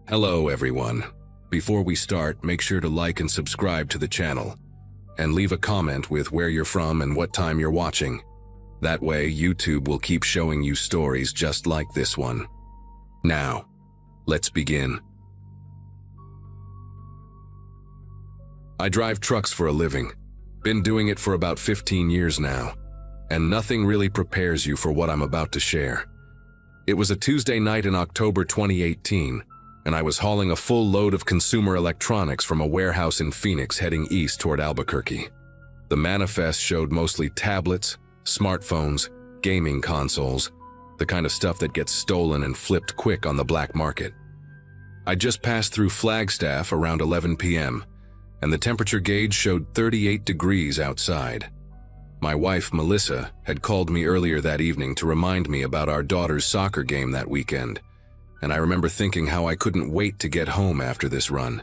Hello everyone. Before we start, make sure to like and subscribe to the channel, and leave a comment with where you're from and what time you're watching. That way, YouTube will keep showing you stories just like this one. Now, let's begin. I drive trucks for a living. Been doing it for about 15 years now, and nothing really prepares you for what I'm about to share. It was a Tuesday night in October 2018, and I was hauling a full load of consumer electronics from a warehouse in Phoenix heading east toward Albuquerque. The manifest showed mostly tablets, smartphones, gaming consoles, the kind of stuff that gets stolen and flipped quick on the black market. I just passed through Flagstaff around 11 p.m., and the temperature gauge showed 38 degrees outside. My wife, Melissa, had called me earlier that evening to remind me about our daughter's soccer game that weekend, and I remember thinking how I couldn't wait to get home after this run.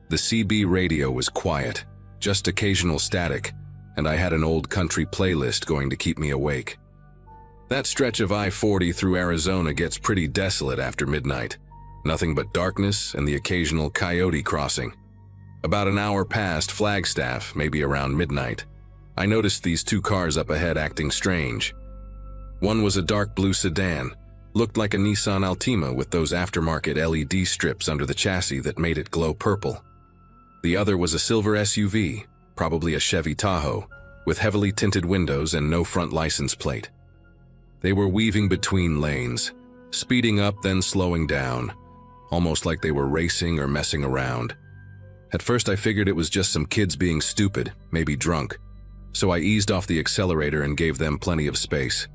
The CB radio was quiet, just occasional static, and I had an old country playlist going to keep me awake. That stretch of I-40 through Arizona gets pretty desolate after midnight. Nothing but darkness and the occasional coyote crossing. About an hour past Flagstaff, maybe around midnight, I noticed these two cars up ahead acting strange. One was a dark blue sedan, looked like a Nissan Altima with those aftermarket LED strips under the chassis that made it glow purple. The other was a silver SUV, probably a Chevy Tahoe, with heavily tinted windows and no front license plate. They were weaving between lanes, speeding up then slowing down, almost like they were racing or messing around. At first I figured it was just some kids being stupid, maybe drunk, so I eased off the accelerator and gave them plenty of space.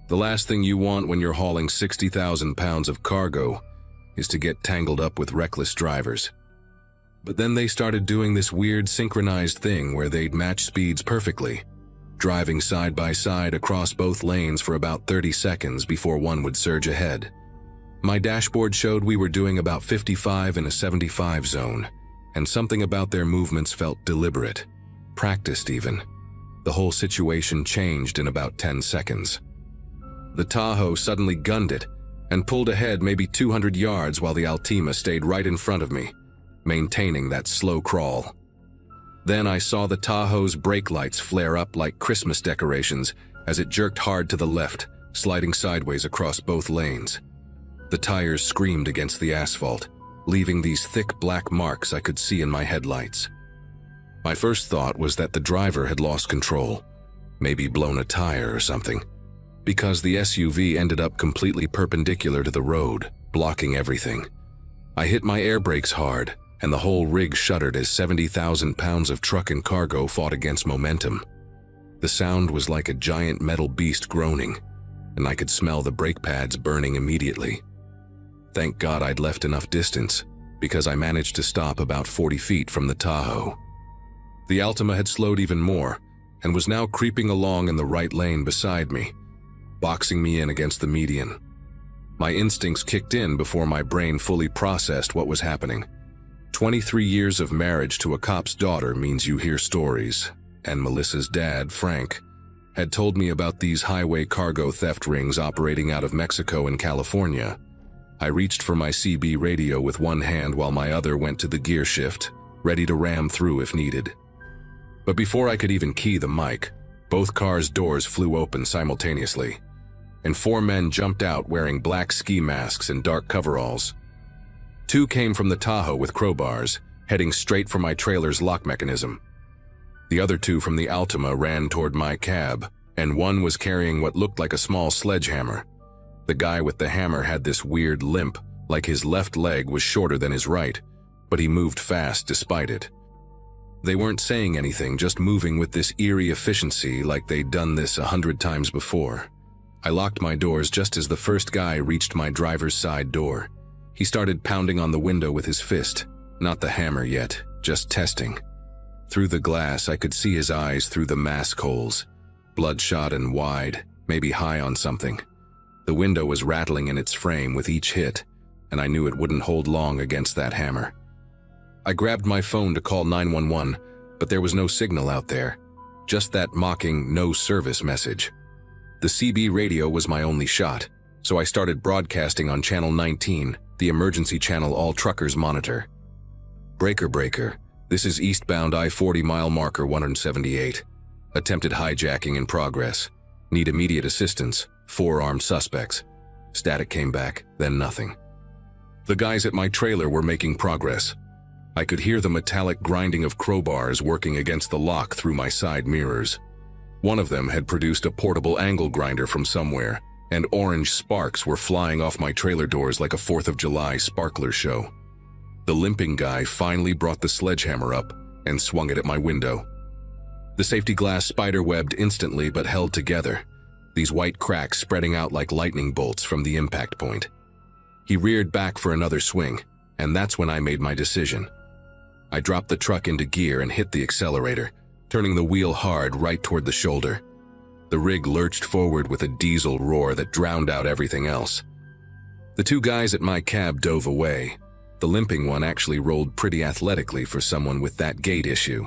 The last thing you want when you're hauling 60,000 pounds of cargo is to get tangled up with reckless drivers. But then they started doing this weird synchronized thing where they'd match speeds perfectly, driving side by side across both lanes for about 30 seconds before one would surge ahead. My dashboard showed we were doing about 55 in a 75 zone, and something about their movements felt deliberate, practiced even. The whole situation changed in about 10 seconds. The Tahoe suddenly gunned it and pulled ahead maybe 200 yards while the Altima stayed right in front of me, maintaining that slow crawl. Then I saw the Tahoe's brake lights flare up like Christmas decorations as it jerked hard to the left, sliding sideways across both lanes. The tires screamed against the asphalt, leaving these thick black marks I could see in my headlights. My first thought was that the driver had lost control, maybe blown a tire or something, because the SUV ended up completely perpendicular to the road, blocking everything. I hit my air brakes hard, and the whole rig shuddered as 70,000 pounds of truck and cargo fought against momentum. The sound was like a giant metal beast groaning, and I could smell the brake pads burning immediately. Thank God I'd left enough distance, because I managed to stop about 40 feet from the Tahoe. The Altima had slowed even more, and was now creeping along in the right lane beside me, boxing me in against the median. My instincts kicked in before my brain fully processed what was happening. 23 years of marriage to a cop's daughter means you hear stories, and Melissa's dad, Frank, had told me about these highway cargo theft rings operating out of Mexico and California. I reached for my CB radio with one hand while my other went to the gear shift, ready to ram through if needed. But before I could even key the mic, both cars' doors flew open simultaneously, and 4 men jumped out wearing black ski masks and dark coveralls. 2 came from the Tahoe with crowbars, heading straight for my trailer's lock mechanism. The other 2 from the Altima ran toward my cab, and one was carrying what looked like a small sledgehammer. The guy with the hammer had this weird limp, like his left leg was shorter than his right, but he moved fast despite it. They weren't saying anything, just moving with this eerie efficiency like they'd done this 100 times before. I locked my doors just as the first guy reached my driver's side door. He started pounding on the window with his fist, not the hammer yet, just testing. Through the glass, I could see his eyes through the mask holes, bloodshot and wide, maybe high on something. The window was rattling in its frame with each hit, and I knew it wouldn't hold long against that hammer. I grabbed my phone to call 911, but there was no signal out there, just that mocking no service message. The CB radio was my only shot, so I started broadcasting on Channel 19, The emergency channel all truckers monitor. Breaker, breaker. This is eastbound I-40 mile marker 178. Attempted hijacking in progress. Need immediate assistance. 4 armed suspects. Static came back, then nothing. The guys at my trailer were making progress. I could hear the metallic grinding of crowbars working against the lock through my side mirrors. One of them had produced a portable angle grinder from somewhere, and orange sparks were flying off my trailer doors like a 4th of July sparkler show. The limping guy finally brought the sledgehammer up and swung it at my window. The safety glass spider-webbed instantly but held together, these white cracks spreading out like lightning bolts from the impact point. He reared back for another swing, and that's when I made my decision. I dropped the truck into gear and hit the accelerator, turning the wheel hard right toward the shoulder. The rig lurched forward with a diesel roar that drowned out everything else. The 2 guys at my cab dove away. The limping one actually rolled pretty athletically for someone with that gait issue.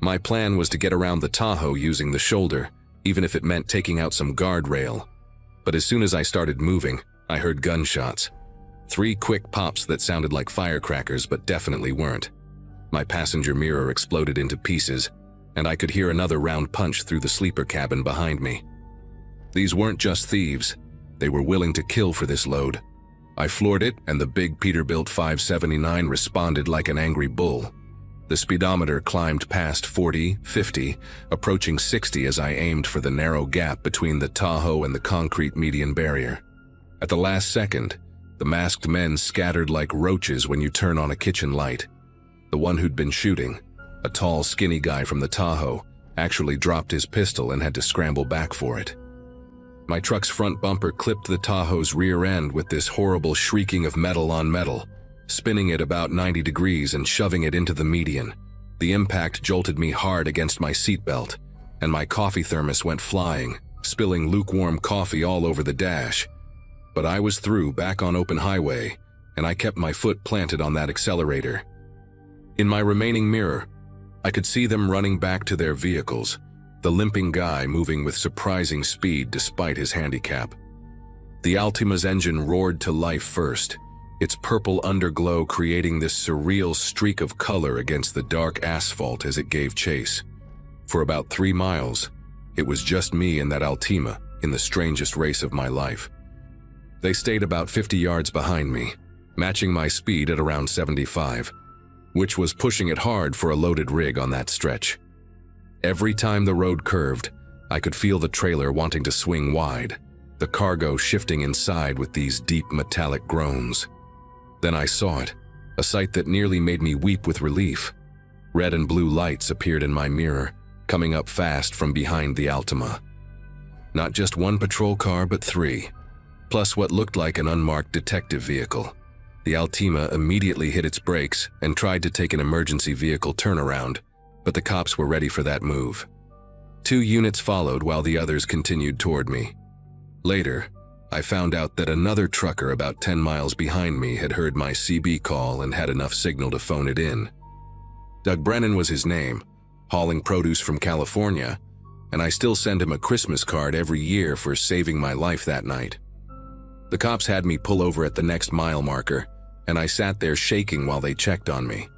My plan was to get around the Tahoe using the shoulder, even if it meant taking out some guardrail. But as soon as I started moving, I heard gunshots. 3 quick pops that sounded like firecrackers but definitely weren't. My passenger mirror exploded into pieces, and I could hear another round punch through the sleeper cabin behind me. These weren't just thieves. They were willing to kill for this load. I floored it, and the big Peterbilt 579 responded like an angry bull. The speedometer climbed past 40, 50, approaching 60 as I aimed for the narrow gap between the Tahoe and the concrete median barrier. At the last second, the masked men scattered like roaches when you turn on a kitchen light. The one who'd been shooting, a tall, skinny guy from the Tahoe, actually dropped his pistol and had to scramble back for it. My truck's front bumper clipped the Tahoe's rear end with this horrible shrieking of metal on metal, spinning it about 90 degrees and shoving it into the median. The impact jolted me hard against my seatbelt, and my coffee thermos went flying, spilling lukewarm coffee all over the dash. But I was through, back on open highway, and I kept my foot planted on that accelerator. In my remaining mirror, I could see them running back to their vehicles, the limping guy moving with surprising speed despite his handicap. The Altima's engine roared to life first, its purple underglow creating this surreal streak of color against the dark asphalt as it gave chase. For about 3 miles, it was just me and that Altima in the strangest race of my life. They stayed about 50 yards behind me, matching my speed at around 75, which was pushing it hard for a loaded rig on that stretch. Every time the road curved, I could feel the trailer wanting to swing wide, the cargo shifting inside with these deep metallic groans. Then I saw it, a sight that nearly made me weep with relief. Red and blue lights appeared in my mirror, coming up fast from behind the Altima. Not just 1 patrol car, but 3, plus what looked like an unmarked detective vehicle. The Altima immediately hit its brakes and tried to take an emergency vehicle turnaround, but the cops were ready for that move. 2 units followed while the others continued toward me. Later, I found out that another trucker about 10 miles behind me had heard my CB call and had enough signal to phone it in. Doug Brennan was his name, hauling produce from California, and I still send him a Christmas card every year for saving my life that night. The cops had me pull over at the next mile marker, and I sat there shaking while they checked on me.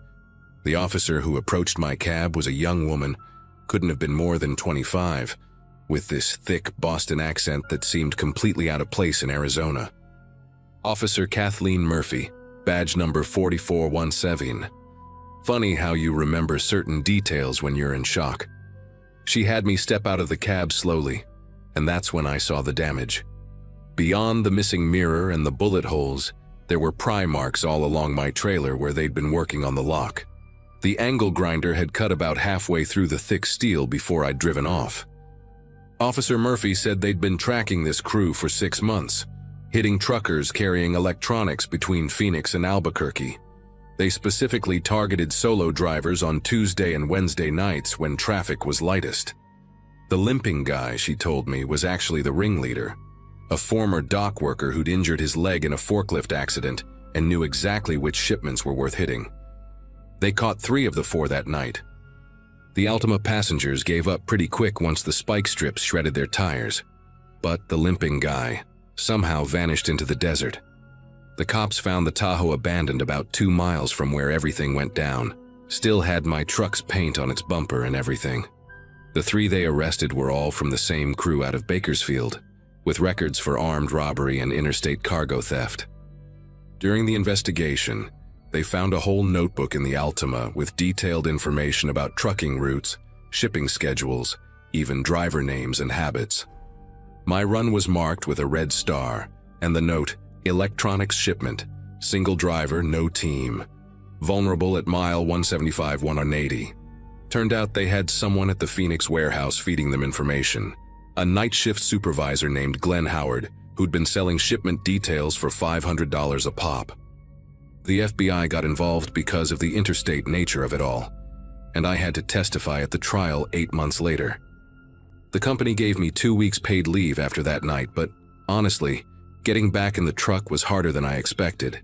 The officer who approached my cab was a young woman, couldn't have been more than 25, with this thick Boston accent that seemed completely out of place in Arizona. Officer Kathleen Murphy, badge number 4417. Funny how you remember certain details when you're in shock. She had me step out of the cab slowly, and that's when I saw the damage. Beyond the missing mirror and the bullet holes, there were pry marks all along my trailer where they'd been working on the lock. The angle grinder had cut about halfway through the thick steel before I'd driven off. Officer Murphy said they'd been tracking this crew for 6 months, hitting truckers carrying electronics between Phoenix and Albuquerque. They specifically targeted solo drivers on Tuesday and Wednesday nights when traffic was lightest. The limping guy, she told me, was actually the ringleader, a former dock worker who'd injured his leg in a forklift accident and knew exactly which shipments were worth hitting. They caught 3 of the 4 that night. The Altima passengers gave up pretty quick once the spike strips shredded their tires, but the limping guy somehow vanished into the desert. The cops found the Tahoe abandoned about 2 miles from where everything went down. Still had my truck's paint on its bumper and everything. The 3 they arrested were all from the same crew out of Bakersfield, with records for armed robbery and interstate cargo theft. During the investigation, they found a whole notebook in the Altima with detailed information about trucking routes, shipping schedules, even driver names and habits. My run was marked with a red star, and the note, "Electronics shipment, single driver, no team. Vulnerable at mile 175-180. Turned out they had someone at the Phoenix warehouse feeding them information. A night shift supervisor named Glenn Howard, who'd been selling shipment details for $500 a pop. The FBI got involved because of the interstate nature of it all, and I had to testify at the trial 8 months later. The company gave me 2 weeks paid leave after that night, but honestly, getting back in the truck was harder than I expected.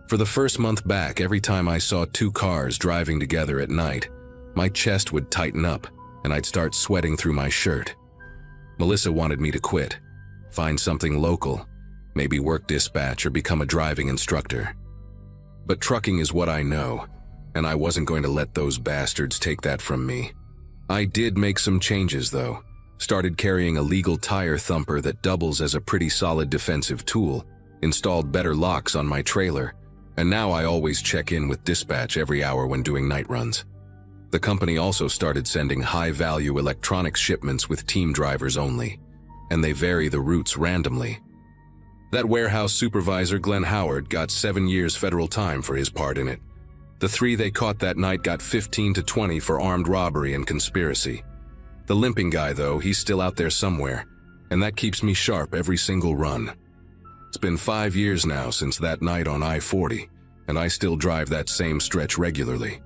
For the first month back, every time I saw 2 cars driving together at night, my chest would tighten up and I'd start sweating through my shirt. Melissa wanted me to quit, find something local, maybe work dispatch or become a driving instructor. But trucking is what I know, and I wasn't going to let those bastards take that from me. I did make some changes though. Started carrying a legal tire thumper that doubles as a pretty solid defensive tool, installed better locks on my trailer, and now I always check in with dispatch every hour when doing night runs. The company also started sending high-value electronics shipments with team drivers only, and they vary the routes randomly. That warehouse supervisor, Glenn Howard, got 7 years federal time for his part in it. The 3 they caught that night got 15 to 20 for armed robbery and conspiracy. The limping guy, though, he's still out there somewhere, and that keeps me sharp every single run. It's been 5 years now since that night on I-40, and I still drive that same stretch regularly.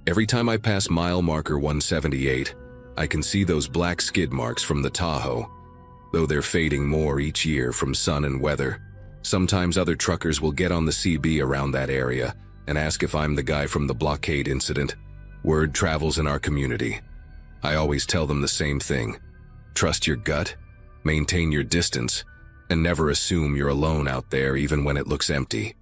Every time I pass mile marker 178, I can see those black skid marks from the Tahoe, though they're fading more each year from sun and weather. Sometimes other truckers will get on the CB around that area and ask if I'm the guy from the blockade incident. Word travels in our community. I always tell them the same thing. Trust your gut, maintain your distance, and never assume you're alone out there even when it looks empty.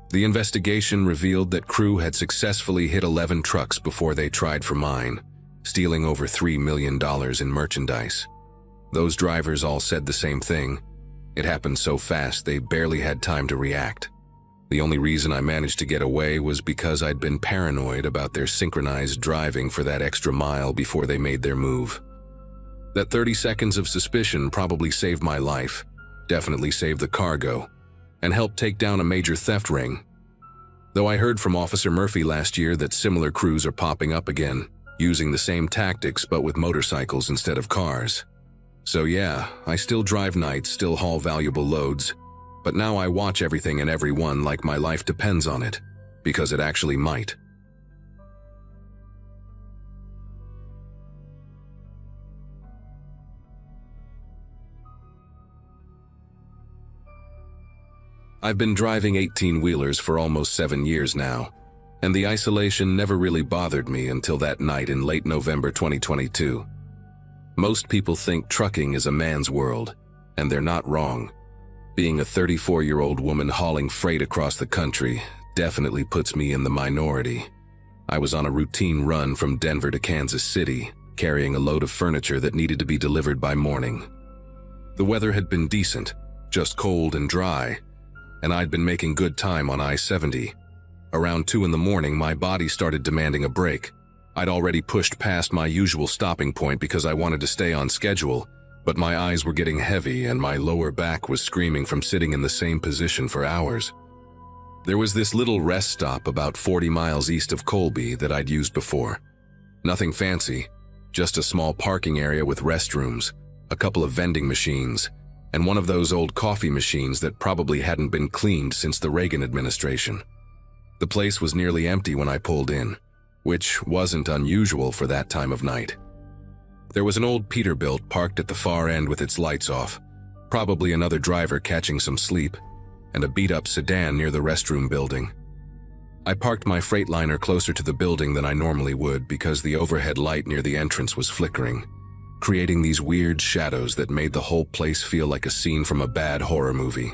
The investigation revealed that crew had successfully hit 11 trucks before they tried for mine, stealing over $3 million in merchandise. Those drivers all said the same thing. It happened so fast they barely had time to react. The only reason I managed to get away was because I'd been paranoid about their synchronized driving for that extra mile before they made their move. That 30 seconds of suspicion probably saved my life, definitely saved the cargo, and helped take down a major theft ring. Though I heard from Officer Murphy last year that similar crews are popping up again, using the same tactics but with motorcycles instead of cars. So yeah, I still drive nights, still haul valuable loads, but now I watch everything and everyone like my life depends on it, because it actually might. I've been driving 18-wheelers for almost 7 years now, and the isolation never really bothered me until that night in late November 2022. Most people think trucking is a man's world, and they're not wrong. Being a 34-year-old woman hauling freight across the country definitely puts me in the minority. I was on a routine run from Denver to Kansas City, carrying a load of furniture that needed to be delivered by morning. The weather had been decent, just cold and dry, and I'd been making good time on I-70. Around 2 in the morning, my body started demanding a break. I'd already pushed past my usual stopping point because I wanted to stay on schedule, but my eyes were getting heavy and my lower back was screaming from sitting in the same position for hours. There was this little rest stop about 40 miles east of Colby that I'd used before. Nothing fancy, just a small parking area with restrooms, a couple of vending machines, and one of those old coffee machines that probably hadn't been cleaned since the Reagan administration. The place was nearly empty when I pulled in, which wasn't unusual for that time of night. There was an old Peterbilt parked at the far end with its lights off, probably another driver catching some sleep, and a beat-up sedan near the restroom building. I parked my Freightliner closer to the building than I normally would because the overhead light near the entrance was flickering, creating these weird shadows that made the whole place feel like a scene from a bad horror movie.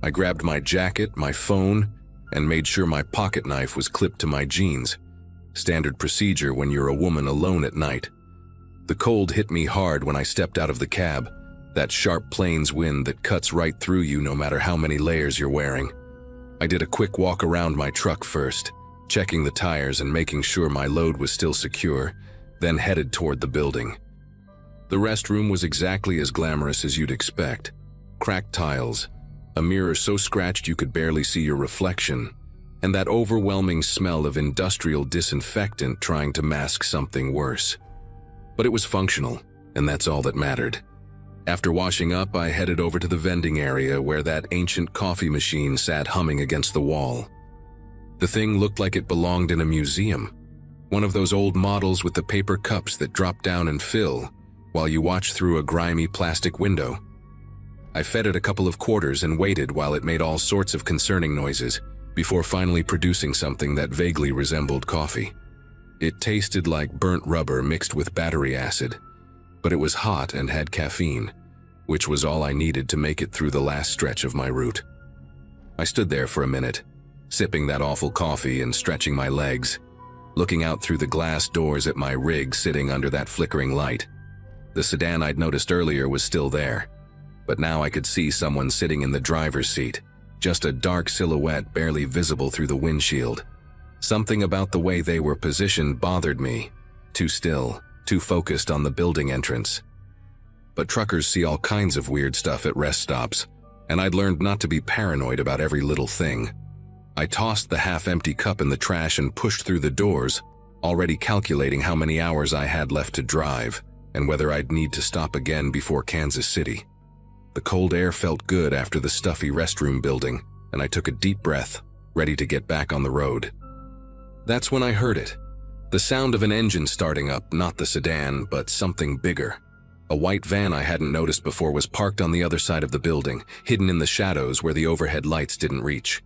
I grabbed my jacket, my phone, and made sure my pocket knife was clipped to my jeans. Standard procedure when you're a woman alone at night. The cold hit me hard when I stepped out of the cab, that sharp plains wind that cuts right through you no matter how many layers you're wearing. I did a quick walk around my truck first, checking the tires and making sure my load was still secure, then headed toward the building. The restroom was exactly as glamorous as you'd expect. Cracked tiles, a mirror so scratched you could barely see your reflection, and that overwhelming smell of industrial disinfectant trying to mask something worse. But it was functional, and that's all that mattered. After washing up, I headed over to the vending area where that ancient coffee machine sat humming against the wall. The thing looked like it belonged in a museum, one of those old models with the paper cups that drop down and fill while you watch through a grimy plastic window. I fed it a couple of quarters and waited while it made all sorts of concerning noises before finally producing something that vaguely resembled coffee. It tasted like burnt rubber mixed with battery acid, but it was hot and had caffeine, which was all I needed to make it through the last stretch of my route. I stood there for a minute, sipping that awful coffee and stretching my legs, looking out through the glass doors at my rig sitting under that flickering light. The sedan I'd noticed earlier was still there, but now I could see someone sitting in the driver's seat, just a dark silhouette barely visible through the windshield. Something about the way they were positioned bothered me. Too still, too focused on the building entrance. But truckers see all kinds of weird stuff at rest stops, and I'd learned not to be paranoid about every little thing. I tossed the half-empty cup in the trash and pushed through the doors, already calculating how many hours I had left to drive and whether I'd need to stop again before Kansas City. The cold air felt good after the stuffy restroom building, and I took a deep breath, ready to get back on the road. That's when I heard it. The sound of an engine starting up, not the sedan, but something bigger. A white van I hadn't noticed before was parked on the other side of the building, hidden in the shadows where the overhead lights didn't reach.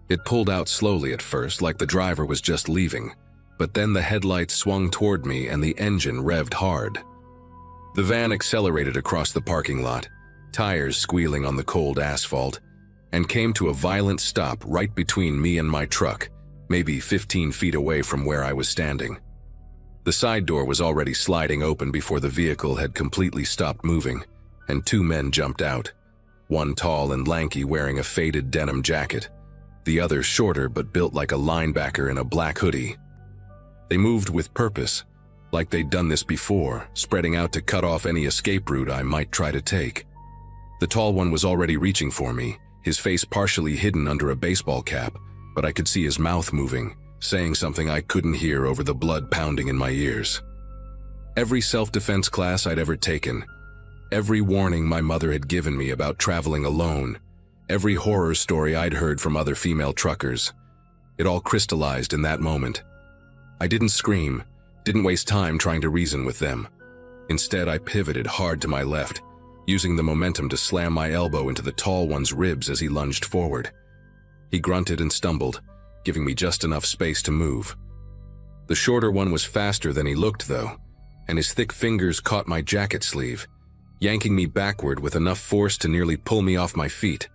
It pulled out slowly at first, like the driver was just leaving, but then the headlights swung toward me and the engine revved hard. The van accelerated across the parking lot, tires squealing on the cold asphalt, and came to a violent stop right between me and my truck, maybe 15 feet away from where I was standing. The side door was already sliding open before the vehicle had completely stopped moving, and two men jumped out, one tall and lanky wearing a faded denim jacket, the other shorter but built like a linebacker in a black hoodie. They moved with purpose, like they'd done this before, spreading out to cut off any escape route I might try to take. The tall one was already reaching for me, his face partially hidden under a baseball cap, but I could see his mouth moving, saying something I couldn't hear over the blood pounding in my ears. Every self-defense class I'd ever taken, every warning my mother had given me about traveling alone, every horror story I'd heard from other female truckers, it all crystallized in that moment. I didn't scream, didn't waste time trying to reason with them. Instead, I pivoted hard to my left, using the momentum to slam my elbow into the tall one's ribs as he lunged forward. He grunted and stumbled, giving me just enough space to move. The shorter one was faster than he looked, though, and his thick fingers caught my jacket sleeve, yanking me backward with enough force to nearly pull me off my feet.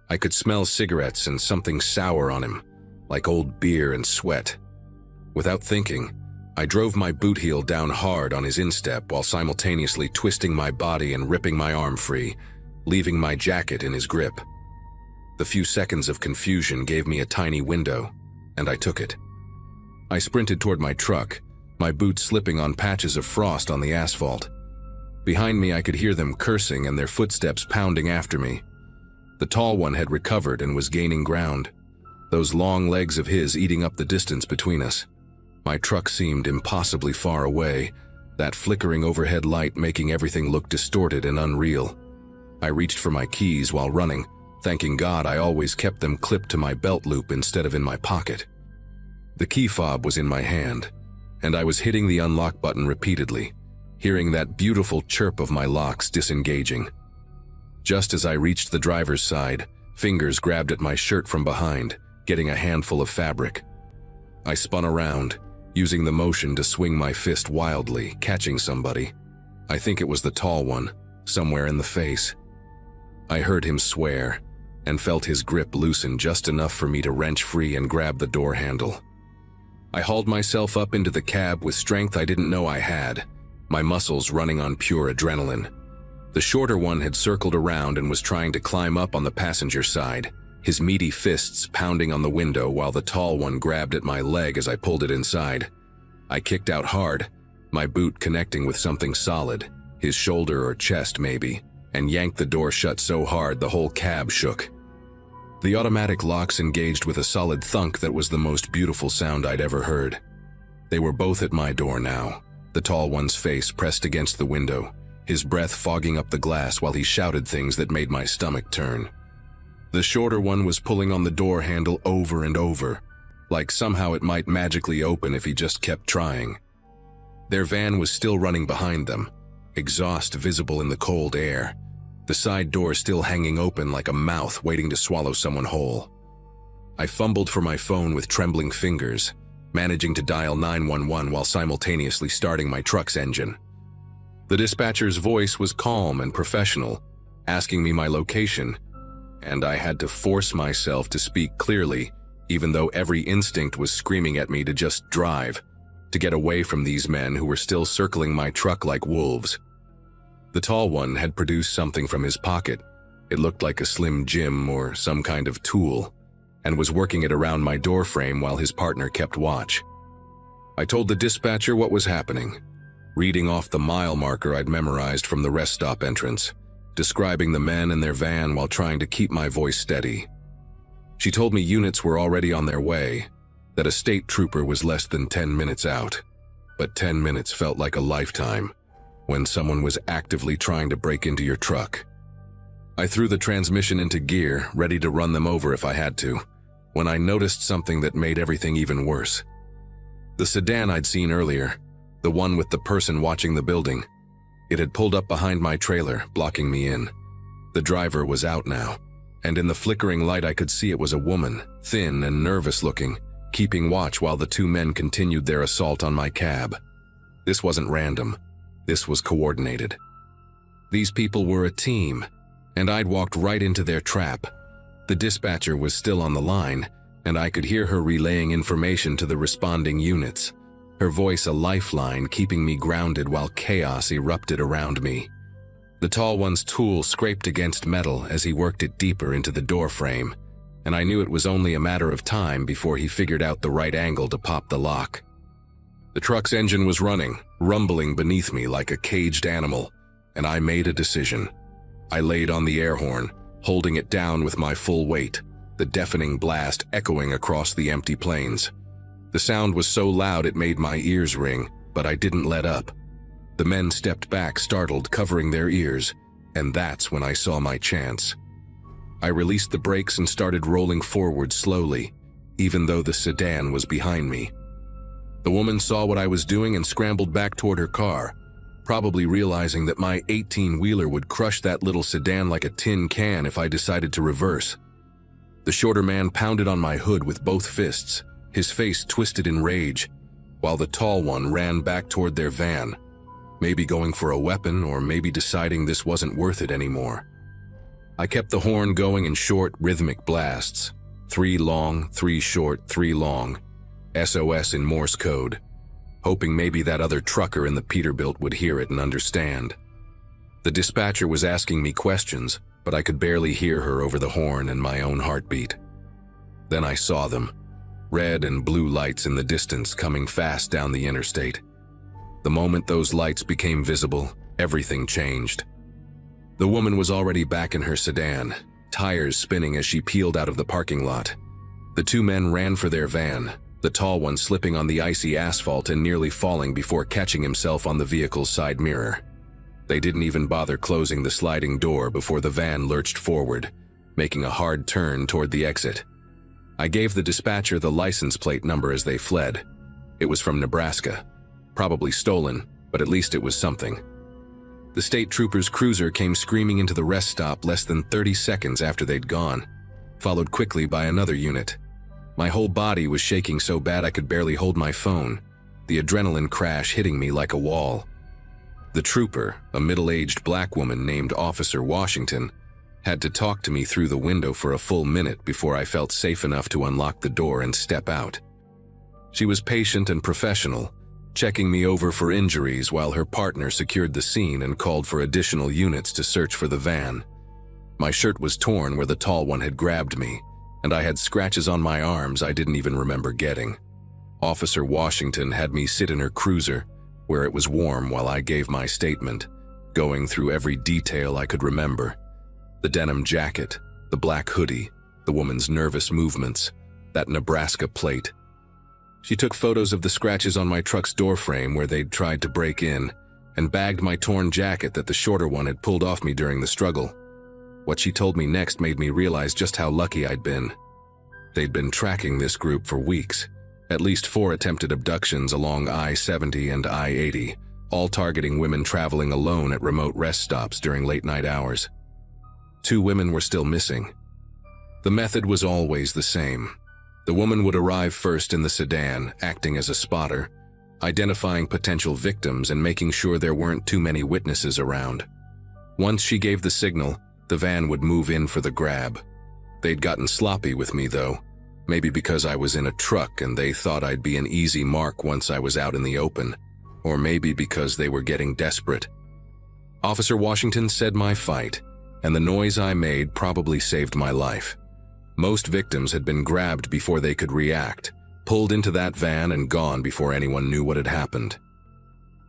I could smell cigarettes and something sour on him, like old beer and sweat. Without thinking, I drove my boot heel down hard on his instep while simultaneously twisting my body and ripping my arm free, leaving my jacket in his grip. The few seconds of confusion gave me a tiny window, and I took it. I sprinted toward my truck, my boots slipping on patches of frost on the asphalt. Behind me, I could hear them cursing and their footsteps pounding after me. The tall one had recovered and was gaining ground, those long legs of his eating up the distance between us. My truck seemed impossibly far away, that flickering overhead light making everything look distorted and unreal. I reached for my keys while running, thanking God I always kept them clipped to my belt loop instead of in my pocket. The key fob was in my hand, and I was hitting the unlock button repeatedly, hearing that beautiful chirp of my locks disengaging. Just as I reached the driver's side, fingers grabbed at my shirt from behind, getting a handful of fabric. I spun around, using the motion to swing my fist wildly, catching somebody. I think it was the tall one, somewhere in the face. I heard him swear, and felt his grip loosen just enough for me to wrench free and grab the door handle. I hauled myself up into the cab with strength I didn't know I had, my muscles running on pure adrenaline. The shorter one had circled around and was trying to climb up on the passenger side, his meaty fists pounding on the window while the tall one grabbed at my leg as I pulled it inside. I kicked out hard, my boot connecting with something solid, his shoulder or chest maybe, and yanked the door shut so hard the whole cab shook. The automatic locks engaged with a solid thunk that was the most beautiful sound I'd ever heard. They were both at my door now, the tall one's face pressed against the window, his breath fogging up the glass while he shouted things that made my stomach turn. The shorter one was pulling on the door handle over and over, like somehow it might magically open if he just kept trying. Their van was still running behind them, exhaust visible in the cold air, the side door still hanging open like a mouth waiting to swallow someone whole. I fumbled for my phone with trembling fingers, managing to dial 911 while simultaneously starting my truck's engine. The dispatcher's voice was calm and professional, asking me my location, and I had to force myself to speak clearly, even though every instinct was screaming at me to just drive, to get away from these men who were still circling my truck like wolves. The tall one had produced something from his pocket. It looked like a slim gem or some kind of tool, and was working it around my door frame while his partner kept watch. I told the dispatcher what was happening, reading off the mile marker I'd memorized from the rest stop entrance, describing the men and their van while trying to keep my voice steady. She told me units were already on their way, that a state trooper was less than 10 minutes out, but 10 minutes felt like a lifetime when someone was actively trying to break into your truck. I threw the transmission into gear, ready to run them over if I had to, when I noticed something that made everything even worse. The sedan I'd seen earlier, the one with the person watching the building, it had pulled up behind my trailer, blocking me in. The driver was out now, and in the flickering light I could see it was a woman, thin and nervous looking, keeping watch while the two men continued their assault on my cab. This wasn't random. This was coordinated. These people were a team, and I'd walked right into their trap. The dispatcher was still on the line, and I could hear her relaying information to the responding units, her voice a lifeline keeping me grounded while chaos erupted around me. The tall one's tool scraped against metal as he worked it deeper into the door frame, and I knew it was only a matter of time before he figured out the right angle to pop the lock. The truck's engine was running, rumbling beneath me like a caged animal, and I made a decision. I laid on the air horn, holding it down with my full weight, the deafening blast echoing across the empty plains. The sound was so loud it made my ears ring, but I didn't let up. The men stepped back, startled, covering their ears, and that's when I saw my chance. I released the brakes and started rolling forward slowly, even though the sedan was behind me. The woman saw what I was doing and scrambled back toward her car, probably realizing that my 18-wheeler would crush that little sedan like a tin can if I decided to reverse. The shorter man pounded on my hood with both fists, his face twisted in rage, while the tall one ran back toward their van, maybe going for a weapon or maybe deciding this wasn't worth it anymore. I kept the horn going in short, rhythmic blasts, 3 long, 3 short, 3 long, SOS in Morse code, hoping maybe that other trucker in the Peterbilt would hear it and understand. The dispatcher was asking me questions, but I could barely hear her over the horn and my own heartbeat. Then I saw them, red and blue lights in the distance coming fast down the interstate. The moment those lights became visible, everything changed. The woman was already back in her sedan, tires spinning as she peeled out of the parking lot. The two men ran for their van, the tall one slipping on the icy asphalt and nearly falling before catching himself on the vehicle's side mirror. They didn't even bother closing the sliding door before the van lurched forward, making a hard turn toward the exit. I gave the dispatcher the license plate number as they fled. It was from Nebraska. Probably stolen, but at least it was something. The state trooper's cruiser came screaming into the rest stop less than 30 seconds after they'd gone, followed quickly by another unit. My whole body was shaking so bad I could barely hold my phone, the adrenaline crash hitting me like a wall. The trooper, a middle-aged black woman named Officer Washington, had to talk to me through the window for a full minute before I felt safe enough to unlock the door and step out. She was patient and professional, checking me over for injuries while her partner secured the scene and called for additional units to search for the van. My shirt was torn where the tall one had grabbed me, and I had scratches on my arms I didn't even remember getting. Officer Washington had me sit in her cruiser, where it was warm while I gave my statement, going through every detail I could remember. The denim jacket, the black hoodie, the woman's nervous movements, that Nebraska plate. She took photos of the scratches on my truck's doorframe where they'd tried to break in, and bagged my torn jacket that the shorter one had pulled off me during the struggle. What she told me next made me realize just how lucky I'd been. They'd been tracking this group for weeks, at least 4 attempted abductions along I-70 and I-80, all targeting women traveling alone at remote rest stops during late-night hours. 2 women were still missing. The method was always the same. The woman would arrive first in the sedan, acting as a spotter, identifying potential victims and making sure there weren't too many witnesses around. Once she gave the signal, the van would move in for the grab. They'd gotten sloppy with me, though, maybe because I was in a truck and they thought I'd be an easy mark once I was out in the open, or maybe because they were getting desperate. Officer Washington said my fight, and the noise I made probably saved my life. Most victims had been grabbed before they could react, pulled into that van and gone before anyone knew what had happened.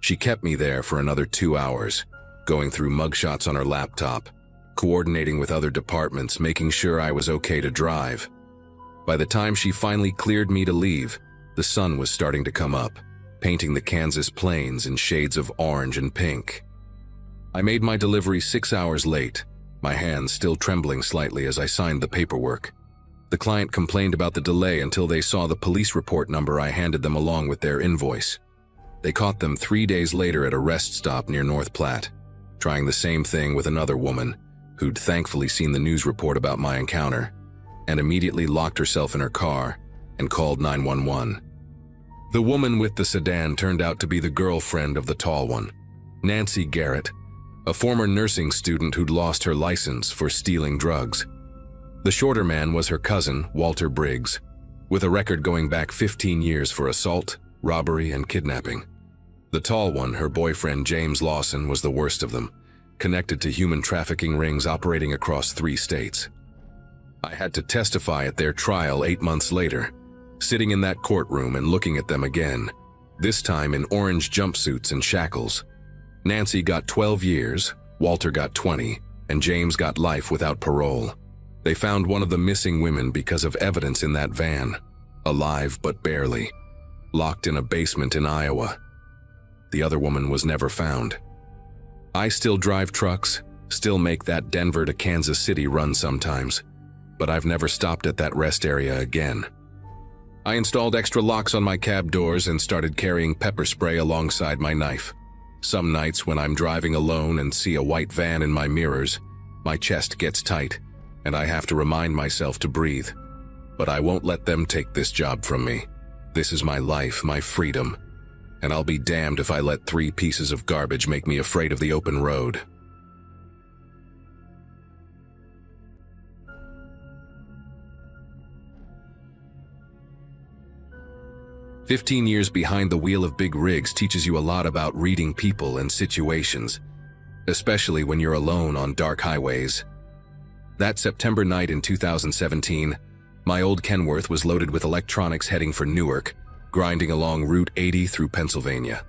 She kept me there for another 2 hours, going through mugshots on her laptop, coordinating with other departments, making sure I was okay to drive. By the time she finally cleared me to leave, the sun was starting to come up, painting the Kansas plains in shades of orange and pink. I made my delivery 6 hours late, my hands still trembling slightly as I signed the paperwork. The client complained about the delay until they saw the police report number I handed them along with their invoice. They caught them 3 days later at a rest stop near North Platte, trying the same thing with another woman who'd thankfully seen the news report about my encounter and immediately locked herself in her car and called 911. The woman with the sedan turned out to be the girlfriend of the tall one, Nancy Garrett, a former nursing student who'd lost her license for stealing drugs. The shorter man was her cousin, Walter Briggs, with a record going back 15 years for assault, robbery, and kidnapping. The tall one, her boyfriend James Lawson, was the worst of them, connected to human trafficking rings operating across 3 states. I had to testify at their trial 8 months later, sitting in that courtroom and looking at them again, this time in orange jumpsuits and shackles. Nancy got 12 years, Walter got 20, and James got life without parole. They found one of the missing women because of evidence in that van, alive but barely, locked in a basement in Iowa. The other woman was never found. I still drive trucks, still make that Denver to Kansas City run sometimes, but I've never stopped at that rest area again. I installed extra locks on my cab doors and started carrying pepper spray alongside my knife. Some nights when I'm driving alone and see a white van in my mirrors, my chest gets tight, and I have to remind myself to breathe. But I won't let them take this job from me. This is my life, my freedom, and I'll be damned if I let 3 pieces of garbage make me afraid of the open road. "15 years behind the wheel of big rigs teaches you a lot about reading people and situations, especially when you're alone on dark highways. That September night in 2017, my old Kenworth was loaded with electronics heading for Newark, grinding along Route 80 through Pennsylvania.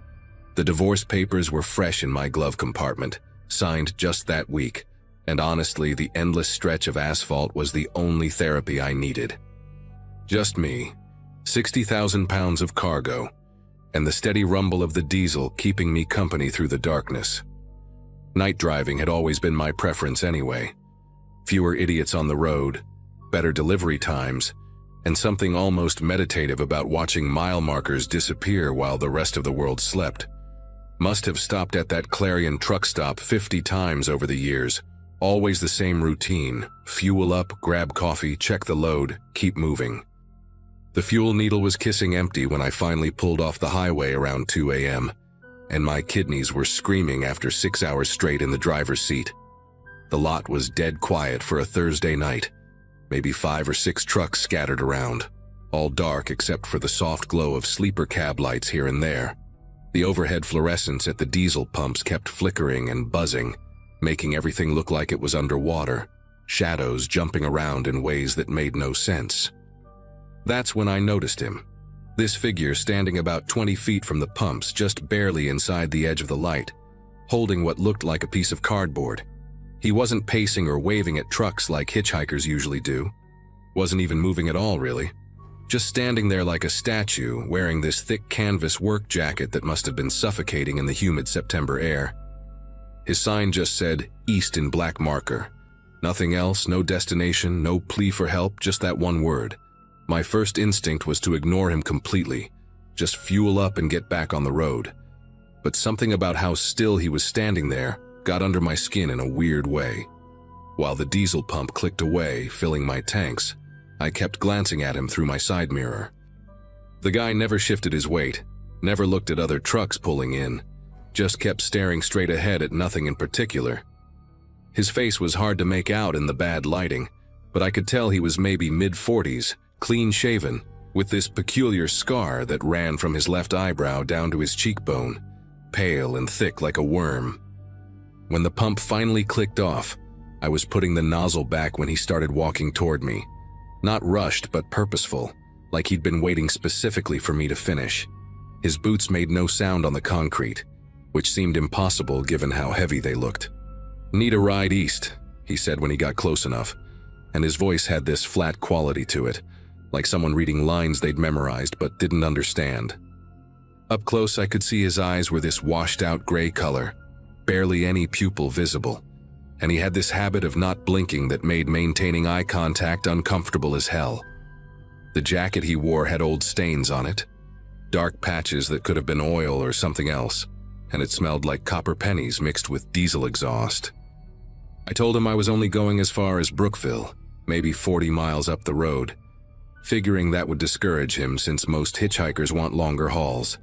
The divorce papers were fresh in my glove compartment, signed just that week, and honestly, the endless stretch of asphalt was the only therapy I needed. Just me, 60,000 pounds of cargo, and the steady rumble of the diesel keeping me company through the darkness. Night driving had always been my preference anyway. Fewer idiots on the road, better delivery times, and something almost meditative about watching mile markers disappear while the rest of the world slept. Must have stopped at that Clarion truck stop 50 times over the years. Always the same routine: fuel up, grab coffee, check the load, keep moving. The fuel needle was kissing empty when I finally pulled off the highway around 2 a.m., and my kidneys were screaming after 6 hours straight in the driver's seat. The lot was dead quiet for a Thursday night. Maybe 5 or 6 trucks scattered around, all dark except for the soft glow of sleeper cab lights here and there. The overhead fluorescents at the diesel pumps kept flickering and buzzing, making everything look like it was underwater, shadows jumping around in ways that made no sense. That's when I noticed him. This figure standing about 20 feet from the pumps, just barely inside the edge of the light, holding what looked like a piece of cardboard. He wasn't pacing or waving at trucks like hitchhikers usually do. Wasn't even moving at all, really. Just standing there like a statue, wearing this thick canvas work jacket that must have been suffocating in the humid September air. His sign just said, "East" in black marker. Nothing else, no destination, no plea for help, just that one word. My first instinct was to ignore him completely, just fuel up and get back on the road. But something about how still he was standing there got under my skin in a weird way. While the diesel pump clicked away, filling my tanks, I kept glancing at him through my side mirror. The guy never shifted his weight, never looked at other trucks pulling in, just kept staring straight ahead at nothing in particular. His face was hard to make out in the bad lighting, but I could tell he was maybe mid-40s, clean-shaven, with this peculiar scar that ran from his left eyebrow down to his cheekbone, pale and thick like a worm. When the pump finally clicked off, I was putting the nozzle back when he started walking toward me. Not rushed, but purposeful, like he'd been waiting specifically for me to finish. His boots made no sound on the concrete, which seemed impossible given how heavy they looked. "Need a ride east," he said when he got close enough, and his voice had this flat quality to it, like someone reading lines they'd memorized but didn't understand. Up close, I could see his eyes were this washed-out gray color, barely any pupil visible, and he had this habit of not blinking that made maintaining eye contact uncomfortable as hell. The jacket he wore had old stains on it, dark patches that could have been oil or something else, and it smelled like copper pennies mixed with diesel exhaust. I told him I was only going as far as Brookville, maybe 40 miles up the road, figuring that would discourage him since most hitchhikers want longer hauls.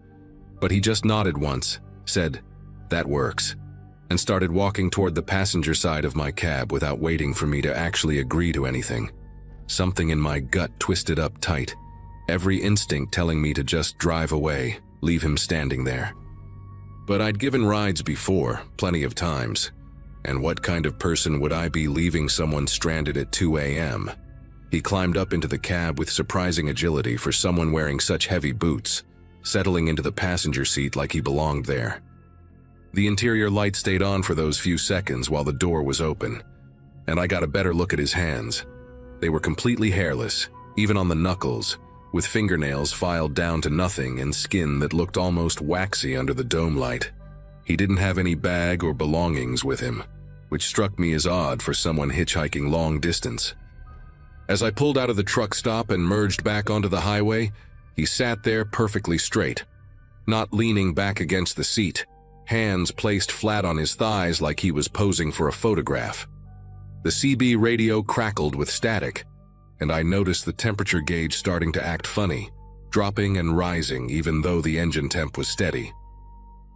But he just nodded once, said, "That works," and started walking toward the passenger side of my cab without waiting for me to actually agree to anything. Something in my gut twisted up tight, every instinct telling me to just drive away, leave him standing there. But I'd given rides before, plenty of times, and what kind of person would I be leaving someone stranded at 2 a.m.? He climbed up into the cab with surprising agility for someone wearing such heavy boots, settling into the passenger seat like he belonged there. The interior light stayed on for those few seconds while the door was open, and I got a better look at his hands. They were completely hairless, even on the knuckles, with fingernails filed down to nothing and skin that looked almost waxy under the dome light. He didn't have any bag or belongings with him, which struck me as odd for someone hitchhiking long distance. As I pulled out of the truck stop and merged back onto the highway, he sat there perfectly straight, not leaning back against the seat, hands placed flat on his thighs like he was posing for a photograph. The CB radio crackled with static, and I noticed the temperature gauge starting to act funny, dropping and rising even though the engine temp was steady.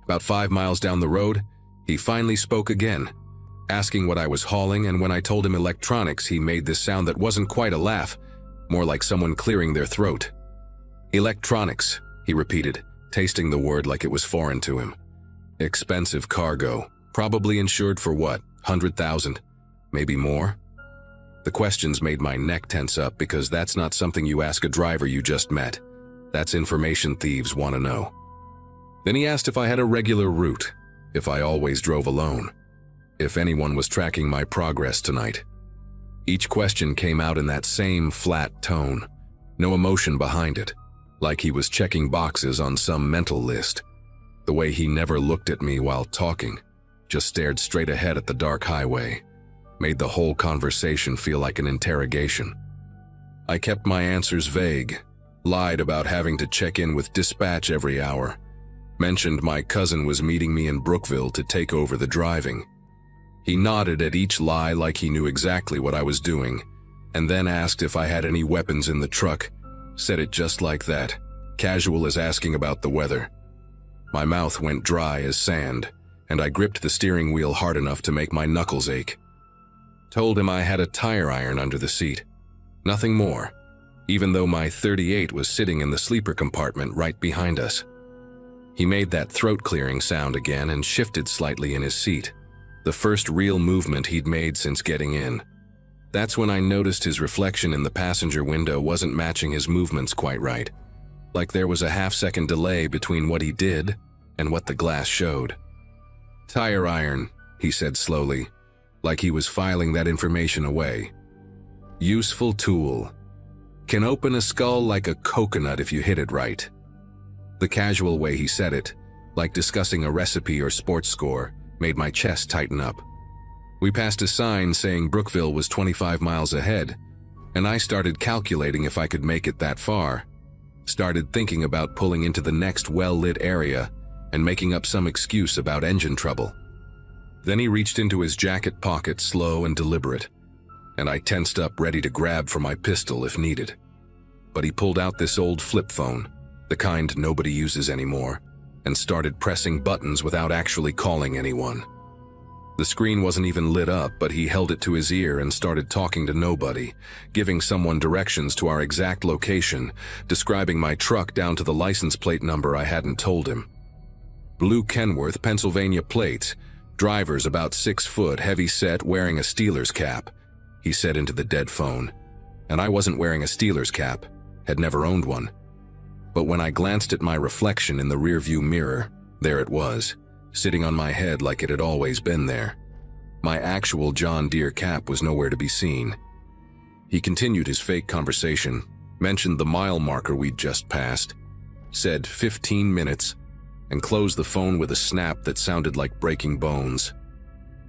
About 5 miles down the road, he finally spoke again, asking what I was hauling, and when I told him electronics, he made this sound that wasn't quite a laugh, more like someone clearing their throat. "Electronics," he repeated, tasting the word like it was foreign to him. "Expensive cargo, probably insured for what, 100,000, maybe more?" The questions made my neck tense up because that's not something you ask a driver you just met. That's information thieves want to know. Then he asked if I had a regular route, if I always drove alone, if anyone was tracking my progress tonight. Each question came out in that same flat tone, no emotion behind it, like he was checking boxes on some mental list. The way he never looked at me while talking, just stared straight ahead at the dark highway, made the whole conversation feel like an interrogation. I kept my answers vague, lied about having to check in with dispatch every hour, mentioned my cousin was meeting me in Brookville to take over the driving. He nodded at each lie like he knew exactly what I was doing, and then asked if I had any weapons in the truck, said it just like that, casual as asking about the weather. My mouth went dry as sand, and I gripped the steering wheel hard enough to make my knuckles ache. Told him I had a tire iron under the seat. Nothing more, even though my .38 was sitting in the sleeper compartment right behind us. He made that throat-clearing sound again and shifted slightly in his seat, the first real movement he'd made since getting in. That's when I noticed his reflection in the passenger window wasn't matching his movements quite right, like there was a half-second delay between what he did and what the glass showed. "Tire iron," he said slowly, like he was filing that information away. "Useful tool. Can open a skull like a coconut if you hit it right." The casual way he said it, like discussing a recipe or sports score, made my chest tighten up. We passed a sign saying Brookville was 25 miles ahead, and I started calculating if I could make it that far. Started thinking about pulling into the next well-lit area and making up some excuse about engine trouble. Then he reached into his jacket pocket slow and deliberate, and I tensed up ready to grab for my pistol if needed. But he pulled out this old flip phone, the kind nobody uses anymore, and started pressing buttons without actually calling anyone. The screen wasn't even lit up, but he held it to his ear and started talking to nobody, giving someone directions to our exact location, describing my truck down to the license plate number I hadn't told him. "Blue Kenworth, Pennsylvania plates, driver's about 6 foot, heavy set, wearing a Steelers cap," he said into the dead phone. And I wasn't wearing a Steelers cap, had never owned one. But when I glanced at my reflection in the rearview mirror, there it was, sitting on my head like it had always been there. My actual John Deere cap was nowhere to be seen. He continued his fake conversation, mentioned the mile marker we'd just passed, said 15 minutes, and closed the phone with a snap that sounded like breaking bones.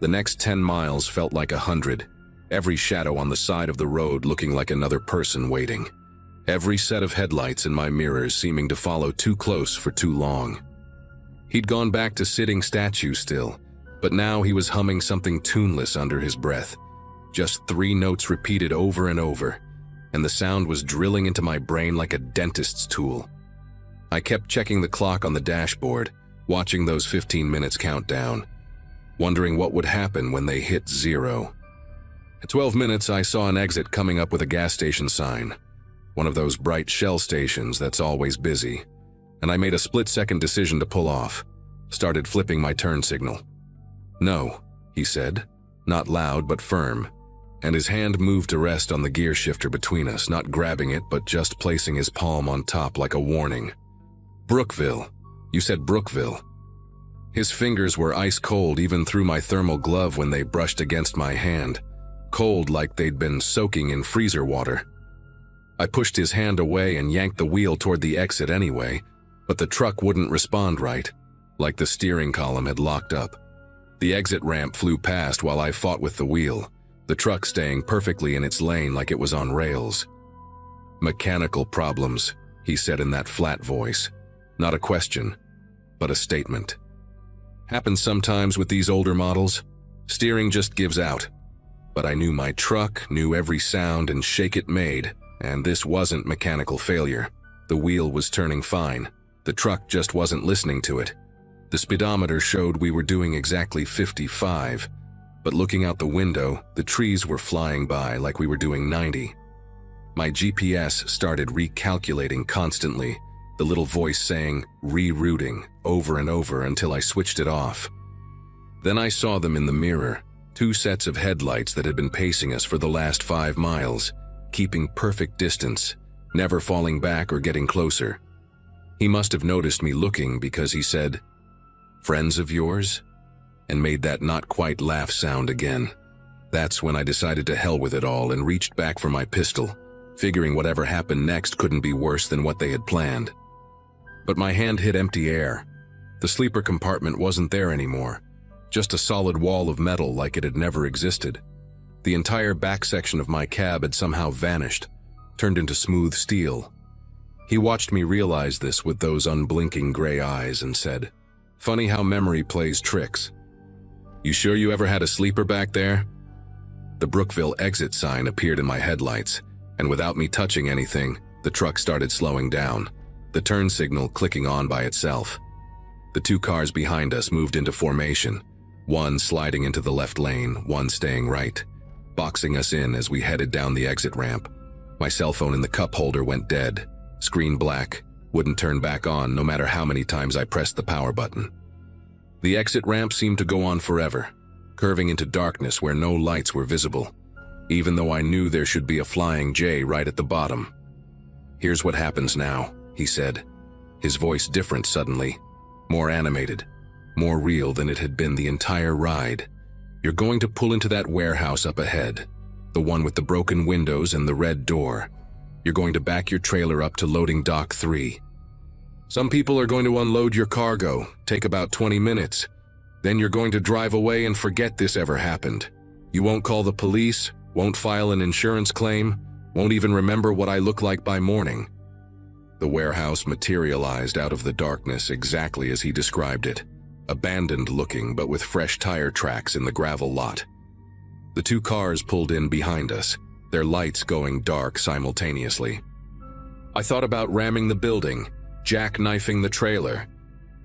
The next 10 miles felt like 100, every shadow on the side of the road looking like another person waiting. Every set of headlights in my mirrors seeming to follow too close for too long. He'd gone back to sitting statue still, but now he was humming something tuneless under his breath. Just 3 notes repeated over and over, and the sound was drilling into my brain like a dentist's tool. I kept checking the clock on the dashboard, watching those 15 minutes count down, wondering what would happen when they hit 0. At 12 minutes, I saw an exit coming up with a gas station sign, one of those bright Shell stations that's always busy, and I made a split-second decision to pull off, started flipping my turn signal. "No," he said, not loud but firm, and his hand moved to rest on the gear shifter between us, not grabbing it but just placing his palm on top like a warning. "Brookville. You said Brookville." His fingers were ice cold even through my thermal glove when they brushed against my hand, cold like they'd been soaking in freezer water. I pushed his hand away and yanked the wheel toward the exit anyway, but the truck wouldn't respond right, like the steering column had locked up. The exit ramp flew past while I fought with the wheel, the truck staying perfectly in its lane like it was on rails. "Mechanical problems," he said in that flat voice. Not a question, but a statement. "Happens sometimes with these older models. Steering just gives out. But I knew my truck, knew every sound and shake it made, and this wasn't mechanical failure. The wheel was turning fine. The truck just wasn't listening to it. The speedometer showed we were doing exactly 55, but looking out the window, the trees were flying by like we were doing 90. My GPS started recalculating constantly, the little voice saying, rerouting, over and over until I switched it off. Then I saw them in the mirror, 2 sets of headlights that had been pacing us for the last 5 miles, keeping perfect distance, never falling back or getting closer. He must have noticed me looking because he said, "Friends of yours?" and made that not quite laugh sound again. That's when I decided to hell with it all and reached back for my pistol, figuring whatever happened next couldn't be worse than what they had planned. But my hand hit empty air. The sleeper compartment wasn't there anymore, just a solid wall of metal like it had never existed. The entire back section of my cab had somehow vanished, turned into smooth steel. He watched me realize this with those unblinking gray eyes and said, "Funny how memory plays tricks. You sure you ever had a sleeper back there?" The Brookville exit sign appeared in my headlights, and without me touching anything, the truck started slowing down, the turn signal clicking on by itself. The 2 cars behind us moved into formation, one sliding into the left lane, one staying right. boxing us in as we headed down the exit ramp. My cell phone in the cup holder went dead, screen black, wouldn't turn back on no matter how many times I pressed the power button. The exit ramp seemed to go on forever, curving into darkness where no lights were visible, even though I knew there should be a flying J right at the bottom. "Here's what happens now," he said, his voice different suddenly, more animated, more real than it had been the entire ride. "You're going to pull into that warehouse up ahead, the one with the broken windows and the red door. You're going to back your trailer up to loading dock 3. Some people are going to unload your cargo, take about 20 minutes. Then you're going to drive away and forget this ever happened. You won't call the police, won't file an insurance claim, won't even remember what I look like by morning." The warehouse materialized out of the darkness exactly as he described it, abandoned looking but with fresh tire tracks in the gravel lot. The 2 cars pulled in behind us, their lights going dark simultaneously. I thought about ramming the building, jackknifing the trailer,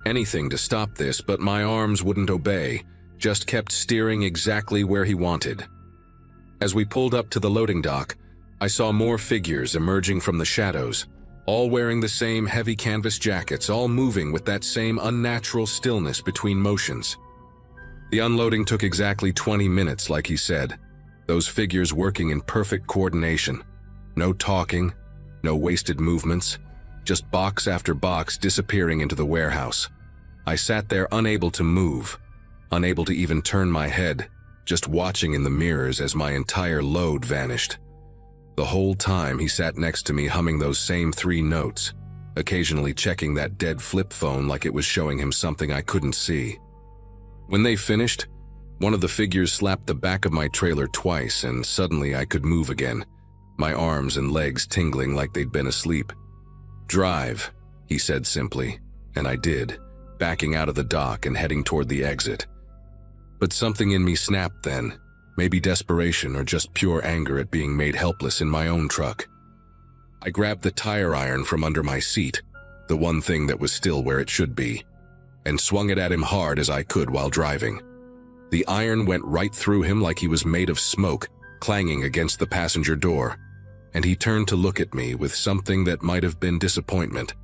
anything to stop this, but my arms wouldn't obey, just kept steering exactly where he wanted. As we pulled up to the loading dock, I saw more figures emerging from the shadows, all wearing the same heavy canvas jackets, all moving with that same unnatural stillness between motions. The unloading took exactly 20 minutes, like he said, those figures working in perfect coordination. No talking, no wasted movements, just box after box disappearing into the warehouse. I sat there unable to move, unable to even turn my head, just watching in the mirrors as my entire load vanished. The whole time he sat next to me humming those same 3 notes, occasionally checking that dead flip phone like it was showing him something I couldn't see. When they finished, one of the figures slapped the back of my trailer twice and suddenly I could move again, my arms and legs tingling like they'd been asleep. "Drive," he said simply, and I did, backing out of the dock and heading toward the exit. But something in me snapped then, maybe desperation or just pure anger at being made helpless in my own truck. I grabbed the tire iron from under my seat, the one thing that was still where it should be, and swung it at him hard as I could while driving. The iron went right through him like he was made of smoke, clanging against the passenger door, and he turned to look at me with something that might have been disappointment.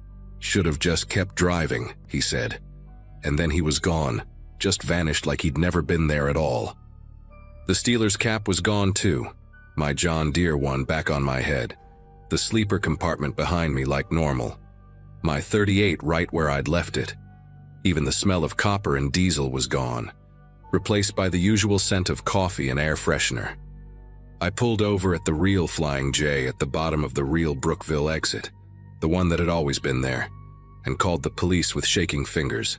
"Should have just kept driving," he said. And then he was gone, just vanished like he'd never been there at all. The Steeler's cap was gone too, my John Deere one back on my head, the sleeper compartment behind me like normal, my .38 right where I'd left it. Even the smell of copper and diesel was gone, replaced by the usual scent of coffee and air freshener. I pulled over at the real Flying J at the bottom of the real Brookville exit, the one that had always been there, and called the police with shaking fingers.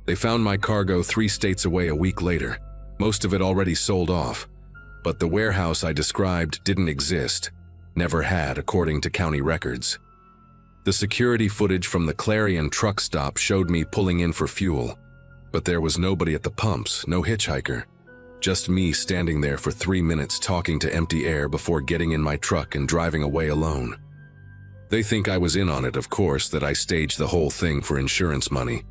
They found my cargo 3 states away a week later, most of it already sold off, but the warehouse I described didn't exist, never had according to county records. The security footage from the Clarion truck stop showed me pulling in for fuel, but there was nobody at the pumps, no hitchhiker. Just me standing there for 3 minutes talking to empty air before getting in my truck and driving away alone. They think I was in on it, of course, that I staged the whole thing for insurance money,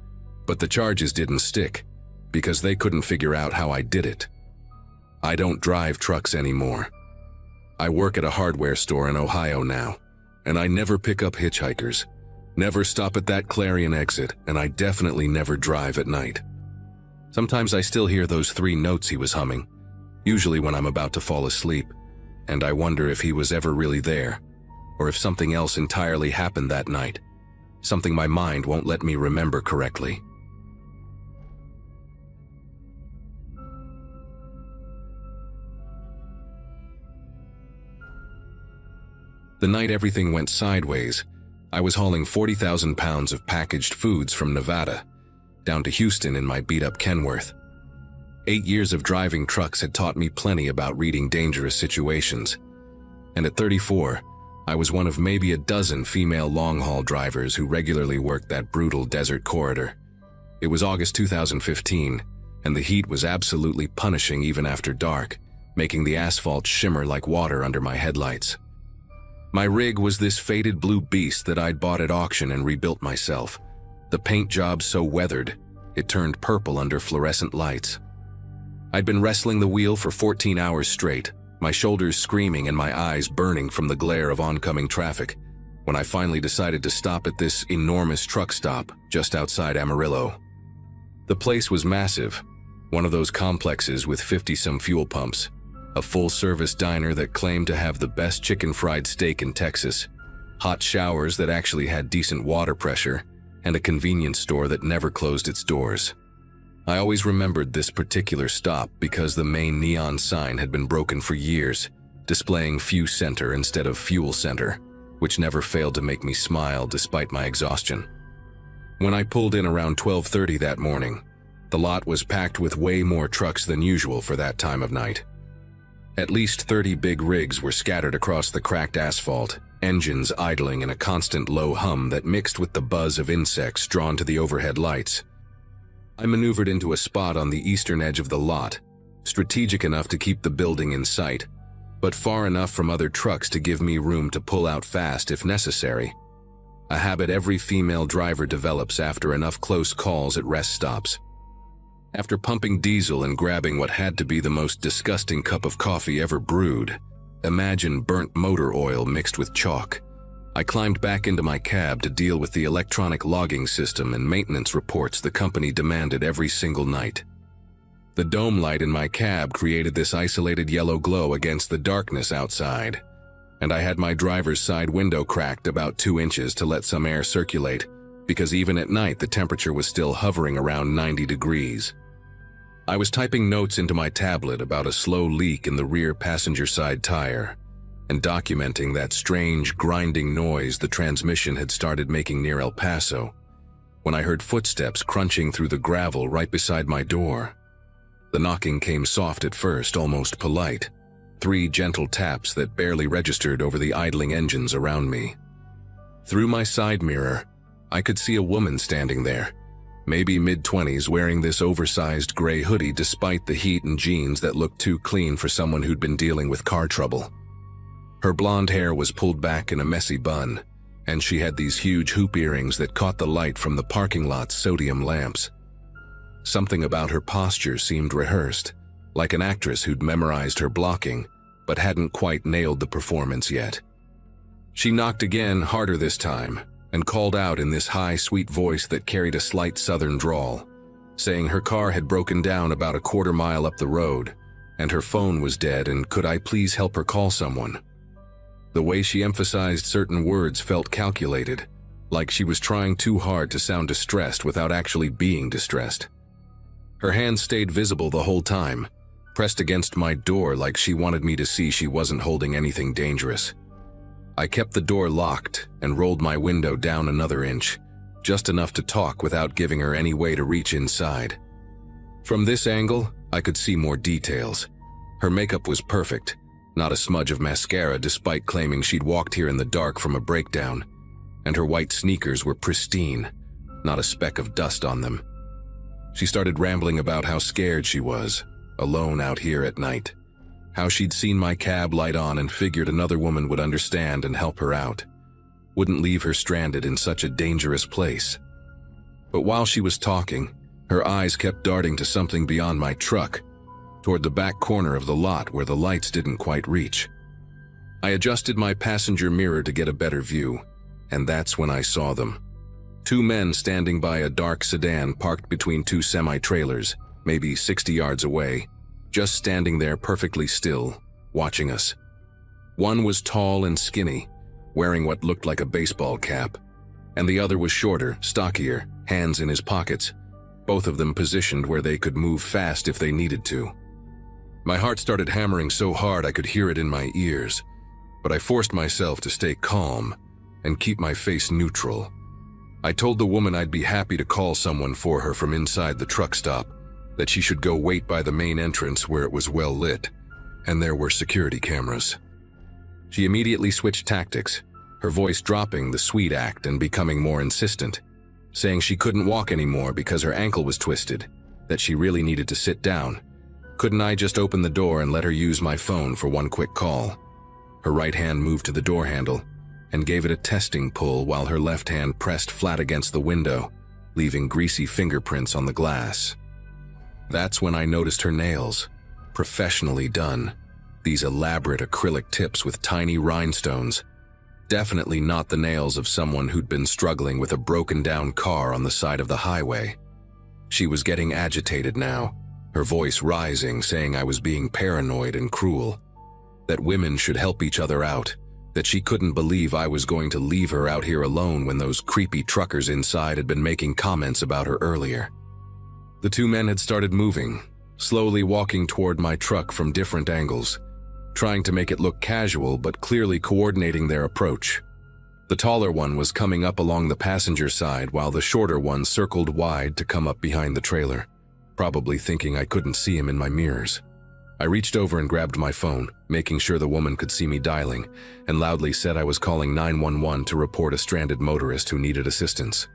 but the charges didn't stick because they couldn't figure out how I did it. I don't drive trucks anymore. I work at a hardware store in Ohio now, and I never pick up hitchhikers, never stop at that Clarion exit, and I definitely never drive at night. Sometimes I still hear those 3 notes he was humming, usually when I'm about to fall asleep, and I wonder if he was ever really there, or if something else entirely happened that night, something my mind won't let me remember correctly. The night everything went sideways, I was hauling 40,000 pounds of packaged foods from Nevada down to Houston in my beat-up Kenworth. 8 years of driving trucks had taught me plenty about reading dangerous situations, and at 34, I was one of maybe a dozen female long-haul drivers who regularly worked that brutal desert corridor. It was August 2015, and the heat was absolutely punishing even after dark, making the asphalt shimmer like water under my headlights. My rig was this faded blue beast that I'd bought at auction and rebuilt myself, the paint job so weathered, it turned purple under fluorescent lights. I'd been wrestling the wheel for 14 hours straight, my shoulders screaming and my eyes burning from the glare of oncoming traffic, when I finally decided to stop at this enormous truck stop just outside Amarillo. The place was massive, one of those complexes with 50-some fuel pumps, a full-service diner that claimed to have the best chicken fried steak in Texas, hot showers that actually had decent water pressure, and a convenience store that never closed its doors. I always remembered this particular stop because the main neon sign had been broken for years, displaying Fuel Center instead of Fuel Center, which never failed to make me smile despite my exhaustion. When I pulled in around 12:30 that morning, the lot was packed with way more trucks than usual for that time of night. At least 30 big rigs were scattered across the cracked asphalt, engines idling in a constant low hum that mixed with the buzz of insects drawn to the overhead lights. I maneuvered into a spot on the eastern edge of the lot, strategic enough to keep the building in sight, but far enough from other trucks to give me room to pull out fast if necessary, a habit every female driver develops after enough close calls at rest stops. After pumping diesel and grabbing what had to be the most disgusting cup of coffee ever brewed, imagine burnt motor oil mixed with chalk, I climbed back into my cab to deal with the electronic logging system and maintenance reports the company demanded every single night. The dome light in my cab created this isolated yellow glow against the darkness outside, and I had my driver's side window cracked about 2 inches to let some air circulate, because even at night the temperature was still hovering around 90 degrees. I was typing notes into my tablet about a slow leak in the rear passenger side tire, and documenting that strange, grinding noise the transmission had started making near El Paso, when I heard footsteps crunching through the gravel right beside my door. The knocking came soft at first, almost polite, 3 gentle taps that barely registered over the idling engines around me. Through my side mirror, I could see a woman standing there, maybe mid-20s, wearing this oversized gray hoodie despite the heat and jeans that looked too clean for someone who'd been dealing with car trouble. Her blonde hair was pulled back in a messy bun, and she had these huge hoop earrings that caught the light from the parking lot's sodium lamps. Something about her posture seemed rehearsed, like an actress who'd memorized her blocking, but hadn't quite nailed the performance yet. She knocked again, harder this time, and called out in this high, sweet voice that carried a slight southern drawl, saying her car had broken down about a quarter mile up the road, and her phone was dead, and could I please help her call someone. The way she emphasized certain words felt calculated, like she was trying too hard to sound distressed without actually being distressed. Her hand stayed visible the whole time, pressed against my door like she wanted me to see she wasn't holding anything dangerous. I kept the door locked and rolled my window down another inch, just enough to talk without giving her any way to reach inside. From this angle, I could see more details. Her makeup was perfect, not a smudge of mascara despite claiming she'd walked here in the dark from a breakdown, and her white sneakers were pristine, not a speck of dust on them. She started rambling about how scared she was, alone out here at night, how she'd seen my cab light on and figured another woman would understand and help her out, wouldn't leave her stranded in such a dangerous place. But while she was talking, her eyes kept darting to something beyond my truck, toward the back corner of the lot where the lights didn't quite reach. I adjusted my passenger mirror to get a better view, and that's when I saw them. 2 men standing by a dark sedan parked between 2 semi-trailers, maybe 60 yards away, just standing there perfectly still, watching us. One was tall and skinny, wearing what looked like a baseball cap, and the other was shorter, stockier, hands in his pockets, both of them positioned where they could move fast if they needed to. My heart started hammering so hard I could hear it in my ears, but I forced myself to stay calm and keep my face neutral. I told the woman I'd be happy to call someone for her from inside the truck stop, that she should go wait by the main entrance where it was well lit, and there were security cameras. She immediately switched tactics, her voice dropping the sweet act and becoming more insistent, saying she couldn't walk anymore because her ankle was twisted, that she really needed to sit down. Couldn't I just open the door and let her use my phone for one quick call? Her right hand moved to the door handle and gave it a testing pull while her left hand pressed flat against the window, leaving greasy fingerprints on the glass. That's when I noticed her nails, professionally done, these elaborate acrylic tips with tiny rhinestones. Definitely not the nails of someone who'd been struggling with a broken-down car on the side of the highway. She was getting agitated now, her voice rising, saying I was being paranoid and cruel, that women should help each other out, that she couldn't believe I was going to leave her out here alone when those creepy truckers inside had been making comments about her earlier. The two men had started moving, slowly walking toward my truck from different angles, trying to make it look casual but clearly coordinating their approach. The taller one was coming up along the passenger side while the shorter one circled wide to come up behind the trailer, probably thinking I couldn't see him in my mirrors. I reached over and grabbed my phone, making sure the woman could see me dialing, and loudly said I was calling 911 to report a stranded motorist who needed assistance.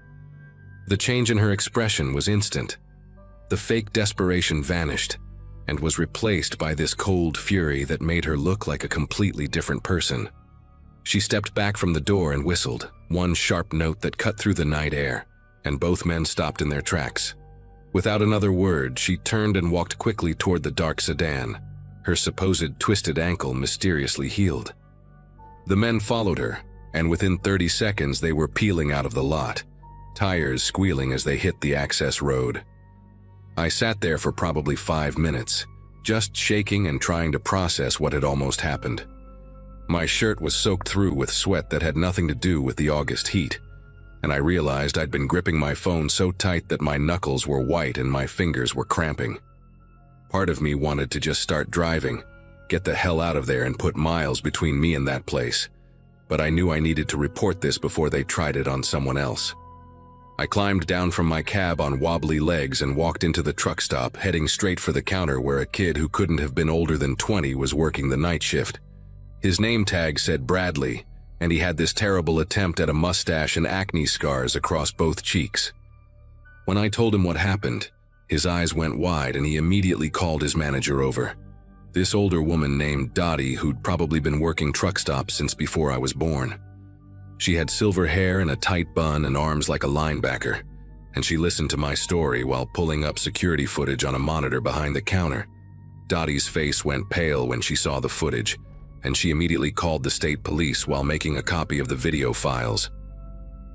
The change in her expression was instant. The fake desperation vanished and was replaced by this cold fury that made her look like a completely different person. She stepped back from the door and whistled, one sharp note that cut through the night air, and both men stopped in their tracks. Without another word, she turned and walked quickly toward the dark sedan, her supposed twisted ankle mysteriously healed. The men followed her, and within 30 seconds they were peeling out of the lot, tires squealing as they hit the access road. I sat there for probably 5 minutes, just shaking and trying to process what had almost happened. My shirt was soaked through with sweat that had nothing to do with the August heat, and I realized I'd been gripping my phone so tight that my knuckles were white and my fingers were cramping. Part of me wanted to just start driving, get the hell out of there and put miles between me and that place, but I knew I needed to report this before they tried it on someone else. I climbed down from my cab on wobbly legs and walked into the truck stop, heading straight for the counter where a kid who couldn't have been older than 20 was working the night shift. His name tag said Bradley, and he had this terrible attempt at a mustache and acne scars across both cheeks. When I told him what happened, his eyes went wide and he immediately called his manager over. This older woman named Dottie, who'd probably been working truck stops since before I was born. She had silver hair and a tight bun and arms like a linebacker, and she listened to my story while pulling up security footage on a monitor behind the counter. Dottie's face went pale when she saw the footage, and she immediately called the state police while making a copy of the video files.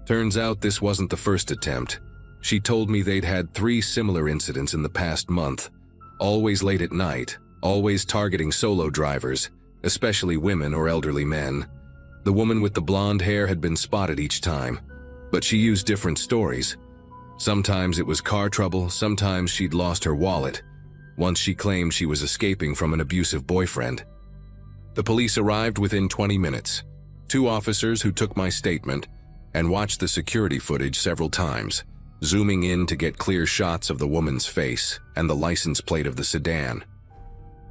Turns out this wasn't the first attempt. She told me they'd had 3 similar incidents in the past month, always late at night, always targeting solo drivers, especially women or elderly men. The woman with the blonde hair had been spotted each time, but she used different stories. Sometimes it was car trouble, sometimes she'd lost her wallet. Once she claimed she was escaping from an abusive boyfriend. The police arrived within 20 minutes, 2 officers who took my statement and watched the security footage several times, zooming in to get clear shots of the woman's face and the license plate of the sedan.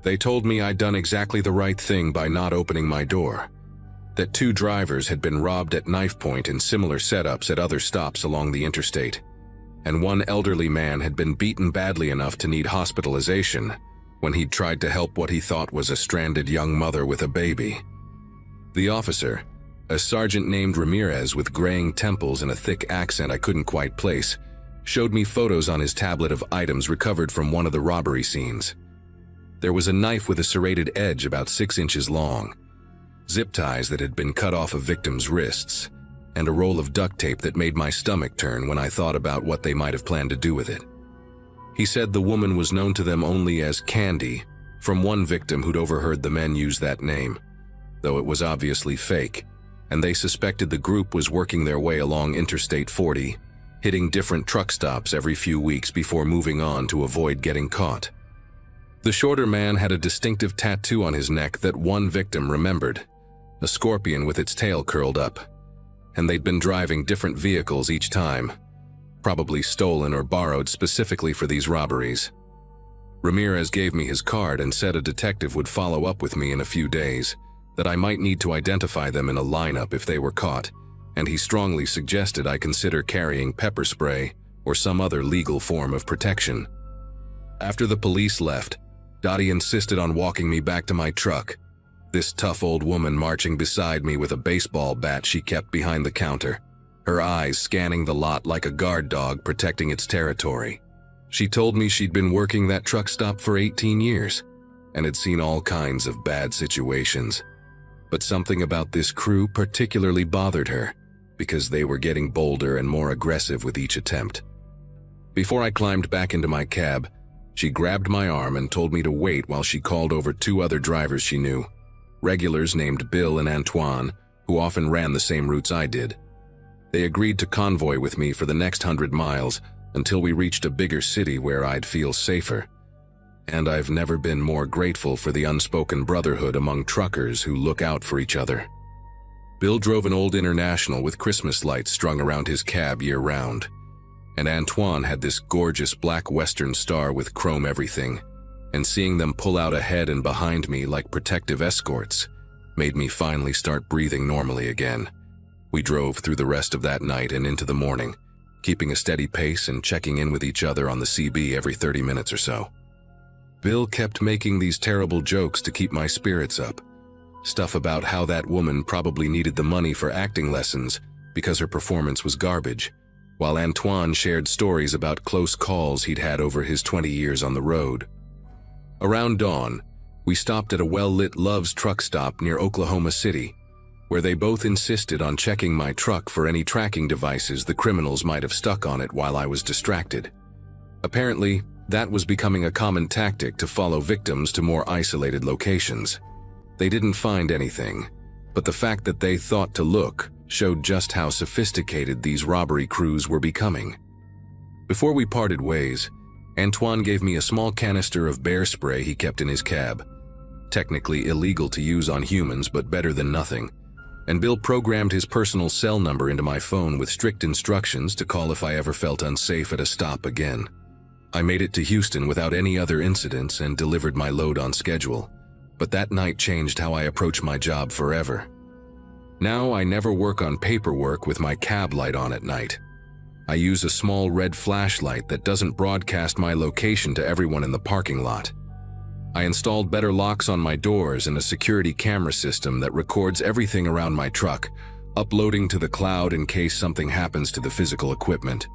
They told me I'd done exactly the right thing by not opening my door, that 2 drivers had been robbed at knife point in similar setups at other stops along the interstate, and 1 elderly man had been beaten badly enough to need hospitalization when he'd tried to help what he thought was a stranded young mother with a baby. The officer, a sergeant named Ramirez with graying temples and a thick accent I couldn't quite place, showed me photos on his tablet of items recovered from one of the robbery scenes. There was a knife with a serrated edge about 6 inches long, zip ties that had been cut off a victim's wrists, and a roll of duct tape that made my stomach turn when I thought about what they might have planned to do with it. He said the woman was known to them only as Candy, from one victim who'd overheard the men use that name, though it was obviously fake, and they suspected the group was working their way along Interstate 40, hitting different truck stops every few weeks before moving on to avoid getting caught. The shorter man had a distinctive tattoo on his neck that one victim remembered, a scorpion with its tail curled up, and they'd been driving different vehicles each time, probably stolen or borrowed specifically for these robberies. Ramirez gave me his card and said a detective would follow up with me in a few days, that I might need to identify them in a lineup if they were caught, and he strongly suggested I consider carrying pepper spray or some other legal form of protection. After the police left, Dottie insisted on walking me back to my truck, this tough old woman marching beside me with a baseball bat she kept behind the counter, her eyes scanning the lot like a guard dog protecting its territory. She told me she'd been working that truck stop for 18 years, and had seen all kinds of bad situations. But something about this crew particularly bothered her, because they were getting bolder and more aggressive with each attempt. Before I climbed back into my cab, she grabbed my arm and told me to wait while she called over 2 other drivers she knew, regulars named Bill and Antoine, who often ran the same routes I did. They agreed to convoy with me for the next 100 miles until we reached a bigger city where I'd feel safer. And I've never been more grateful for the unspoken brotherhood among truckers who look out for each other. Bill drove an old International with Christmas lights strung around his cab year-round, and Antoine had this gorgeous black Western Star with chrome everything, and seeing them pull out ahead and behind me like protective escorts made me finally start breathing normally again. We drove through the rest of that night and into the morning, keeping a steady pace and checking in with each other on the CB every 30 minutes or so. Bill kept making these terrible jokes to keep my spirits up. Stuff about how that woman probably needed the money for acting lessons because her performance was garbage, while Antoine shared stories about close calls he'd had over his 20 years on the road. Around dawn, we stopped at a well-lit Love's truck stop near Oklahoma City, where they both insisted on checking my truck for any tracking devices the criminals might have stuck on it while I was distracted. Apparently, that was becoming a common tactic to follow victims to more isolated locations. They didn't find anything, but the fact that they thought to look showed just how sophisticated these robbery crews were becoming. Before we parted ways, Antoine gave me a small canister of bear spray he kept in his cab. Technically illegal to use on humans, but better than nothing. And Bill programmed his personal cell number into my phone with strict instructions to call if I ever felt unsafe at a stop again. I made it to Houston without any other incidents and delivered my load on schedule, but that night changed how I approach my job forever. Now I never work on paperwork with my cab light on at night. I use a small red flashlight that doesn't broadcast my location to everyone in the parking lot. I installed better locks on my doors and a security camera system that records everything around my truck, uploading to the cloud in case something happens to the physical equipment.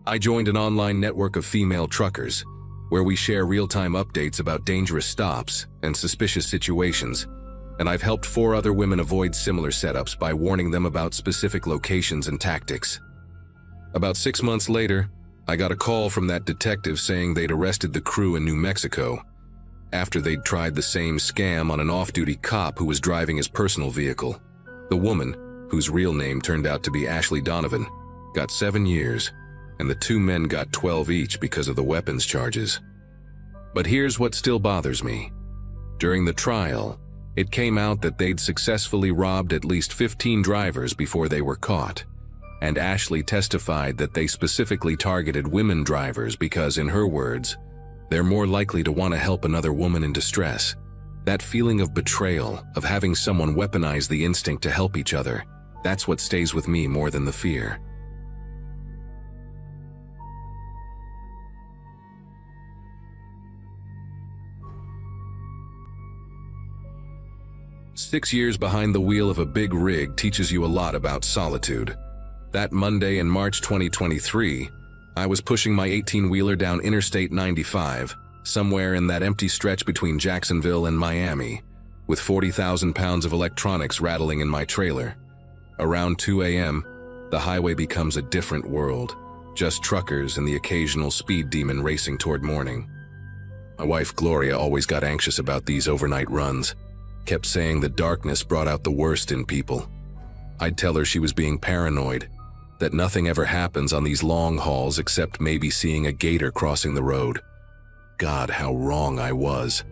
I joined an online network of female truckers, where we share real-time updates about dangerous stops and suspicious situations, and I've helped 4 other women avoid similar setups by warning them about specific locations and tactics. About 6 months later, I got a call from that detective saying they'd arrested the crew in New Mexico after they'd tried the same scam on an off-duty cop who was driving his personal vehicle. The woman, whose real name turned out to be Ashley Donovan, got 7 years, and the 2 men got 12 each because of the weapons charges. But here's what still bothers me. During the trial, it came out that they'd successfully robbed at least 15 drivers before they were caught, and Ashley testified that they specifically targeted women drivers because, in her words, they're more likely to want to help another woman in distress. That feeling of betrayal, of having someone weaponize the instinct to help each other, that's what stays with me more than the fear. "6 years behind the wheel of a big rig teaches you a lot about solitude. That Monday in March 2023, I was pushing my 18-wheeler down Interstate 95, somewhere in that empty stretch between Jacksonville and Miami, with 40,000 pounds of electronics rattling in my trailer. Around 2 a.m., the highway becomes a different world, just truckers and the occasional speed demon racing toward morning. My wife Gloria always got anxious about these overnight runs, kept saying the darkness brought out the worst in people. I'd tell her she was being paranoid, that nothing ever happens on these long hauls except maybe seeing a gator crossing the road. God, how wrong I was.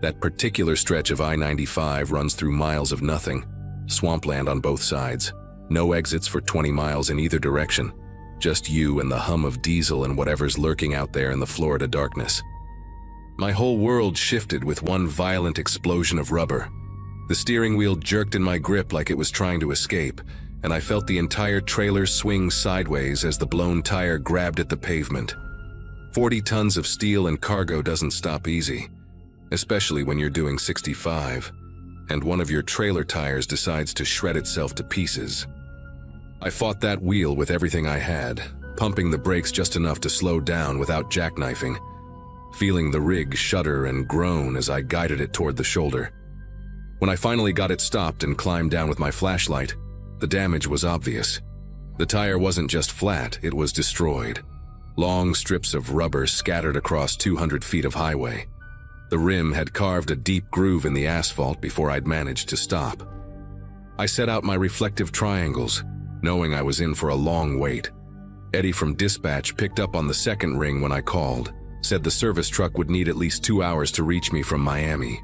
That particular stretch of I-95 runs through miles of nothing, swampland on both sides, no exits for 20 miles in either direction, just you and the hum of diesel and whatever's lurking out there in the Florida darkness. My whole world shifted with one violent explosion of rubber. The steering wheel jerked in my grip like it was trying to escape, and I felt the entire trailer swing sideways as the blown tire grabbed at the pavement. 40 tons of steel and cargo doesn't stop easy, especially when you're doing 65, and one of your trailer tires decides to shred itself to pieces. I fought that wheel with everything I had, pumping the brakes just enough to slow down without jackknifing. feeling the rig shudder and groan as I guided it toward the shoulder. When I finally got it stopped and climbed down with my flashlight, the damage was obvious. The tire wasn't just flat, it was destroyed. Long strips of rubber scattered across 200 feet of highway. The rim had carved a deep groove in the asphalt before I'd managed to stop. I set out my reflective triangles, knowing I was in for a long wait. Eddie from dispatch picked up on the second ring when I called, said the service truck would need at least 2 hours to reach me from Miami.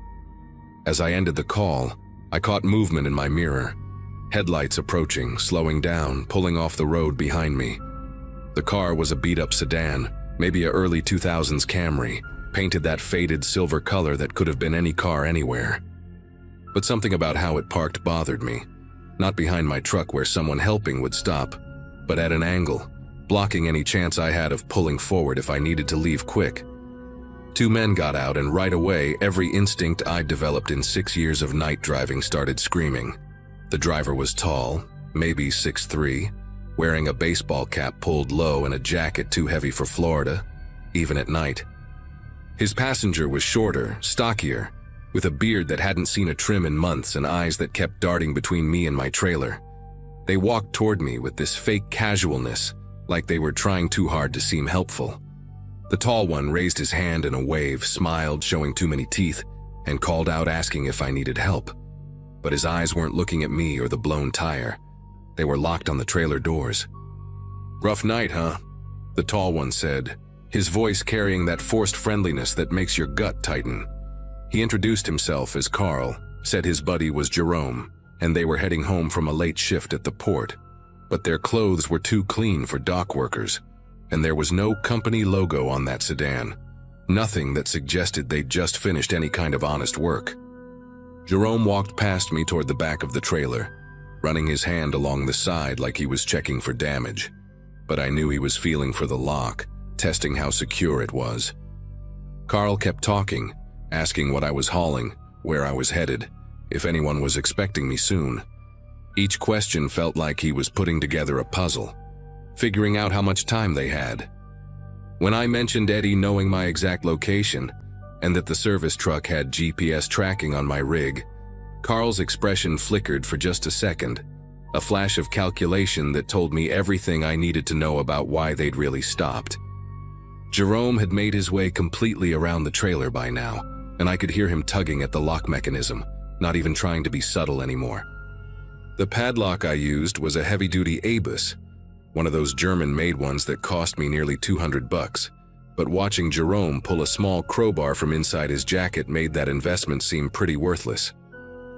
As I ended the call, I caught movement in my mirror. Headlights approaching, slowing down, pulling off the road behind me. The car was a beat-up sedan, maybe a early 2000s Camry, painted that faded silver color that could have been any car anywhere. But something about how it parked bothered me. Not behind my truck where someone helping would stop, but at an angle, blocking any chance I had of pulling forward if I needed to leave quick. 2 men got out, and right away, every instinct I'd developed in 6 years of night driving started screaming. The driver was tall, maybe 6'3", wearing a baseball cap pulled low and a jacket too heavy for Florida, even at night. His passenger was shorter, stockier, with a beard that hadn't seen a trim in months and eyes that kept darting between me and my trailer. They walked toward me with this fake casualness, like they were trying too hard to seem helpful. The tall one raised his hand in a wave, smiled, showing too many teeth, and called out asking if I needed help. But his eyes weren't looking at me or the blown tire. They were locked on the trailer doors. "Rough night, huh?" the tall one said, his voice carrying that forced friendliness that makes your gut tighten. He introduced himself as Carl, said his buddy was Jerome, and they were heading home from a late shift at the port. But their clothes were too clean for dock workers, and there was no company logo on that sedan. Nothing that suggested they'd just finished any kind of honest work. Jerome walked past me toward the back of the trailer, running his hand along the side like he was checking for damage. But I knew he was feeling for the lock, testing how secure it was. Carl kept talking, asking what I was hauling, where I was headed, if anyone was expecting me soon. Each question felt like he was putting together a puzzle, figuring out how much time they had. When I mentioned Eddie knowing my exact location, and that the service truck had GPS tracking on my rig, Carl's expression flickered for just a second, a flash of calculation that told me everything I needed to know about why they'd really stopped. Jerome had made his way completely around the trailer by now, and I could hear him tugging at the lock mechanism, not even trying to be subtle anymore. The padlock I used was a heavy-duty Abus, one of those German-made ones that cost me nearly $200, but watching Jerome pull a small crowbar from inside his jacket made that investment seem pretty worthless.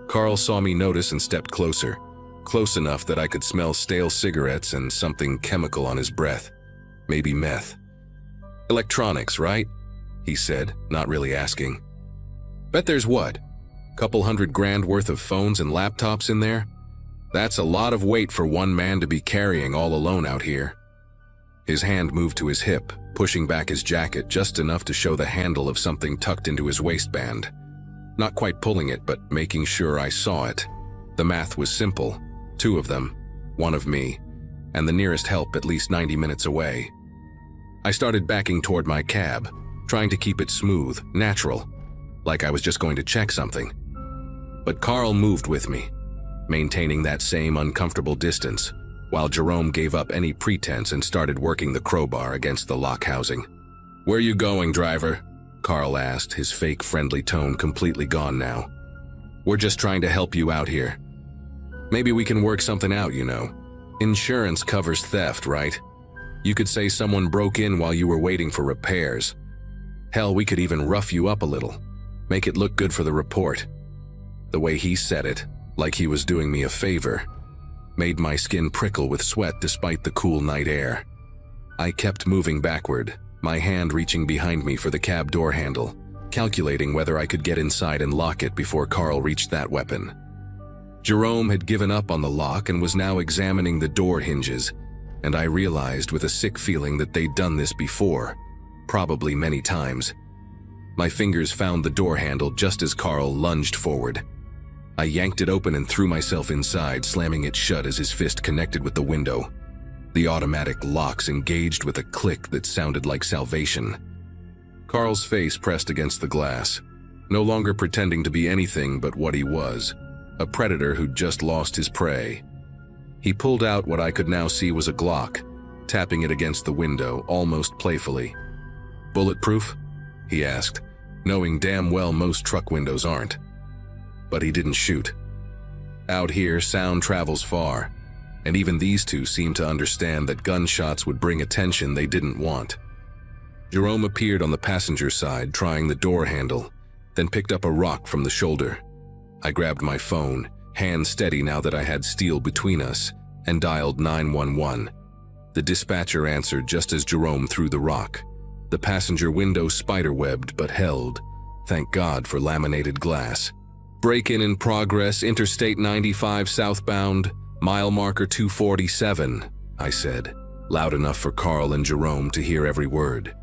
Carl saw me notice and stepped closer, close enough that I could smell stale cigarettes and something chemical on his breath, maybe meth. "Electronics, right?" he said, not really asking. "Bet there's what? Couple $100,000 worth of phones and laptops in there? That's a lot of weight for one man to be carrying all alone out here." His hand moved to his hip, pushing back his jacket just enough to show the handle of something tucked into his waistband. Not quite pulling it, but making sure I saw it. The math was simple. 2 of them, 1 of me, and the nearest help at least 90 minutes away. I started backing toward my cab, trying to keep it smooth, natural, like I was just going to check something. But Carl moved with me, maintaining that same uncomfortable distance, while Jerome gave up any pretense and started working the crowbar against the lock housing. "Where you going, driver?" Carl asked, his fake friendly tone completely gone now. "We're just trying to help you out here. Maybe we can work something out, you know. Insurance covers theft, right? You could say someone broke in while you were waiting for repairs. Hell, we could even rough you up a little, make it look good for the report." The way he said it, like he was doing me a favor, made my skin prickle with sweat despite the cool night air. I kept moving backward, my hand reaching behind me for the cab door handle, calculating whether I could get inside and lock it before Carl reached that weapon. Jerome had given up on the lock and was now examining the door hinges, and I realized with a sick feeling that they'd done this before, probably many times. My fingers found the door handle just as Carl lunged forward. I yanked it open and threw myself inside, slamming it shut as his fist connected with the window. The automatic locks engaged with a click that sounded like salvation. Carl's face pressed against the glass, no longer pretending to be anything but what he was, a predator who'd just lost his prey. He pulled out what I could now see was a Glock, tapping it against the window, almost playfully. "Bulletproof?" he asked, knowing damn well most truck windows aren't. But he didn't shoot. Out here, sound travels far, and even these two seemed to understand that gunshots would bring attention they didn't want. Jerome appeared on the passenger side, trying the door handle, then picked up a rock from the shoulder. I grabbed my phone, hand steady now that I had steel between us, and dialed 911. The dispatcher answered just as Jerome threw the rock. The passenger window spiderwebbed but held. Thank God for laminated glass. "Break-in in progress, Interstate 95 southbound, mile marker 247, I said, loud enough for Carl and Jerome to hear every word.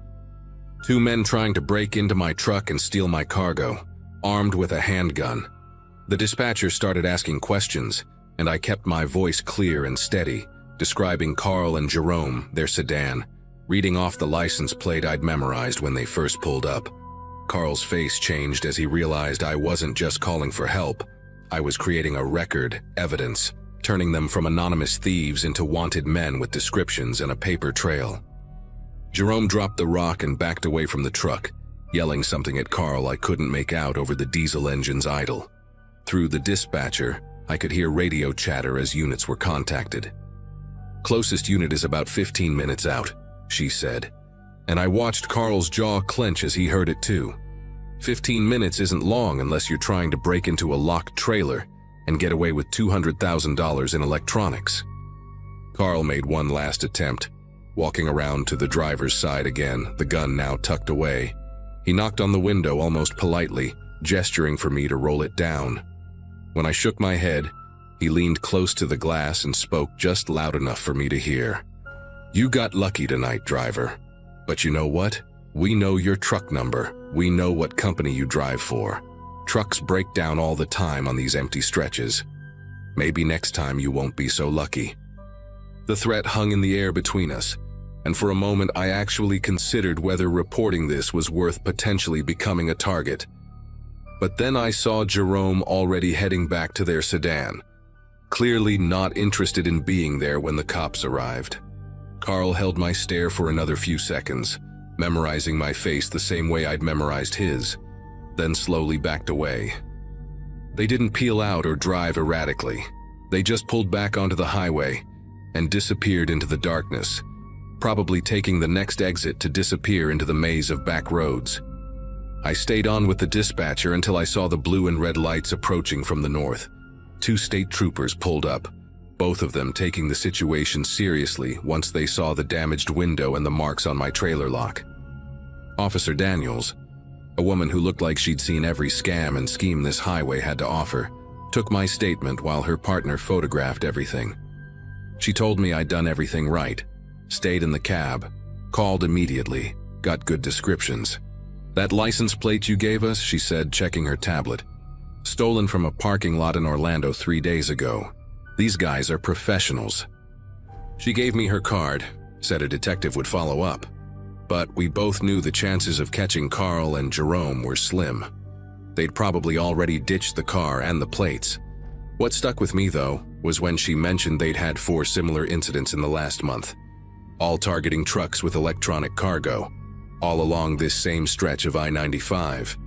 "Two men trying to break into my truck and steal my cargo, armed with a handgun." The dispatcher started asking questions, and I kept my voice clear and steady, describing Carl and Jerome, their sedan, reading off the license plate I'd memorized when they first pulled up. Carl's face changed as he realized I wasn't just calling for help. I was creating a record, evidence, turning them from anonymous thieves into wanted men with descriptions and a paper trail. Jerome dropped the rock and backed away from the truck, yelling something at Carl I couldn't make out over the diesel engine's idle. Through the dispatcher, I could hear radio chatter as units were contacted. "Closest unit is about 15 minutes out," she said, and I watched Carl's jaw clench as he heard it too. 15 minutes isn't long unless you're trying to break into a locked trailer and get away with $200,000 in electronics. Carl made one last attempt, walking around to the driver's side again, the gun now tucked away. He knocked on the window almost politely, gesturing for me to roll it down. When I shook my head, he leaned close to the glass and spoke just loud enough for me to hear. "You got lucky tonight, driver. But you know what? We know your truck number. We know what company you drive for. Trucks break down all the time on these empty stretches. Maybe next time you won't be so lucky." The threat hung in the air between us, and for a moment I actually considered whether reporting this was worth potentially becoming a target. But then I saw Jerome already heading back to their sedan, clearly not interested in being there when the cops arrived. Carl held my stare for another few seconds, memorizing my face the same way I'd memorized his, then slowly backed away. They didn't peel out or drive erratically. They just pulled back onto the highway and disappeared into the darkness, probably taking the next exit to disappear into the maze of back roads. I stayed on with the dispatcher until I saw the blue and red lights approaching from the north. 2 state troopers pulled up, both of them taking the situation seriously once they saw the damaged window and the marks on my trailer lock. Officer Daniels, a woman who looked like she'd seen every scam and scheme this highway had to offer, took my statement while her partner photographed everything. She told me I'd done everything right, stayed in the cab, called immediately, got good descriptions. "That license plate you gave us," she said, checking her tablet, "stolen from a parking lot in Orlando 3 days ago. These guys are professionals." She gave me her card, said a detective would follow up, but we both knew the chances of catching Carl and Jerome were slim. They'd probably already ditched the car and the plates. What stuck with me, though, was when she mentioned they'd had 4 similar incidents in the last month, all targeting trucks with electronic cargo, all along this same stretch of I-95.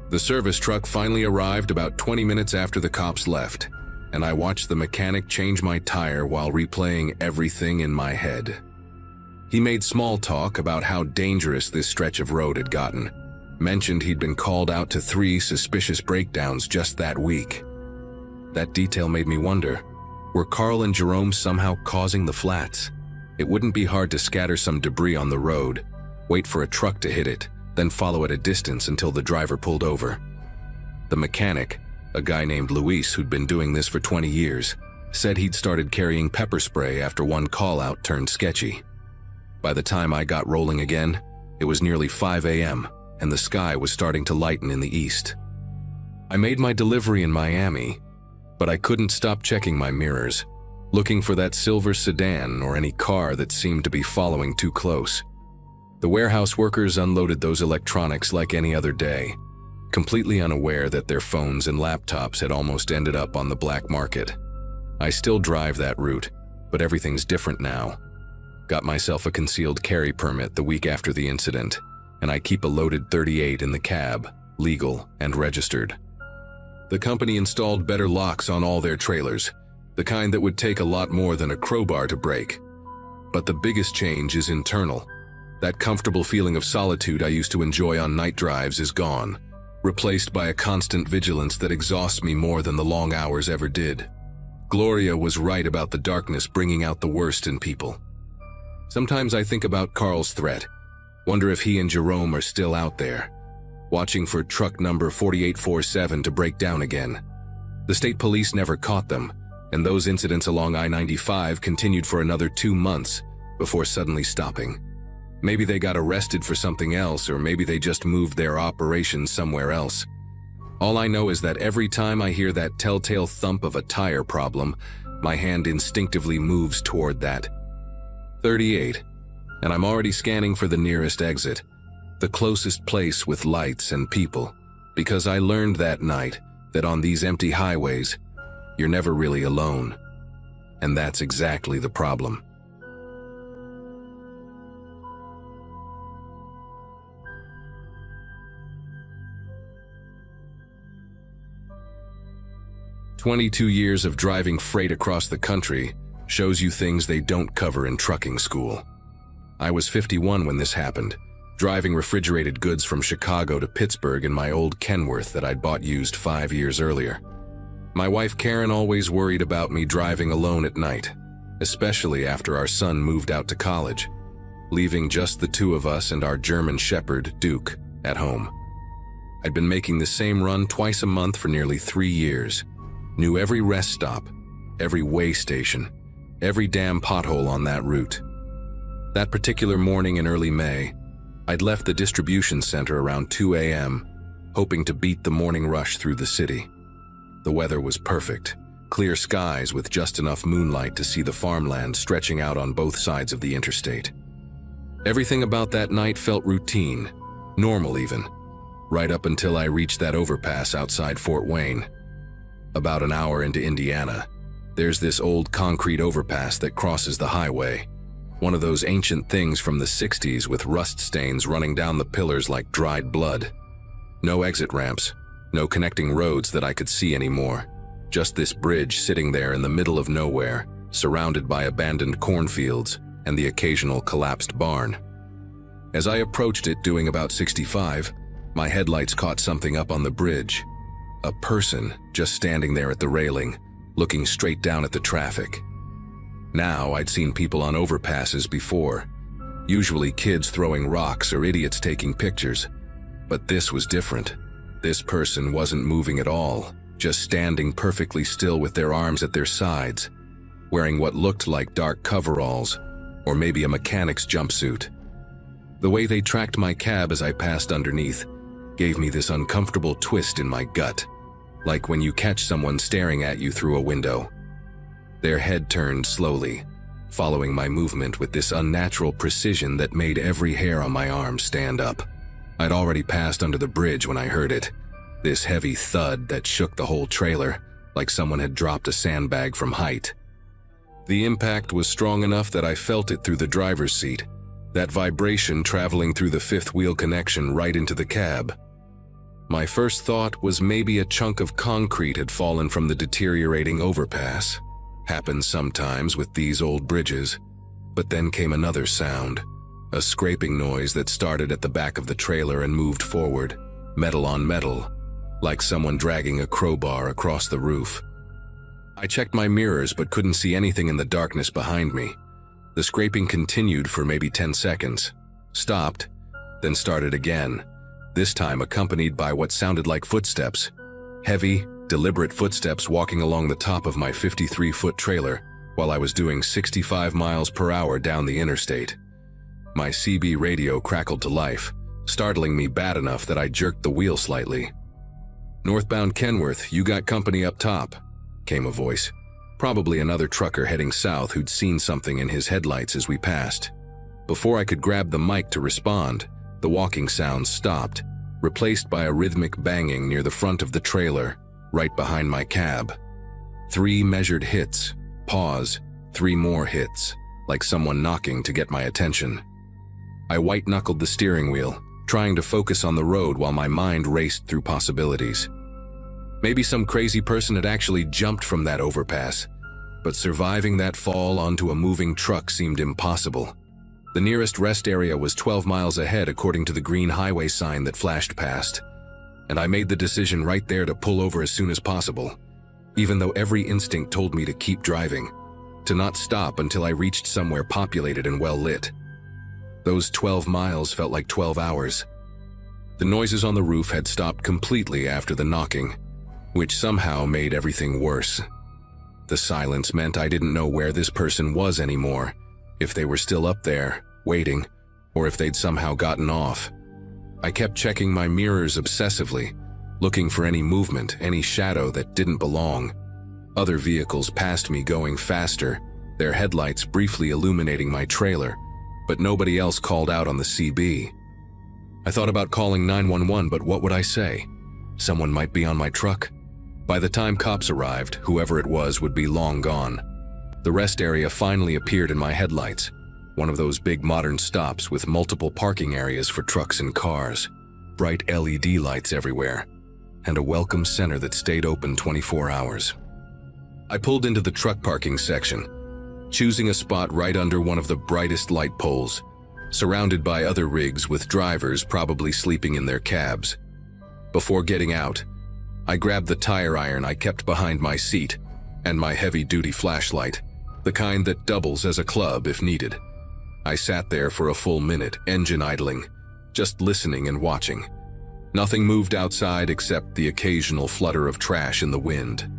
The service truck finally arrived about 20 minutes after the cops left, and I watched the mechanic change my tire while replaying everything in my head. He made small talk about how dangerous this stretch of road had gotten, mentioned he'd been called out to 3 suspicious breakdowns just that week. That detail made me wonder, were Carl and Jerome somehow causing the flats? It wouldn't be hard to scatter some debris on the road, wait for a truck to hit it, then follow at a distance until the driver pulled over. The mechanic, a guy named Luis who'd been doing this for 20 years, said he'd started carrying pepper spray after one call-out turned sketchy. By the time I got rolling again, it was nearly 5 a.m., and the sky was starting to lighten in the east. I made my delivery in Miami, but I couldn't stop checking my mirrors, looking for that silver sedan or any car that seemed to be following too close. The warehouse workers unloaded those electronics like any other day, completely unaware that their phones and laptops had almost ended up on the black market. I still drive that route, but everything's different now. Got myself a concealed carry permit the week after the incident, and I keep a loaded .38 in the cab, legal and registered. The company installed better locks on all their trailers, the kind that would take a lot more than a crowbar to break. But the biggest change is internal. That comfortable feeling of solitude I used to enjoy on night drives is gone, replaced by a constant vigilance that exhausts me more than the long hours ever did. Gloria was right about the darkness bringing out the worst in people. Sometimes I think about Carl's threat, wonder if he and Jerome are still out there, watching for truck number 4847 to break down again. The state police never caught them, and those incidents along I-95 continued for another 2 months before suddenly stopping. Maybe they got arrested for something else, or maybe they just moved their operations somewhere else. All I know is that every time I hear that telltale thump of a tire problem, my hand instinctively moves toward that 38, and I'm already scanning for the nearest exit, the closest place with lights and people, because I learned that night that on these empty highways, you're never really alone. And that's exactly the problem. "22 years of driving freight across the country shows you things they don't cover in trucking school. I was 51 when this happened, driving refrigerated goods from Chicago to Pittsburgh in my old Kenworth that I'd bought used 5 years earlier. My wife Karen always worried about me driving alone at night, especially after our son moved out to college, leaving just the two of us and our German Shepherd, Duke, at home. I'd been making the same run twice a month for nearly 3 years, knew every rest stop, every way station, every damn pothole on that route. That particular morning in early May, I'd left the distribution center around 2 a.m., hoping to beat the morning rush through the city. The weather was perfect, clear skies with just enough moonlight to see the farmland stretching out on both sides of the interstate. Everything about that night felt routine, normal even, right up until I reached that overpass outside Fort Wayne. About an hour into Indiana, there's this old concrete overpass that crosses the highway, one of those ancient things from the 60s with rust stains running down the pillars like dried blood. No exit ramps, no connecting roads that I could see anymore, just this bridge sitting there in the middle of nowhere, surrounded by abandoned cornfields and the occasional collapsed barn. As I approached it doing about 65, my headlights caught something up on the bridge. A person just standing there at the railing, looking straight down at the traffic. Now I'd seen people on overpasses before, usually kids throwing rocks or idiots taking pictures. But this was different. This person wasn't moving at all, just standing perfectly still with their arms at their sides, wearing what looked like dark coveralls, or maybe a mechanic's jumpsuit. The way they tracked my cab as I passed underneath gave me this uncomfortable twist in my gut, like when you catch someone staring at you through a window. Their head turned slowly, following my movement with this unnatural precision that made every hair on my arm stand up. I'd already passed under the bridge when I heard it, this heavy thud that shook the whole trailer, like someone had dropped a sandbag from height. The impact was strong enough that I felt it through the driver's seat, that vibration traveling through the fifth wheel connection right into the cab. My first thought was maybe a chunk of concrete had fallen from the deteriorating overpass. Happens sometimes with these old bridges. But then came another sound, a scraping noise that started at the back of the trailer and moved forward, metal on metal, like someone dragging a crowbar across the roof. I checked my mirrors but couldn't see anything in the darkness behind me. The scraping continued for maybe 10 seconds, stopped, then started again, this time accompanied by what sounded like footsteps. Heavy, deliberate footsteps walking along the top of my 53-foot trailer while I was doing 65 miles per hour down the interstate. My CB radio crackled to life, startling me bad enough that I jerked the wheel slightly. "Northbound Kenworth, you got company up top," came a voice. Probably another trucker heading south who'd seen something in his headlights as we passed. Before I could grab the mic to respond, the walking sounds stopped, replaced by a rhythmic banging near the front of the trailer, right behind my cab. 3 measured hits, pause, 3 more hits, like someone knocking to get my attention. I white-knuckled the steering wheel, trying to focus on the road while my mind raced through possibilities. Maybe some crazy person had actually jumped from that overpass, but surviving that fall onto a moving truck seemed impossible. The nearest rest area was 12 miles ahead according to the green highway sign that flashed past, and I made the decision right there to pull over as soon as possible, even though every instinct told me to keep driving, to not stop until I reached somewhere populated and well lit. Those 12 miles felt like 12 hours. The noises on the roof had stopped completely after the knocking, which somehow made everything worse. The silence meant I didn't know where this person was anymore, if they were still up there, waiting, or if they'd somehow gotten off. I kept checking my mirrors obsessively, looking for any movement, any shadow that didn't belong. Other vehicles passed me going faster, their headlights briefly illuminating my trailer, but nobody else called out on the CB. I thought about calling 911, but what would I say? Someone might be on my truck. By the time cops arrived, whoever it was would be long gone. The rest area finally appeared in my headlights, one of those big modern stops with multiple parking areas for trucks and cars, bright LED lights everywhere, and a welcome center that stayed open 24 hours. I pulled into the truck parking section, choosing a spot right under one of the brightest light poles, surrounded by other rigs with drivers probably sleeping in their cabs. Before getting out, I grabbed the tire iron I kept behind my seat and my heavy-duty flashlight, the kind that doubles as a club if needed. I sat there for a full minute, engine idling, just listening and watching. Nothing moved outside except the occasional flutter of trash in the wind.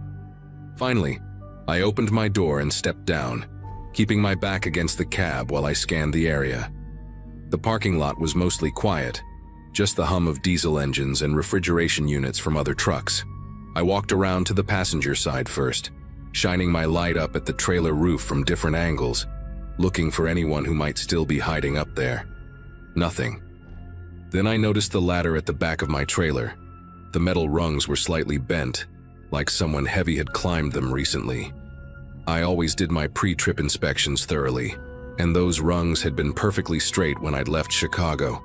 Finally, I opened my door and stepped down, keeping my back against the cab while I scanned the area. The parking lot was mostly quiet, just the hum of diesel engines and refrigeration units from other trucks. I walked around to the passenger side first, shining my light up at the trailer roof from different angles, looking for anyone who might still be hiding up there. Nothing. Then I noticed the ladder at the back of my trailer. The metal rungs were slightly bent, like someone heavy had climbed them recently. I always did my pre-trip inspections thoroughly, and those rungs had been perfectly straight when I'd left Chicago.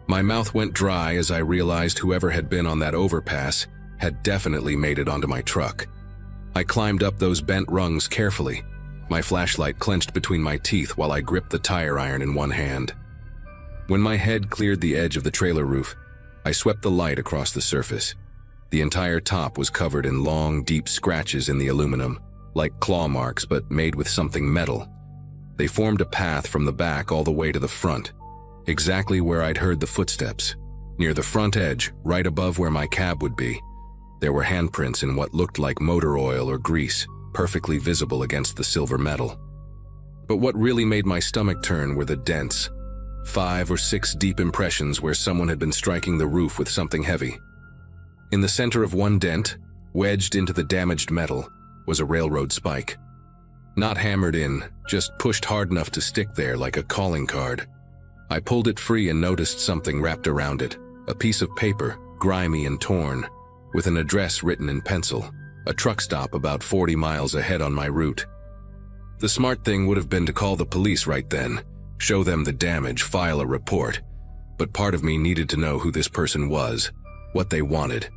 My mouth went dry as I realized whoever had been on that overpass had definitely made it onto my truck. I climbed up those bent rungs carefully, my flashlight clenched between my teeth while I gripped the tire iron in one hand. When my head cleared the edge of the trailer roof, I swept the light across the surface. The entire top was covered in long, deep scratches in the aluminum, like claw marks but made with something metal. They formed a path from the back all the way to the front, exactly where I'd heard the footsteps. Near the front edge, right above where my cab would be, there were handprints in what looked like motor oil or grease, perfectly visible against the silver metal. But what really made my stomach turn were the dents, 5 or 6 deep impressions where someone had been striking the roof with something heavy. In the center of one dent, wedged into the damaged metal, was a railroad spike. Not hammered in, just pushed hard enough to stick there like a calling card. I pulled it free and noticed something wrapped around it, a piece of paper, grimy and torn, with an address written in pencil, a truck stop about 40 miles ahead on my route. The smart thing would have been to call the police right then, show them the damage, file a report, but part of me needed to know who this person was, what they wanted.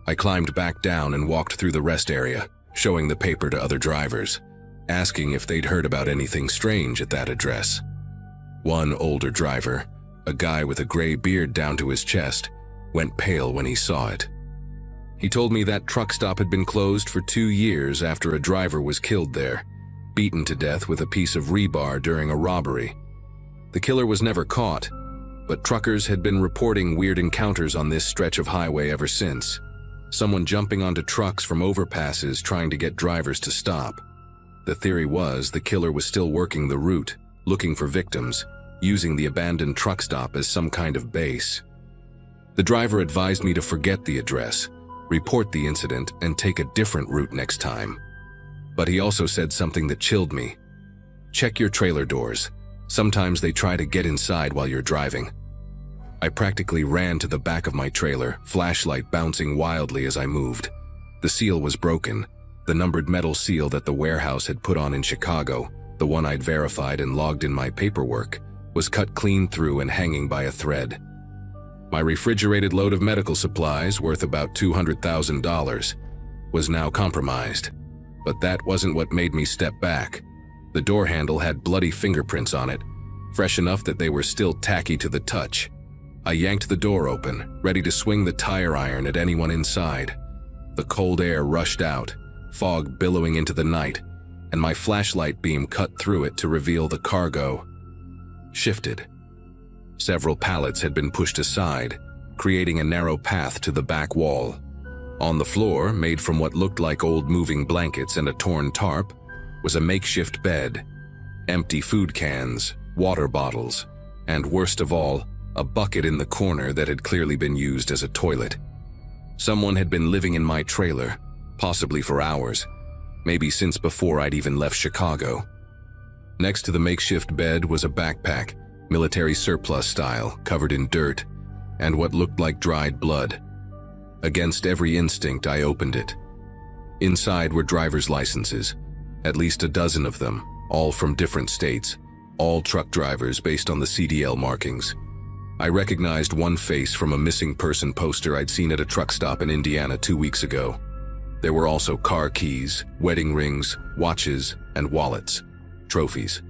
I climbed back down and walked through the rest area, showing the paper to other drivers, asking if they'd heard about anything strange at that address. One older driver, a guy with a gray beard down to his chest, went pale when he saw it. He told me that truck stop had been closed for 2 years after a driver was killed there, beaten to death with a piece of rebar during a robbery. The killer was never caught, but truckers had been reporting weird encounters on this stretch of highway ever since. Someone jumping onto trucks from overpasses trying to get drivers to stop. The theory was the killer was still working the route, looking for victims, using the abandoned truck stop as some kind of base. The driver advised me to forget the address, report the incident, and take a different route next time. But he also said something that chilled me. Check your trailer doors. Sometimes they try to get inside while you're driving. I practically ran to the back of my trailer, flashlight bouncing wildly as I moved. The seal was broken. The numbered metal seal that the warehouse had put on in Chicago, the one I'd verified and logged in my paperwork, was cut clean through and hanging by a thread. My refrigerated load of medical supplies, worth about $200,000, was now compromised. But that wasn't what made me step back. The door handle had bloody fingerprints on it, fresh enough that they were still tacky to the touch. I yanked the door open, ready to swing the tire iron at anyone inside. The cold air rushed out, fog billowing into the night, and my flashlight beam cut through it to reveal the cargo. Shifted. Several pallets had been pushed aside, creating a narrow path to the back wall. On the floor, made from what looked like old moving blankets and a torn tarp, was a makeshift bed, empty food cans, water bottles, and worst of all, a bucket in the corner that had clearly been used as a toilet. Someone had been living in my trailer, possibly for hours, maybe since before I'd even left Chicago. Next to the makeshift bed was a backpack, military surplus style, covered in dirt, and what looked like dried blood. Against every instinct, I opened it. Inside were driver's licenses, at least a dozen of them, all from different states, all truck drivers based on the CDL markings. I recognized one face from a missing person poster I'd seen at a truck stop in Indiana 2 weeks ago. There were also car keys, wedding rings, watches, and wallets, trophies.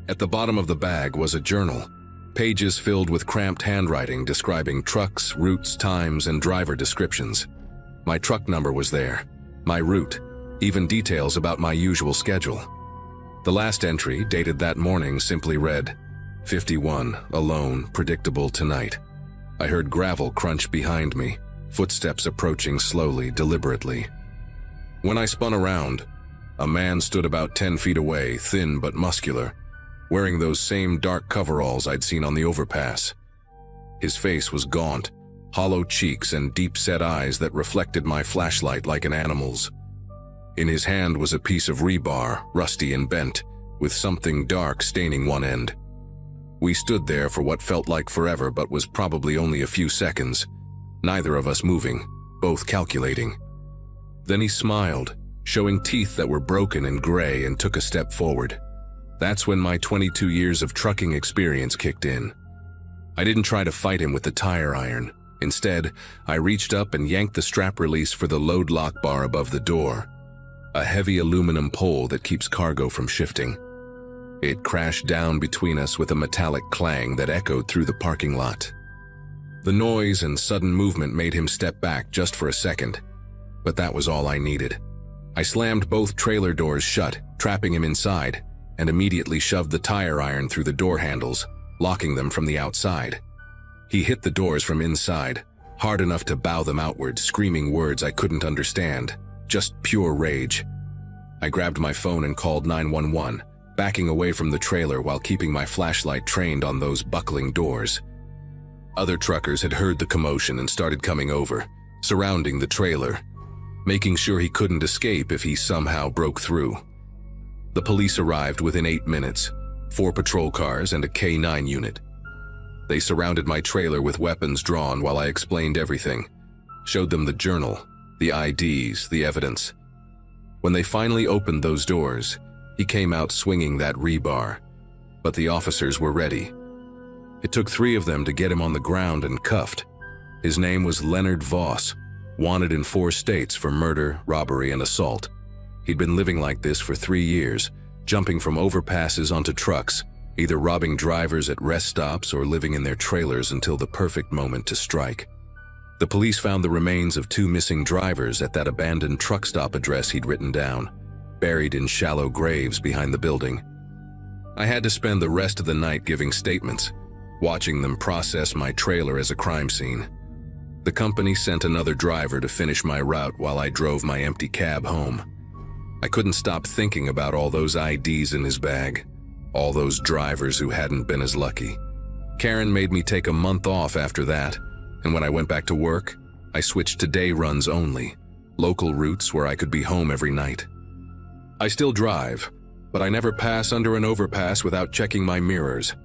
At the bottom of the bag was a journal, pages filled with cramped handwriting describing trucks, routes, times, and driver descriptions. My truck number was there, my route, even details about my usual schedule. The last entry, dated that morning, simply read, 51, alone, predictable tonight. I heard gravel crunch behind me, footsteps approaching slowly, deliberately. When I spun around, a man stood about 10 feet away, thin but muscular, wearing those same dark coveralls I'd seen on the overpass. His face was gaunt, hollow cheeks and deep-set eyes that reflected my flashlight like an animal's. In his hand was a piece of rebar, rusty and bent, with something dark staining one end. We stood there for what felt like forever but was probably only a few seconds, neither of us moving, both calculating. Then he smiled, showing teeth that were broken and gray, and took a step forward. That's when my 22 years of trucking experience kicked in. I didn't try to fight him with the tire iron. Instead, I reached up and yanked the strap release for the load lock bar above the door, a heavy aluminum pole that keeps cargo from shifting. It crashed down between us with a metallic clang that echoed through the parking lot. The noise and sudden movement made him step back just for a second, but that was all I needed. I slammed both trailer doors shut, trapping him inside, and immediately shoved the tire iron through the door handles, locking them from the outside. He hit the doors from inside, hard enough to bow them outward, screaming words I couldn't understand, just pure rage. I grabbed my phone and called 911, backing away from the trailer while keeping my flashlight trained on those buckling doors. Other truckers had heard the commotion and started coming over, surrounding the trailer, making sure he couldn't escape if he somehow broke through. The police arrived within 8 minutes, 4 patrol cars and a K-9 unit. They surrounded my trailer with weapons drawn while I explained everything, showed them the journal, the IDs, the evidence. When they finally opened those doors, he came out swinging that rebar, but the officers were ready. It took 3 of them to get him on the ground and cuffed. His name was Leonard Voss, wanted in 4 states for murder, robbery, and assault. He'd been living like this for 3 years, jumping from overpasses onto trucks, either robbing drivers at rest stops or living in their trailers until the perfect moment to strike. The police found the remains of 2 missing drivers at that abandoned truck stop address he'd written down, buried in shallow graves behind the building. I had to spend the rest of the night giving statements, watching them process my trailer as a crime scene. The company sent another driver to finish my route while I drove my empty cab home. I couldn't stop thinking about all those IDs in his bag, all those drivers who hadn't been as lucky. Karen made me take a month off after that, and when I went back to work, I switched to day runs only, local routes where I could be home every night. I still drive, but I never pass under an overpass without checking my mirrors.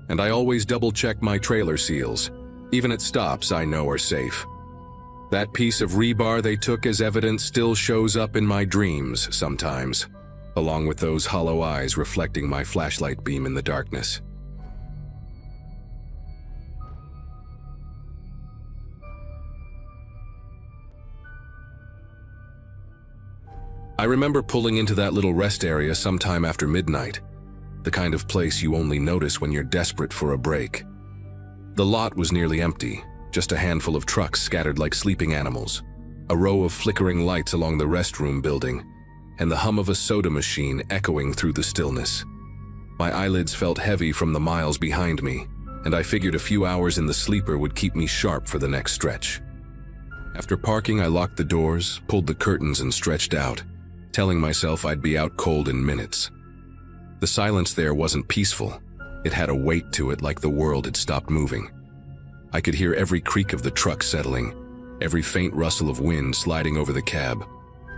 And I always double-check my trailer seals. Even at stops I know are safe. That piece of rebar they took as evidence still shows up in my dreams sometimes, along with those hollow eyes reflecting my flashlight beam in the darkness. I remember pulling into that little rest area sometime after midnight, the kind of place you only notice when you're desperate for a break. The lot was nearly empty, just a handful of trucks scattered like sleeping animals, a row of flickering lights along the restroom building, and the hum of a soda machine echoing through the stillness. My eyelids felt heavy from the miles behind me, and I figured a few hours in the sleeper would keep me sharp for the next stretch. After parking, I locked the doors, pulled the curtains, and stretched out, telling myself I'd be out cold in minutes. The silence there wasn't peaceful. It had a weight to it, like the world had stopped moving. I could hear every creak of the truck settling, every faint rustle of wind sliding over the cab.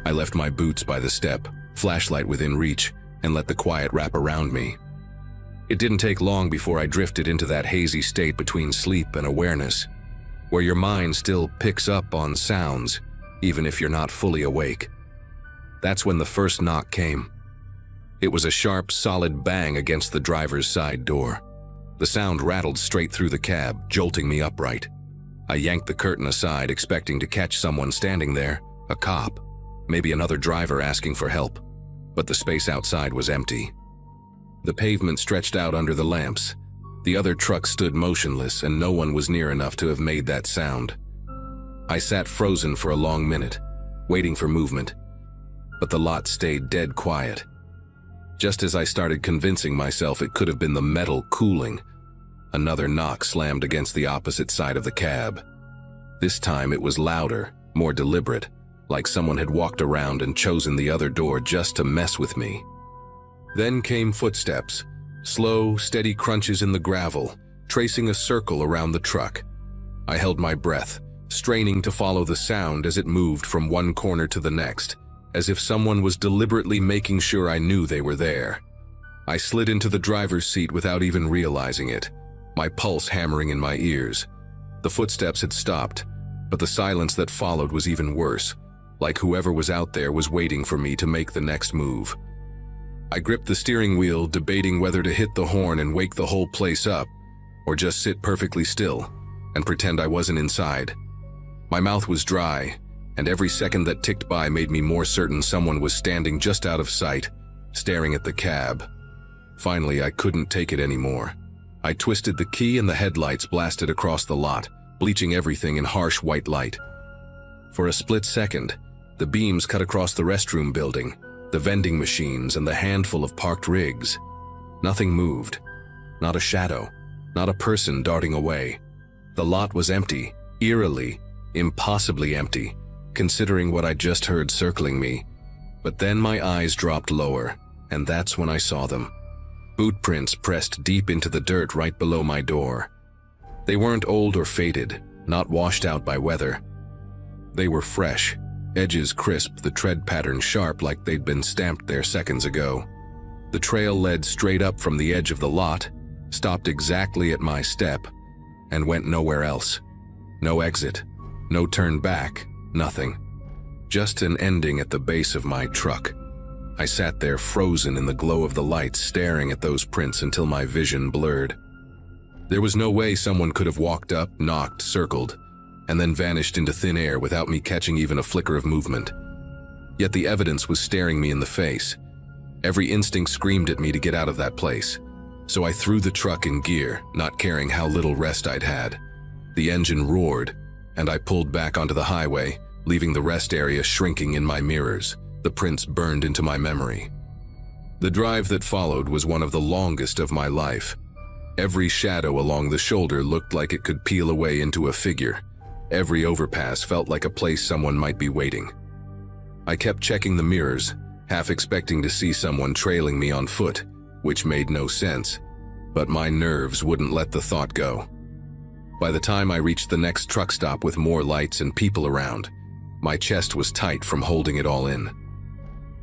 I left my boots by the step, flashlight within reach, and let the quiet wrap around me. It didn't take long before I drifted into that hazy state between sleep and awareness, where your mind still picks up on sounds, even if you're not fully awake. That's when the first knock came. It was a sharp, solid bang against the driver's side door. The sound rattled straight through the cab, jolting me upright. I yanked the curtain aside, expecting to catch someone standing there, a cop, maybe another driver asking for help. But the space outside was empty. The pavement stretched out under the lamps. The other trucks stood motionless, and no one was near enough to have made that sound. I sat frozen for a long minute, waiting for movement. But the lot stayed dead quiet. Just as I started convincing myself it could have been the metal cooling, another knock slammed against the opposite side of the cab. This time it was louder, more deliberate, like someone had walked around and chosen the other door just to mess with me. Then came footsteps, slow, steady crunches in the gravel, tracing a circle around the truck. I held my breath, straining to follow the sound as it moved from one corner to the next, as if someone was deliberately making sure I knew they were there. I slid into the driver's seat without even realizing it, my pulse hammering in my ears. The footsteps had stopped, but the silence that followed was even worse, like whoever was out there was waiting for me to make the next move. I gripped the steering wheel, debating whether to hit the horn and wake the whole place up, or just sit perfectly still and pretend I wasn't inside. My mouth was dry, and every second that ticked by made me more certain someone was standing just out of sight, staring at the cab. Finally, I couldn't take it anymore. I twisted the key and the headlights blasted across the lot, bleaching everything in harsh white light. For a split second, the beams cut across the restroom building, the vending machines, and the handful of parked rigs. Nothing moved. Not a shadow. Not a person darting away. The lot was empty, eerily, impossibly empty, considering what I'd just heard circling me. But then my eyes dropped lower, and that's when I saw them. Boot prints pressed deep into the dirt right below my door. They weren't old or faded, not washed out by weather. They were fresh, edges crisp, the tread pattern sharp like they'd been stamped there seconds ago. The trail led straight up from the edge of the lot, stopped exactly at my step, and went nowhere else. No exit, no turn back, nothing. Just an ending at the base of my truck. I sat there frozen in the glow of the lights, staring at those prints until my vision blurred. There was no way someone could have walked up, knocked, circled, and then vanished into thin air without me catching even a flicker of movement. Yet the evidence was staring me in the face. Every instinct screamed at me to get out of that place. So I threw the truck in gear, not caring how little rest I'd had. The engine roared, and I pulled back onto the highway, leaving the rest area shrinking in my mirrors, the prints burned into my memory. The drive that followed was one of the longest of my life. Every shadow along the shoulder looked like it could peel away into a figure. Every overpass felt like a place someone might be waiting. I kept checking the mirrors, half expecting to see someone trailing me on foot, which made no sense, but my nerves wouldn't let the thought go. By the time I reached the next truck stop with more lights and people around, my chest was tight from holding it all in.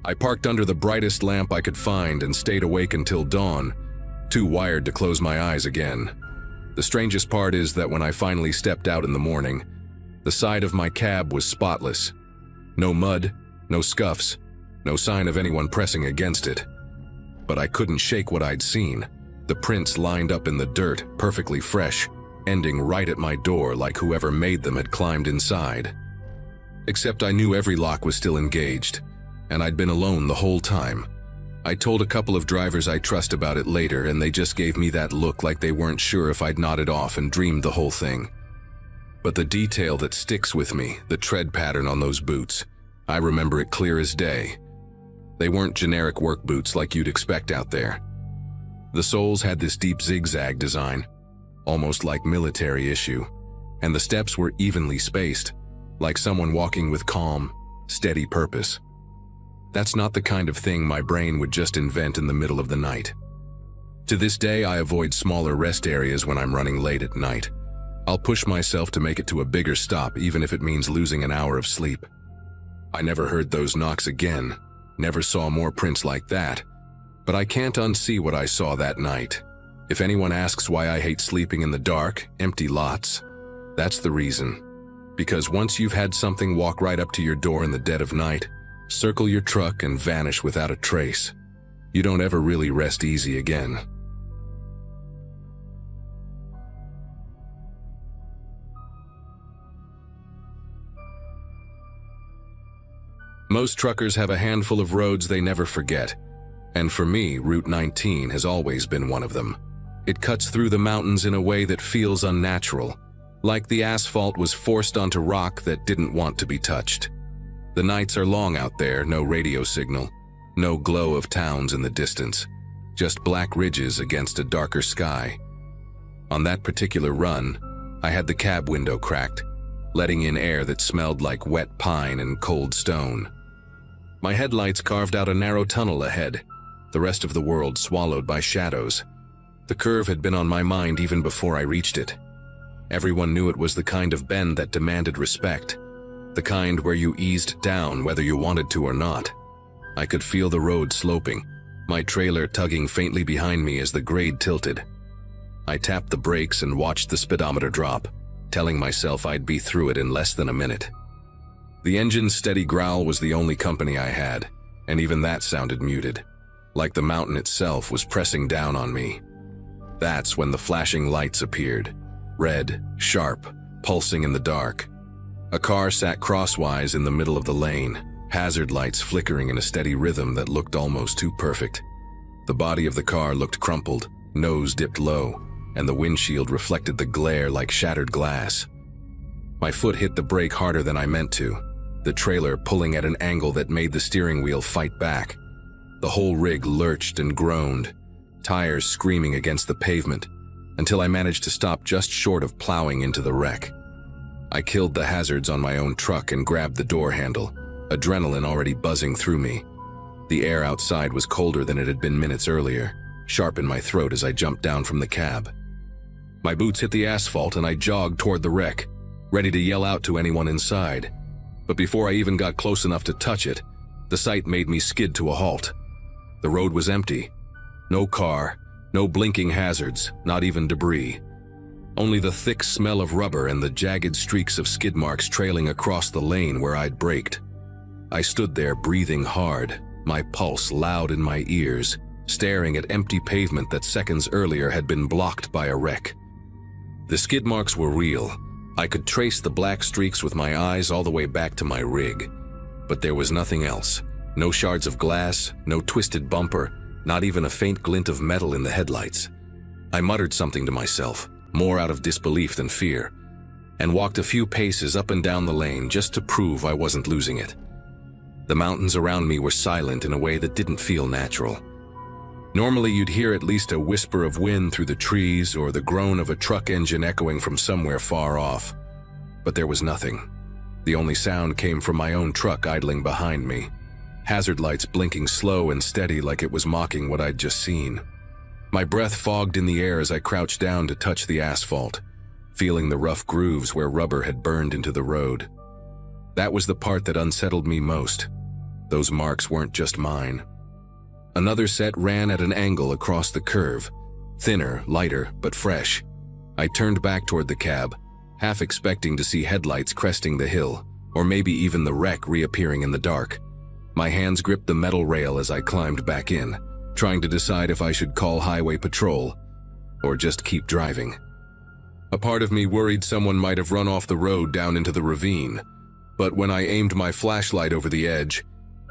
I parked under the brightest lamp I could find and stayed awake until dawn, too wired to close my eyes again. The strangest part is that when I finally stepped out in the morning, the side of my cab was spotless. No mud, no scuffs, no sign of anyone pressing against it. But I couldn't shake what I'd seen. The prints lined up in the dirt, perfectly fresh, ending right at my door like whoever made them had climbed inside. Except I knew every lock was still engaged, and I'd been alone the whole time. I told a couple of drivers I trust about it later, and they just gave me that look like they weren't sure if I'd nodded off and dreamed the whole thing. But the detail that sticks with me, the tread pattern on those boots, I remember it clear as day. They weren't generic work boots like you'd expect out there. The soles had this deep zigzag design, almost like military issue, and the steps were evenly spaced, like someone walking with calm, steady purpose. That's not the kind of thing my brain would just invent in the middle of the night. To this day, I avoid smaller rest areas when I'm running late at night. I'll push myself to make it to a bigger stop, even if it means losing an hour of sleep. I never heard those knocks again, never saw more prints like that, but I can't unsee what I saw that night. If anyone asks why I hate sleeping in the dark, empty lots, that's the reason. Because once you've had something walk right up to your door in the dead of night, circle your truck and vanish without a trace, you don't ever really rest easy again. Most truckers have a handful of roads they never forget, and for me, Route 19 has always been one of them. It cuts through the mountains in a way that feels unnatural, like the asphalt was forced onto rock that didn't want to be touched. The nights are long out there, no radio signal, no glow of towns in the distance, just black ridges against a darker sky. On that particular run, I had the cab window cracked, letting in air that smelled like wet pine and cold stone. My headlights carved out a narrow tunnel ahead, the rest of the world swallowed by shadows. The curve had been on my mind even before I reached it. Everyone knew it was the kind of bend that demanded respect, the kind where you eased down whether you wanted to or not. I could feel the road sloping, my trailer tugging faintly behind me as the grade tilted. I tapped the brakes and watched the speedometer drop, telling myself I'd be through it in less than a minute. The engine's steady growl was the only company I had, and even that sounded muted, like the mountain itself was pressing down on me. That's when the flashing lights appeared, red, sharp, pulsing in the dark. A car sat crosswise in the middle of the lane, hazard lights flickering in a steady rhythm that looked almost too perfect. The body of the car looked crumpled, nose dipped low, and the windshield reflected the glare like shattered glass. My foot hit the brake harder than I meant to, the trailer pulling at an angle that made the steering wheel fight back. The whole rig lurched and groaned, tires screaming against the pavement, until I managed to stop just short of plowing into the wreck. I killed the hazards on my own truck and grabbed the door handle, adrenaline already buzzing through me. The air outside was colder than it had been minutes earlier, sharp in my throat as I jumped down from the cab. My boots hit the asphalt and I jogged toward the wreck, ready to yell out to anyone inside. But before I even got close enough to touch it, the sight made me skid to a halt. The road was empty. No car, no blinking hazards, not even debris. Only the thick smell of rubber and the jagged streaks of skid marks trailing across the lane where I'd braked. I stood there breathing hard, my pulse loud in my ears, staring at empty pavement that seconds earlier had been blocked by a wreck. The skid marks were real. I could trace the black streaks with my eyes all the way back to my rig. But there was nothing else. No shards of glass, no twisted bumper, not even a faint glint of metal in the headlights. I muttered something to myself, more out of disbelief than fear, and walked a few paces up and down the lane just to prove I wasn't losing it. The mountains around me were silent in a way that didn't feel natural. Normally you'd hear at least a whisper of wind through the trees or the groan of a truck engine echoing from somewhere far off. But there was nothing. The only sound came from my own truck idling behind me, hazard lights blinking slow and steady like it was mocking what I'd just seen. My breath fogged in the air as I crouched down to touch the asphalt, feeling the rough grooves where rubber had burned into the road. That was the part that unsettled me most. Those marks weren't just mine. Another set ran at an angle across the curve, thinner, lighter, but fresh. I turned back toward the cab, half expecting to see headlights cresting the hill, or maybe even the wreck reappearing in the dark. My hands gripped the metal rail as I climbed back in, trying to decide if I should call highway patrol or just keep driving. A part of me worried someone might have run off the road down into the ravine, but when I aimed my flashlight over the edge,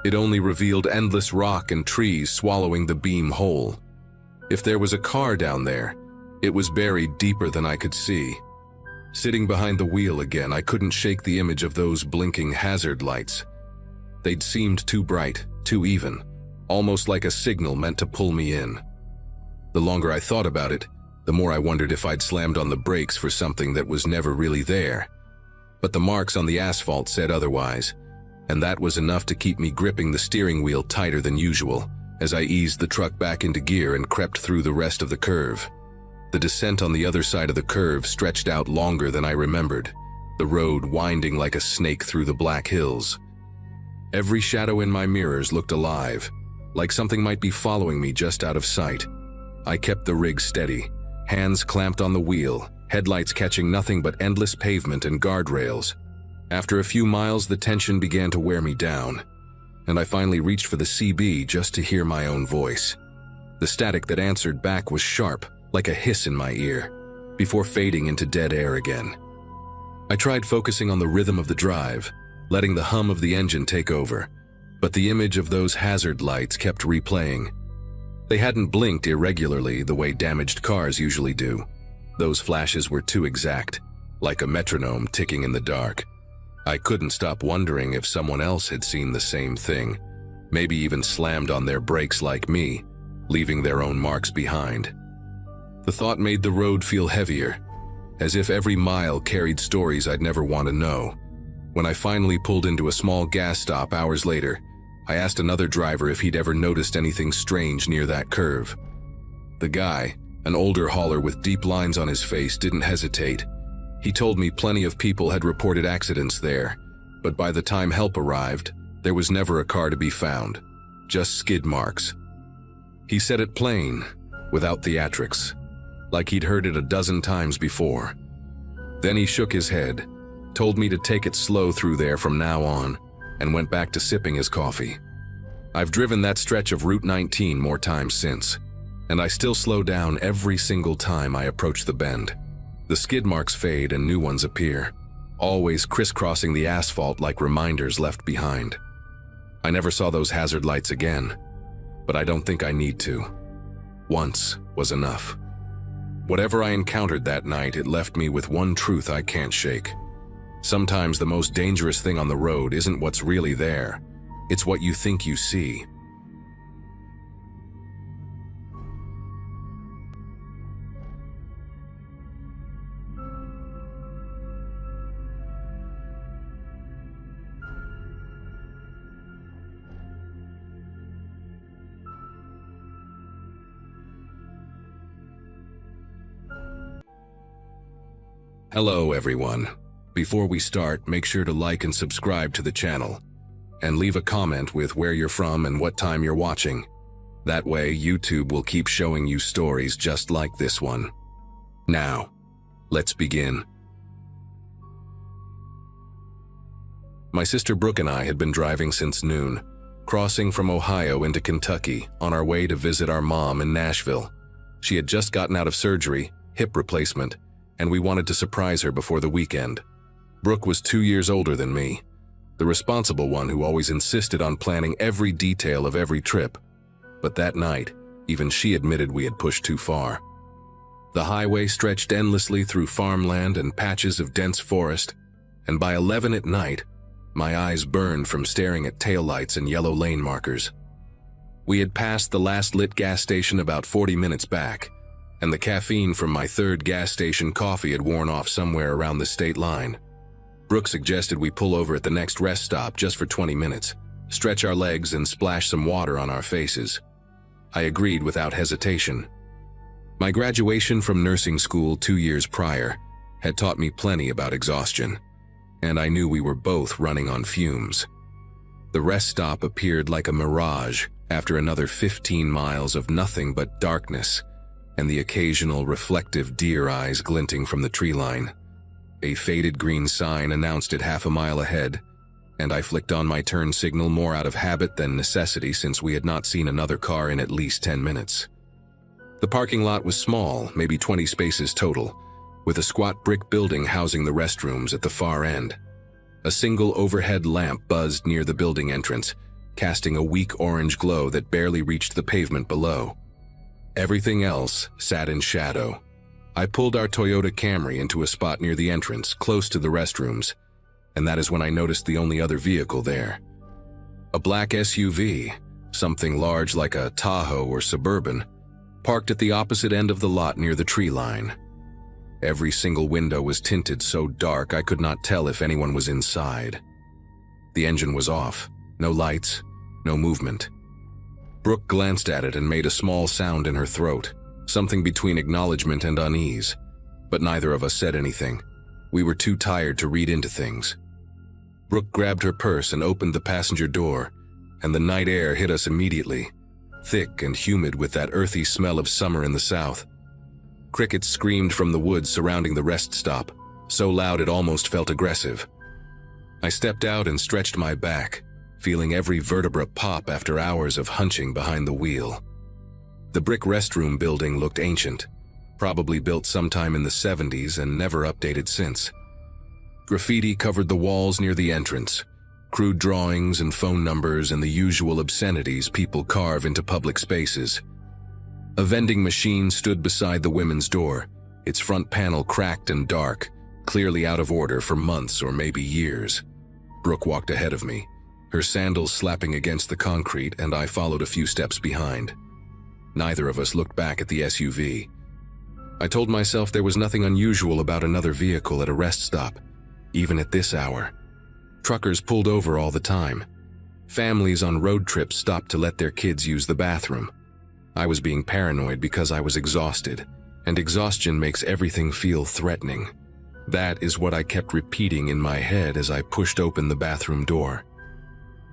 it only revealed endless rock and trees swallowing the beam whole. If there was a car down there, it was buried deeper than I could see. Sitting behind the wheel again, I couldn't shake the image of those blinking hazard lights. They'd seemed too bright, too even, almost like a signal meant to pull me in. The longer I thought about it, the more I wondered if I'd slammed on the brakes for something that was never really there. But the marks on the asphalt said otherwise, and that was enough to keep me gripping the steering wheel tighter than usual as I eased the truck back into gear and crept through the rest of the curve. The descent on the other side of the curve stretched out longer than I remembered, the road winding like a snake through the black hills. Every shadow in my mirrors looked alive, like something might be following me just out of sight. I kept the rig steady, hands clamped on the wheel, headlights catching nothing but endless pavement and guardrails. After a few miles, the tension began to wear me down, and I finally reached for the CB just to hear my own voice. The static that answered back was sharp, like a hiss in my ear, before fading into dead air again. I tried focusing on the rhythm of the drive, letting the hum of the engine take over, but the image of those hazard lights kept replaying. They hadn't blinked irregularly the way damaged cars usually do. Those flashes were too exact, like a metronome ticking in the dark. I couldn't stop wondering if someone else had seen the same thing, maybe even slammed on their brakes like me, leaving their own marks behind. The thought made the road feel heavier, as if every mile carried stories I'd never want to know. When I finally pulled into a small gas stop hours later, I asked another driver if he'd ever noticed anything strange near that curve. The guy, an older hauler with deep lines on his face, didn't hesitate. He told me plenty of people had reported accidents there, but by the time help arrived, there was never a car to be found, just skid marks. He said it plain, without theatrics, like he'd heard it a dozen times before. Then he shook his head, told me to take it slow through there from now on, and went back to sipping his coffee. I've driven that stretch of Route 19 more times since, and I still slow down every single time I approach the bend. The skid marks fade and new ones appear, always crisscrossing the asphalt like reminders left behind. I never saw those hazard lights again, but I don't think I need to. Once was enough. Whatever I encountered that night, it left me with one truth I can't shake. Sometimes the most dangerous thing on the road isn't what's really there, it's what you think you see. Hello everyone. Before we start, make sure to like and subscribe to the channel, and leave a comment with where you're from and what time you're watching. That way, YouTube will keep showing you stories just like this one. Now, let's begin. My sister Brooke and I had been driving since noon, crossing from Ohio into Kentucky on our way to visit our mom in Nashville. She had just gotten out of surgery, hip replacement, and we wanted to surprise her before the weekend. Brooke was 2 years older than me, the responsible one who always insisted on planning every detail of every trip. But that night, even she admitted we had pushed too far. The highway stretched endlessly through farmland and patches of dense forest, and by 11 at night, my eyes burned from staring at taillights and yellow lane markers. We had passed the last lit gas station about 40 minutes back, and the caffeine from my third gas station coffee had worn off somewhere around the state line. Brooke suggested we pull over at the next rest stop just for 20 minutes, stretch our legs and splash some water on our faces. I agreed without hesitation. My graduation from nursing school 2 years prior had taught me plenty about exhaustion, and I knew we were both running on fumes. The rest stop appeared like a mirage after another 15 miles of nothing but darkness and the occasional reflective deer eyes glinting from the tree line. A faded green sign announced it half a mile ahead, and I flicked on my turn signal more out of habit than necessity since we had not seen another car in at least 10 minutes. The parking lot was small, maybe 20 spaces total, with a squat brick building housing the restrooms at the far end. A single overhead lamp buzzed near the building entrance, casting a weak orange glow that barely reached the pavement below. Everything else sat in shadow. I pulled our Toyota Camry into a spot near the entrance, close to the restrooms, and that is when I noticed the only other vehicle there. A black SUV, something large like a Tahoe or Suburban, parked at the opposite end of the lot near the tree line. Every single window was tinted so dark I could not tell if anyone was inside. The engine was off, no lights, no movement. Brooke glanced at it and made a small sound in her throat, something between acknowledgement and unease, but neither of us said anything. We were too tired to read into things. Brooke grabbed her purse and opened the passenger door, and the night air hit us immediately, thick and humid with that earthy smell of summer in the south. Crickets screamed from the woods surrounding the rest stop, so loud it almost felt aggressive. I stepped out and stretched my back, feeling every vertebra pop after hours of hunching behind the wheel. The brick restroom building looked ancient, probably built sometime in the 70s and never updated since. Graffiti covered the walls near the entrance, crude drawings and phone numbers and the usual obscenities people carve into public spaces. A vending machine stood beside the women's door, its front panel cracked and dark, clearly out of order for months or maybe years. Brooke walked ahead of me, her sandals slapping against the concrete, and I followed a few steps behind. Neither of us looked back at the SUV. I told myself there was nothing unusual about another vehicle at a rest stop, even at this hour. Truckers pulled over all the time. Families on road trips stopped to let their kids use the bathroom. I was being paranoid because I was exhausted, and exhaustion makes everything feel threatening. That is what I kept repeating in my head as I pushed open the bathroom door.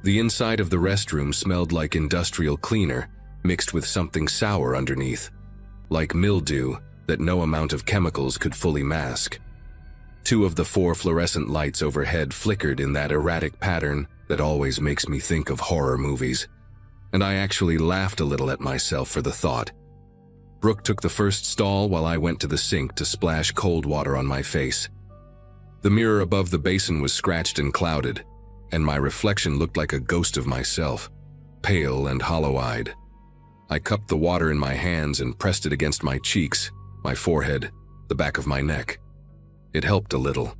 The inside of the restroom smelled like industrial cleaner, mixed with something sour underneath, like mildew that no amount of chemicals could fully mask. 2 of the 4 fluorescent lights overhead flickered in that erratic pattern that always makes me think of horror movies, and I actually laughed a little at myself for the thought. Brooke took the first stall while I went to the sink to splash cold water on my face. The mirror above the basin was scratched and clouded, and my reflection looked like a ghost of myself, pale and hollow-eyed. I cupped the water in my hands and pressed it against my cheeks, my forehead, the back of my neck. It helped a little.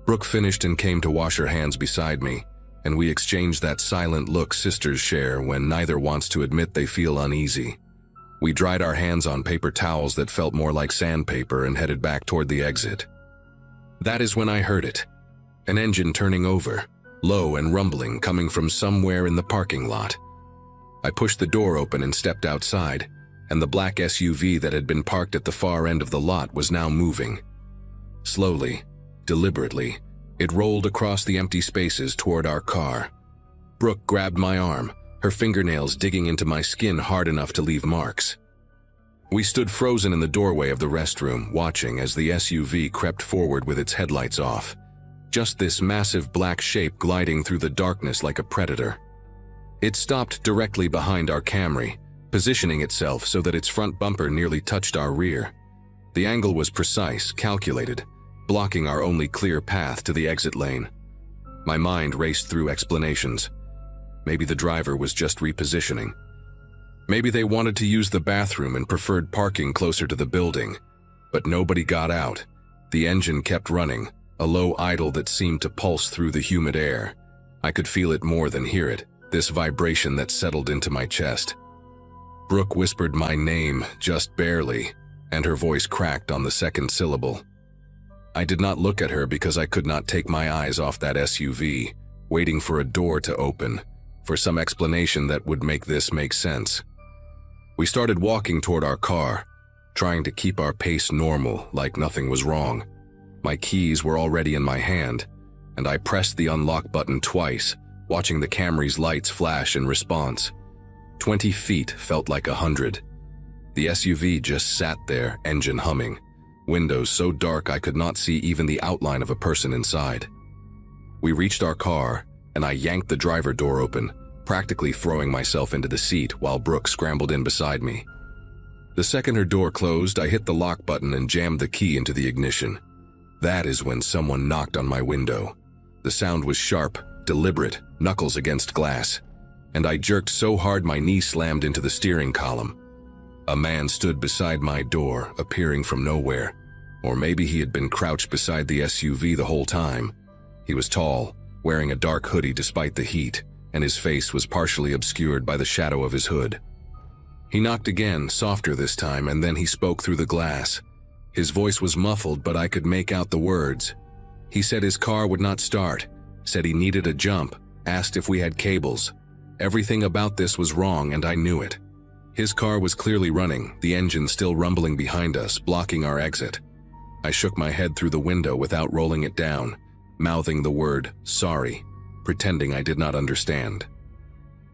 Brooke finished and came to wash her hands beside me, and we exchanged that silent look sisters share when neither wants to admit they feel uneasy. We dried our hands on paper towels that felt more like sandpaper and headed back toward the exit. That is when I heard it. An engine turning over, low and rumbling coming from somewhere in the parking lot. I pushed the door open and stepped outside, and the black SUV that had been parked at the far end of the lot was now moving. Slowly, deliberately, it rolled across the empty spaces toward our car. Brooke grabbed my arm, her fingernails digging into my skin hard enough to leave marks. We stood frozen in the doorway of the restroom, watching as the SUV crept forward with its headlights off. Just this massive black shape gliding through the darkness like a predator. It stopped directly behind our Camry, positioning itself so that its front bumper nearly touched our rear. The angle was precise, calculated, blocking our only clear path to the exit lane. My mind raced through explanations. Maybe the driver was just repositioning. Maybe they wanted to use the bathroom and preferred parking closer to the building. But nobody got out. The engine kept running, a low idle that seemed to pulse through the humid air. I could feel it more than hear it, this vibration that settled into my chest. Brooke whispered my name, just barely, and her voice cracked on the second syllable. I did not look at her because I could not take my eyes off that SUV, waiting for a door to open, for some explanation that would make this make sense. We started walking toward our car, trying to keep our pace normal, like nothing was wrong. My keys were already in my hand, and I pressed the unlock button twice, watching the Camry's lights flash in response. 20 feet felt like 100. The SUV just sat there, engine humming, windows so dark I could not see even the outline of a person inside. We reached our car, and I yanked the driver door open, practically throwing myself into the seat while Brooke scrambled in beside me. The second her door closed, I hit the lock button and jammed the key into the ignition. That is when someone knocked on my window. The sound was sharp, deliberate, knuckles against glass, and I jerked so hard my knee slammed into the steering column. A man stood beside my door, appearing from nowhere, or maybe he had been crouched beside the SUV the whole time. He was tall, wearing a dark hoodie despite the heat, and his face was partially obscured by the shadow of his hood. He knocked again, softer this time, and then he spoke through the glass. His voice was muffled, but I could make out the words. He said his car would not start, said he needed a jump, asked if we had cables. Everything about this was wrong, and I knew it. His car was clearly running, the engine still rumbling behind us, blocking our exit. I shook my head through the window without rolling it down, mouthing the word, sorry, pretending I did not understand.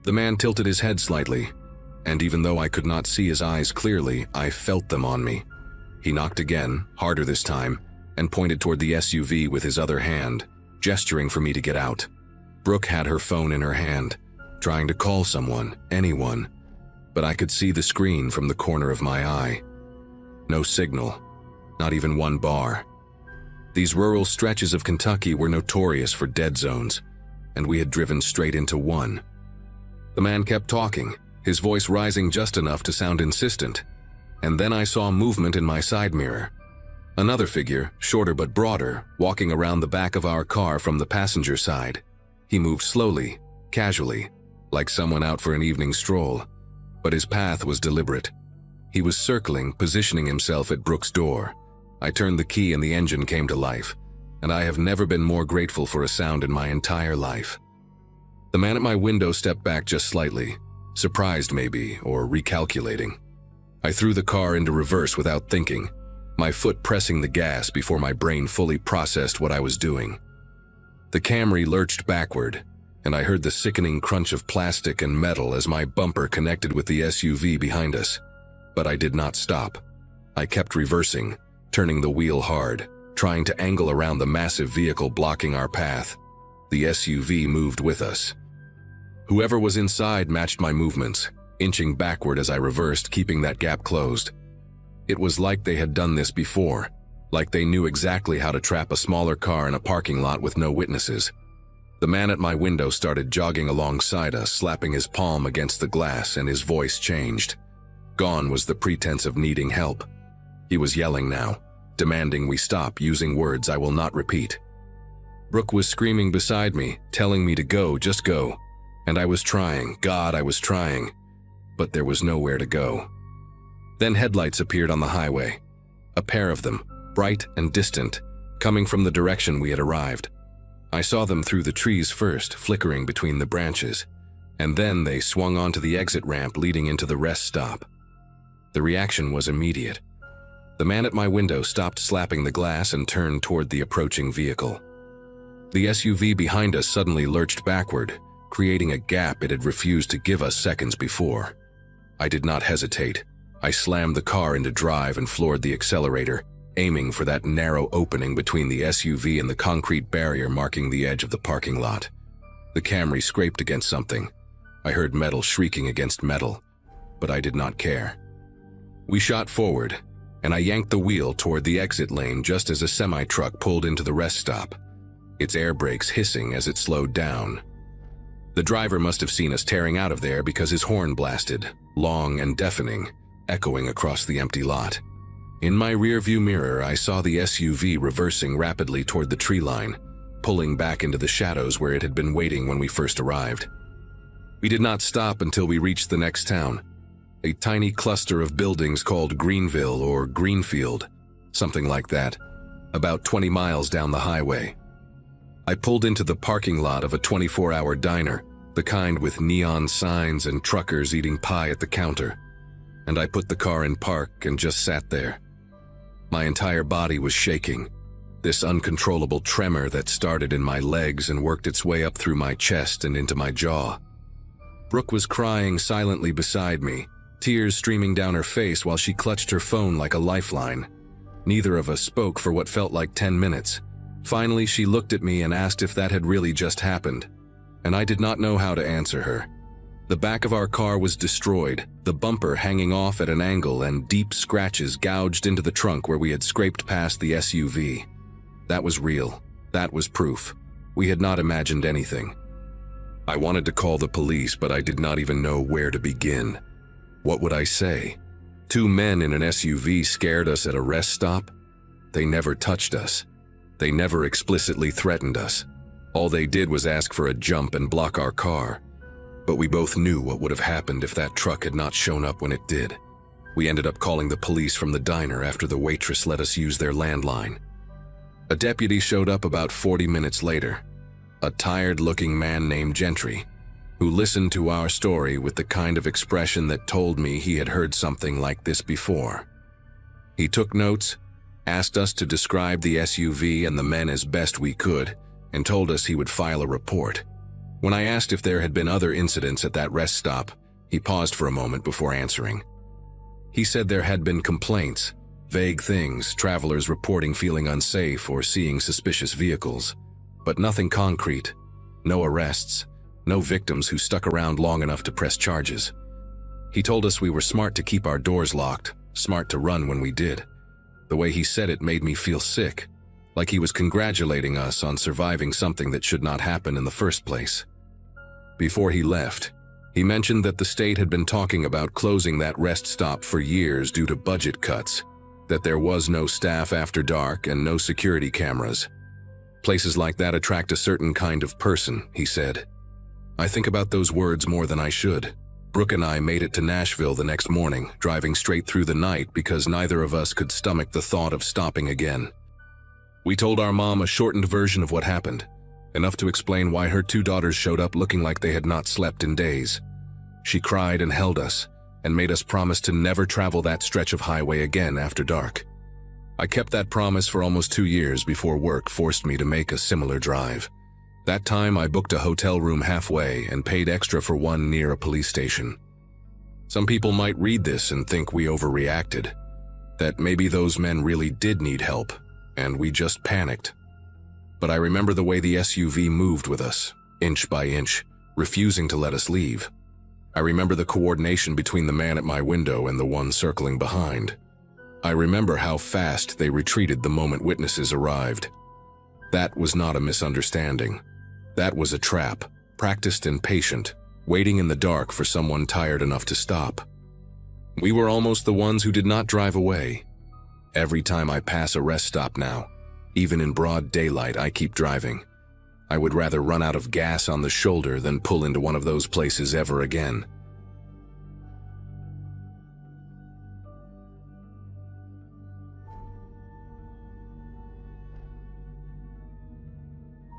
The man tilted his head slightly, and even though I could not see his eyes clearly, I felt them on me. He knocked again, harder this time, and pointed toward the SUV with his other hand, gesturing for me to get out. Brooke had her phone in her hand, trying to call someone, anyone, but I could see the screen from the corner of my eye. No signal, not even one bar. These rural stretches of Kentucky were notorious for dead zones, and we had driven straight into one. The man kept talking, his voice rising just enough to sound insistent, and then I saw movement in my side mirror. Another figure, shorter but broader, walking around the back of our car from the passenger side. He moved slowly, casually, like someone out for an evening stroll, but his path was deliberate. He was circling, positioning himself at Brooke's door. I turned the key and the engine came to life, and I have never been more grateful for a sound in my entire life. The man at my window stepped back just slightly, surprised maybe, or recalculating. I threw the car into reverse without thinking, my foot pressing the gas before my brain fully processed what I was doing. The Camry lurched backward, and I heard the sickening crunch of plastic and metal as my bumper connected with the SUV behind us. But I did not stop. I kept reversing, turning the wheel hard, trying to angle around the massive vehicle blocking our path. The SUV moved with us. Whoever was inside matched my movements, inching backward as I reversed, keeping that gap closed. It was like they had done this before, like they knew exactly how to trap a smaller car in a parking lot with no witnesses. The man at my window started jogging alongside us, slapping his palm against the glass, and his voice changed. Gone was the pretense of needing help. He was yelling now, demanding we stop, using words I will not repeat. Brooke was screaming beside me, telling me to go, just go. And I was trying, God, I was trying. But there was nowhere to go. Then headlights appeared on the highway. A pair of them, bright and distant, coming from the direction we had arrived. I saw them through the trees first, flickering between the branches, and then they swung onto the exit ramp leading into the rest stop. The reaction was immediate. The man at my window stopped slapping the glass and turned toward the approaching vehicle. The SUV behind us suddenly lurched backward, creating a gap it had refused to give us seconds before. I did not hesitate. I slammed the car into drive and floored the accelerator, aiming for that narrow opening between the SUV and the concrete barrier marking the edge of the parking lot. The Camry scraped against something. I heard metal shrieking against metal, but I did not care. We shot forward, and I yanked the wheel toward the exit lane just as a semi-truck pulled into the rest stop, its air brakes hissing as it slowed down. The driver must have seen us tearing out of there because his horn blasted, long and deafening, echoing across the empty lot. In my rearview mirror, I saw the SUV reversing rapidly toward the tree line, pulling back into the shadows where it had been waiting when we first arrived. We did not stop until we reached the next town, a tiny cluster of buildings called Greenville or Greenfield, something like that, about 20 miles down the highway. I pulled into the parking lot of a 24-hour diner, the kind with neon signs and truckers eating pie at the counter, and I put the car in park and just sat there. My entire body was shaking. This uncontrollable tremor that started in my legs and worked its way up through my chest and into my jaw. Brooke was crying silently beside me, tears streaming down her face while she clutched her phone like a lifeline. Neither of us spoke for what felt like 10 minutes. Finally, she looked at me and asked if that had really just happened, and I did not know how to answer her. The back of our car was destroyed, the bumper hanging off at an angle and deep scratches gouged into the trunk where we had scraped past the SUV. That was real. That was proof. We had not imagined anything. I wanted to call the police, but I did not even know where to begin. What would I say? 2 men in an SUV scared us at a rest stop? They never touched us. They never explicitly threatened us. All they did was ask for a jump and block our car. But we both knew what would have happened if that truck had not shown up when it did. We ended up calling the police from the diner after the waitress let us use their landline. A deputy showed up about 40 minutes later. A tired-looking man named Gentry, who listened to our story with the kind of expression that told me he had heard something like this before. He took notes, asked us to describe the SUV and the men as best we could, and told us he would file a report. When I asked if there had been other incidents at that rest stop, he paused for a moment before answering. He said there had been complaints, vague things, travelers reporting feeling unsafe or seeing suspicious vehicles, but nothing concrete, no arrests, no victims who stuck around long enough to press charges. He told us we were smart to keep our doors locked, smart to run when we did. The way he said it made me feel sick, like he was congratulating us on surviving something that should not happen in the first place. Before he left, he mentioned that the state had been talking about closing that rest stop for years due to budget cuts, that there was no staff after dark and no security cameras. Places like that attract a certain kind of person, he said. I think about those words more than I should. Brooke and I made it to Nashville the next morning, driving straight through the night because neither of us could stomach the thought of stopping again. We told our mom a shortened version of what happened, enough to explain why her 2 daughters showed up looking like they had not slept in days. She cried and held us, and made us promise to never travel that stretch of highway again after dark. I kept that promise for almost 2 years before work forced me to make a similar drive. That time I booked a hotel room halfway and paid extra for one near a police station. Some people might read this and think we overreacted, that maybe those men really did need help, and we just panicked. But I remember the way the SUV moved with us, inch by inch, refusing to let us leave. I remember the coordination between the man at my window and the one circling behind. I remember how fast they retreated the moment witnesses arrived. That was not a misunderstanding. That was a trap, practiced and patient, waiting in the dark for someone tired enough to stop. We were almost the ones who did not drive away. Every time I pass a rest stop now, even in broad daylight, I keep driving. I would rather run out of gas on the shoulder than pull into one of those places ever again.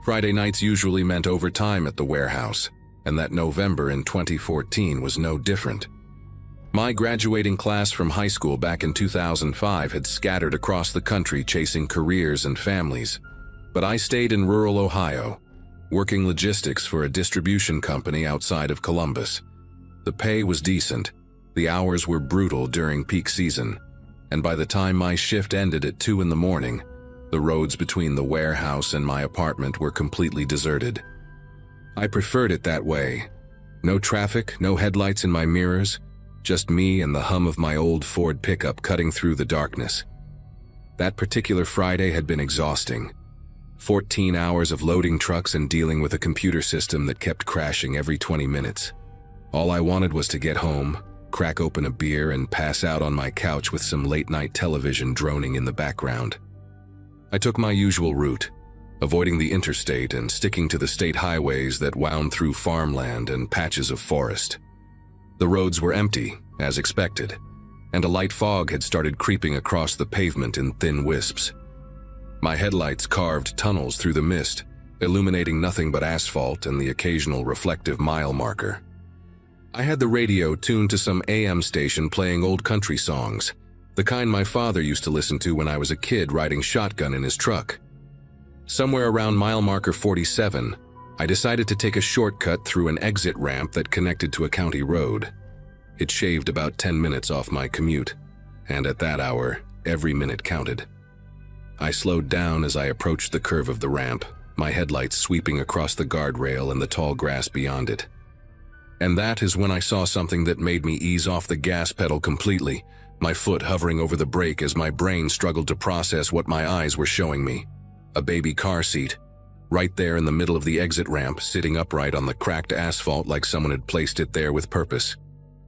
Friday nights usually meant overtime at the warehouse, and that November in 2014 was no different. My graduating class from high school back in 2005 had scattered across the country chasing careers and families, but I stayed in rural Ohio, working logistics for a distribution company outside of Columbus. The pay was decent, the hours were brutal during peak season, and by the time my shift ended at 2 in the morning, the roads between the warehouse and my apartment were completely deserted. I preferred it that way. No traffic, no headlights in my mirrors, just me and the hum of my old Ford pickup cutting through the darkness. That particular Friday had been exhausting. 14 hours of loading trucks and dealing with a computer system that kept crashing every 20 minutes. All I wanted was to get home, crack open a beer, and pass out on my couch with some late-night television droning in the background. I took my usual route, avoiding the interstate and sticking to the state highways that wound through farmland and patches of forest. The roads were empty, as expected, and a light fog had started creeping across the pavement in thin wisps. My headlights carved tunnels through the mist, illuminating nothing but asphalt and the occasional reflective mile marker. I had the radio tuned to some AM station playing old country songs, the kind my father used to listen to when I was a kid riding shotgun in his truck. Somewhere around mile marker 47, I decided to take a shortcut through an exit ramp that connected to a county road. It shaved about 10 minutes off my commute, and at that hour, every minute counted. I slowed down as I approached the curve of the ramp, my headlights sweeping across the guardrail and the tall grass beyond it. And that is when I saw something that made me ease off the gas pedal completely, my foot hovering over the brake as my brain struggled to process what my eyes were showing me. A baby car seat, right there in the middle of the exit ramp, sitting upright on the cracked asphalt like someone had placed it there with purpose.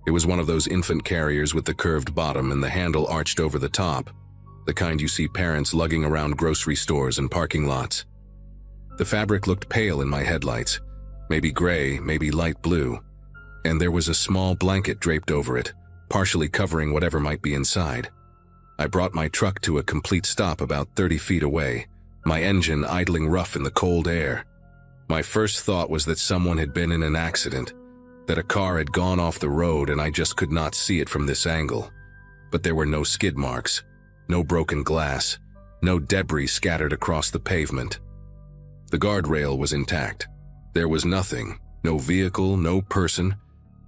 It was one of those infant carriers with the curved bottom and the handle arched over the top, the kind you see parents lugging around grocery stores and parking lots. The fabric looked pale in my headlights, maybe gray, maybe light blue, and there was a small blanket draped over it, partially covering whatever might be inside. I brought my truck to a complete stop about 30 feet away, my engine idling rough in the cold air. My first thought was that someone had been in an accident, that a car had gone off the road and I just could not see it from this angle. But there were no skid marks, no broken glass, no debris scattered across the pavement. The guardrail was intact. There was nothing, no vehicle, no person,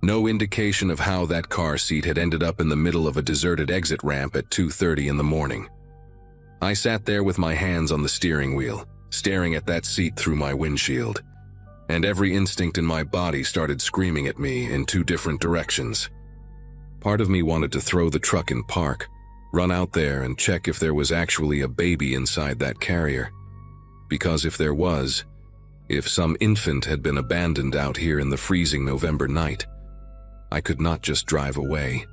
no indication of how that car seat had ended up in the middle of a deserted exit ramp at 2:30 in the morning. I sat there with my hands on the steering wheel, staring at that seat through my windshield, and every instinct in my body started screaming at me in two different directions. Part of me wanted to throw the truck in park, run out there and check if there was actually a baby inside that carrier. Because if there was, if some infant had been abandoned out here in the freezing November night, I could not just drive away.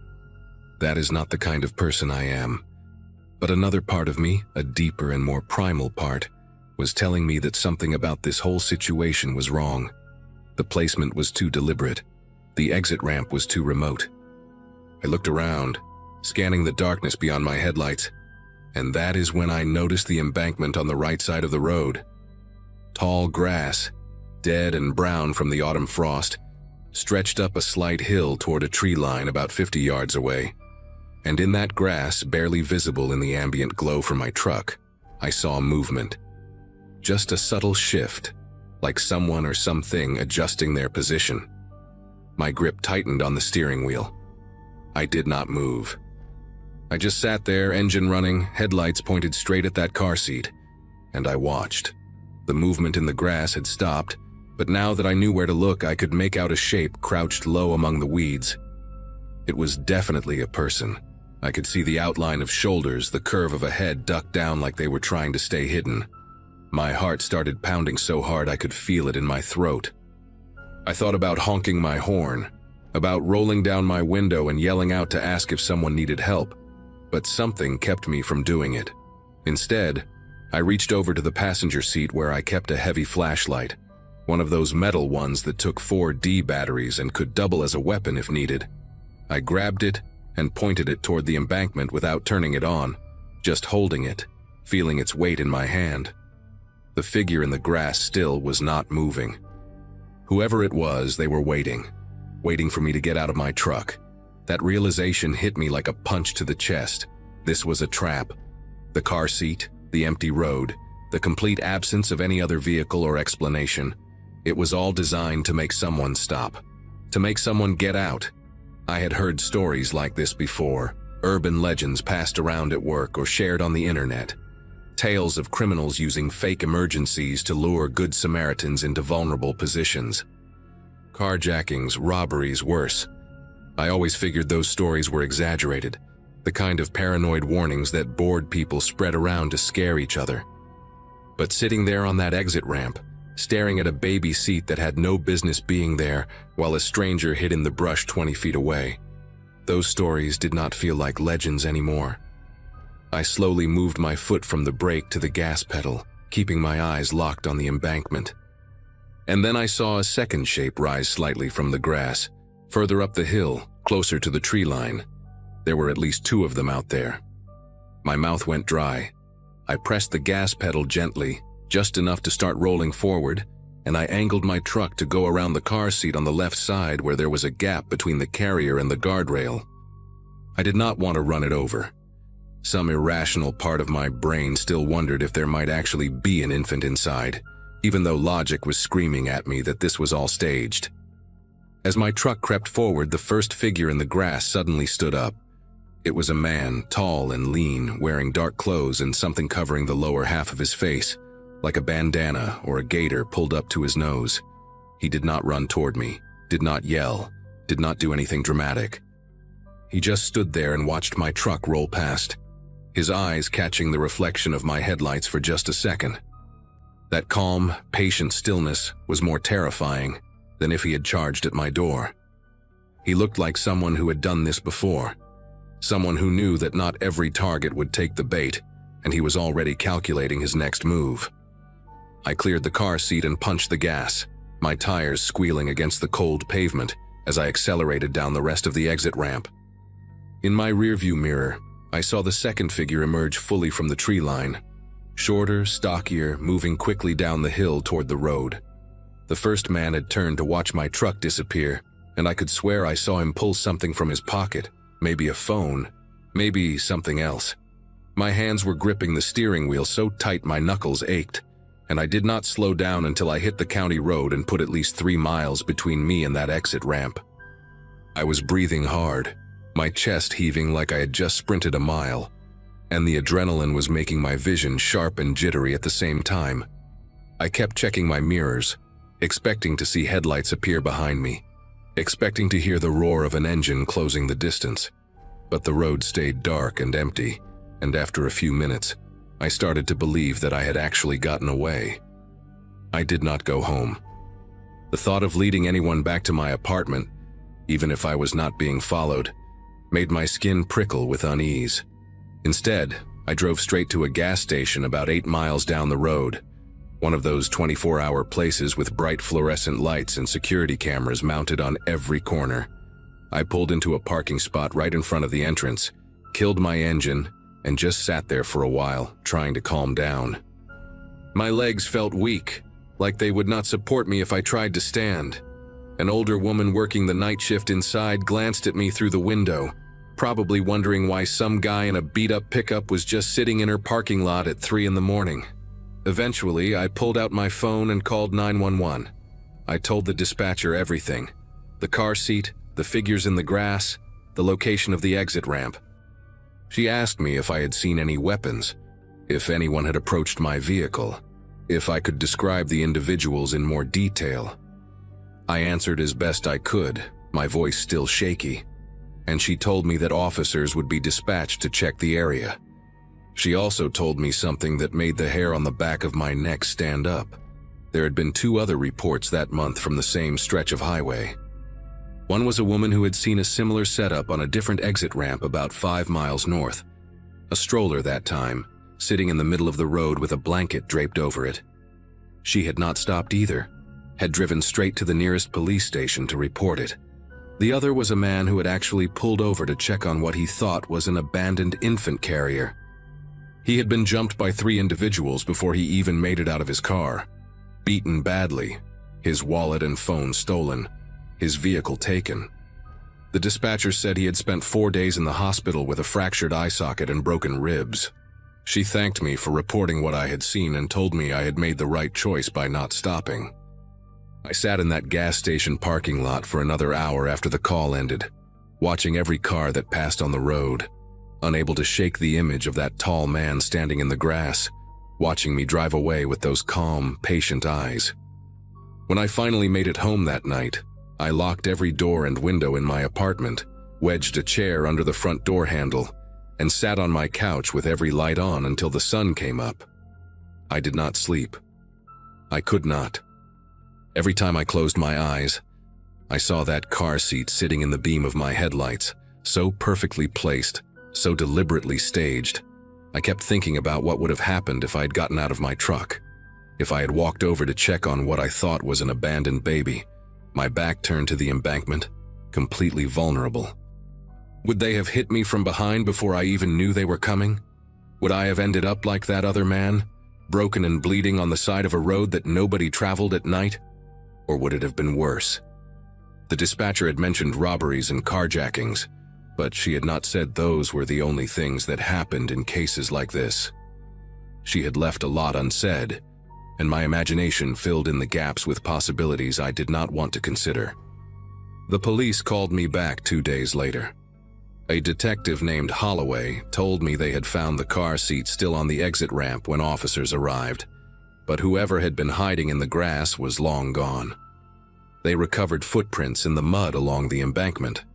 That is not the kind of person I am. But another part of me, a deeper and more primal part, was telling me that something about this whole situation was wrong. The placement was too deliberate. The exit ramp was too remote. I looked around, scanning the darkness beyond my headlights, and that is when I noticed the embankment on the right side of the road. Tall grass, dead and brown from the autumn frost, stretched up a slight hill toward a tree line about 50 yards away. And in that grass, barely visible in the ambient glow from my truck, I saw movement. Just a subtle shift, like someone or something adjusting their position. My grip tightened on the steering wheel. I did not move. I just sat there, engine running, headlights pointed straight at that car seat, and I watched. The movement in the grass had stopped, but now that I knew where to look, I could make out a shape crouched low among the weeds. It was definitely a person. I could see the outline of shoulders, the curve of a head ducked down like they were trying to stay hidden. My heart started pounding so hard I could feel it in my throat. I thought about honking my horn, about rolling down my window and yelling out to ask if someone needed help, but something kept me from doing it. Instead, I reached over to the passenger seat where I kept a heavy flashlight, one of those metal ones that took 4D batteries and could double as a weapon if needed. I grabbed it and pointed it toward the embankment without turning it on, just holding it, feeling its weight in my hand. The figure in the grass still was not moving. Whoever it was, they were waiting for me to get out of my truck. That realization hit me like a punch to the chest. This was a trap. The car seat, the empty road, the complete absence of any other vehicle or explanation. It was all designed to make someone stop, to make someone get out. I had heard stories like this before, urban legends passed around at work or shared on the internet. Tales of criminals using fake emergencies to lure good Samaritans into vulnerable positions. Carjackings, robberies, worse. I always figured those stories were exaggerated, the kind of paranoid warnings that bored people spread around to scare each other. But sitting there on that exit ramp, staring at a baby seat that had no business being there while a stranger hid in the brush 20 feet away, those stories did not feel like legends anymore. I slowly moved my foot from the brake to the gas pedal, keeping my eyes locked on the embankment. And then I saw a second shape rise slightly from the grass, further up the hill, closer to the tree line. There were at least two of them out there. My mouth went dry. I pressed the gas pedal gently, just enough to start rolling forward, and I angled my truck to go around the car seat on the left side where there was a gap between the carrier and the guardrail. I did not want to run it over. Some irrational part of my brain still wondered if there might actually be an infant inside, even though logic was screaming at me that this was all staged. As my truck crept forward, the first figure in the grass suddenly stood up. It was a man, tall and lean, wearing dark clothes and something covering the lower half of his face, like a bandana or a gaiter pulled up to his nose. He did not run toward me, did not yell, did not do anything dramatic. He just stood there and watched my truck roll past, his eyes catching the reflection of my headlights for just a second. That calm, patient stillness was more terrifying than if he had charged at my door. He looked like someone who had done this before, someone who knew that not every target would take the bait, and he was already calculating his next move. I cleared the car seat and punched the gas, my tires squealing against the cold pavement as I accelerated down the rest of the exit ramp. In my rearview mirror, I saw the second figure emerge fully from the tree line, shorter, stockier, moving quickly down the hill toward the road. The first man had turned to watch my truck disappear, and I could swear I saw him pull something from his pocket, maybe a phone, maybe something else. My hands were gripping the steering wheel so tight my knuckles ached, and I did not slow down until I hit the county road and put at least 3 miles between me and that exit ramp. I was breathing hard, my chest heaving like I had just sprinted a mile, and the adrenaline was making my vision sharp and jittery at the same time. I kept checking my mirrors, expecting to see headlights appear behind me, expecting to hear the roar of an engine closing the distance. But the road stayed dark and empty, and after a few minutes, I started to believe that I had actually gotten away. I did not go home. The thought of leading anyone back to my apartment, even if I was not being followed, made my skin prickle with unease. Instead, I drove straight to a gas station about 8 miles down the road, one of those 24-hour places with bright fluorescent lights and security cameras mounted on every corner. I pulled into a parking spot right in front of the entrance, killed my engine, and just sat there for a while, trying to calm down. My legs felt weak, like they would not support me if I tried to stand. An older woman working the night shift inside glanced at me through the window, probably wondering why some guy in a beat-up pickup was just sitting in her parking lot at 3 in the morning. Eventually, I pulled out my phone and called 911. I told the dispatcher everything: the car seat, the figures in the grass, the location of the exit ramp. She asked me if I had seen any weapons, if anyone had approached my vehicle, if I could describe the individuals in more detail. I answered as best I could, my voice still shaky, and she told me that officers would be dispatched to check the area. She also told me something that made the hair on the back of my neck stand up. There had been 2 other reports that month from the same stretch of highway. One was a woman who had seen a similar setup on a different exit ramp about 5 miles north. A stroller that time, sitting in the middle of the road with a blanket draped over it. She had not stopped either, had driven straight to the nearest police station to report it. The other was a man who had actually pulled over to check on what he thought was an abandoned infant carrier. He had been jumped by 3 individuals before he even made it out of his car. Beaten badly, his wallet and phone stolen, his vehicle taken. The dispatcher said he had spent 4 days in the hospital with a fractured eye socket and broken ribs. She thanked me for reporting what I had seen and told me I had made the right choice by not stopping. I sat in that gas station parking lot for another hour after the call ended, watching every car that passed on the road, unable to shake the image of that tall man standing in the grass, watching me drive away with those calm, patient eyes. When I finally made it home that night, I locked every door and window in my apartment, wedged a chair under the front door handle, and sat on my couch with every light on until the sun came up. I did not sleep. I could not. Every time I closed my eyes, I saw that car seat sitting in the beam of my headlights, so perfectly placed, so deliberately staged. I kept thinking about what would have happened if I had gotten out of my truck, if I had walked over to check on what I thought was an abandoned baby, my back turned to the embankment, completely vulnerable. Would they have hit me from behind before I even knew they were coming? Would I have ended up like that other man, broken and bleeding on the side of a road that nobody traveled at night? Or would it have been worse? The dispatcher had mentioned robberies and carjackings, but she had not said those were the only things that happened in cases like this. She had left a lot unsaid, and my imagination filled in the gaps with possibilities I did not want to consider. The police called me back 2 days later. A detective named Holloway told me they had found the car seat still on the exit ramp when officers arrived, but whoever had been hiding in the grass was long gone. They recovered footprints in the mud along the embankment,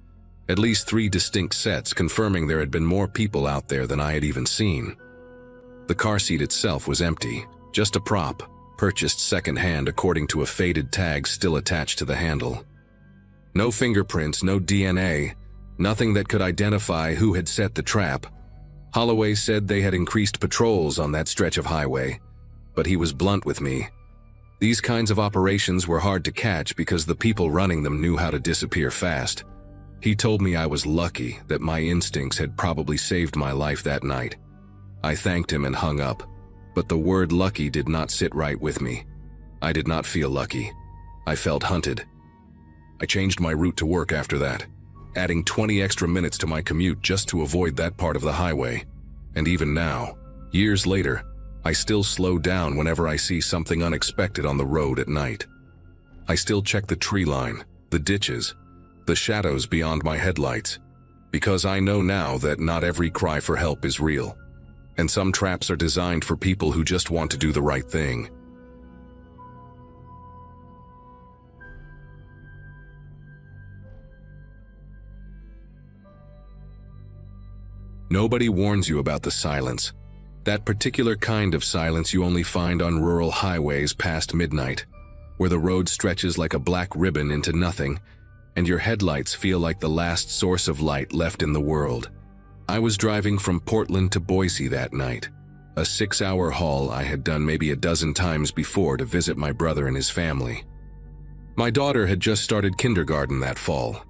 at least 3 distinct sets confirming there had been more people out there than I had even seen. The car seat itself was empty, just a prop, purchased secondhand according to a faded tag still attached to the handle. No fingerprints, no DNA, nothing that could identify who had set the trap. Holloway said they had increased patrols on that stretch of highway, but he was blunt with me. These kinds of operations were hard to catch because the people running them knew how to disappear fast. He told me I was lucky that my instincts had probably saved my life that night. I thanked him and hung up, but the word lucky did not sit right with me. I did not feel lucky. I felt hunted. I changed my route to work after that, adding 20 extra minutes to my commute just to avoid that part of the highway. And even now, years later, I still slow down whenever I see something unexpected on the road at night. I still check the tree line, the ditches, the shadows beyond my headlights, because I know now that not every cry for help is real, and some traps are designed for people who just want to do the right thing. Nobody warns you about the silence. That particular kind of silence you only find on rural highways past midnight, where the road stretches like a black ribbon into nothing, and your headlights feel like the last source of light left in the world. I was driving from Portland to Boise that night, a 6-hour haul I had done maybe a dozen times before to visit my brother and his family. My daughter had just started kindergarten that fall,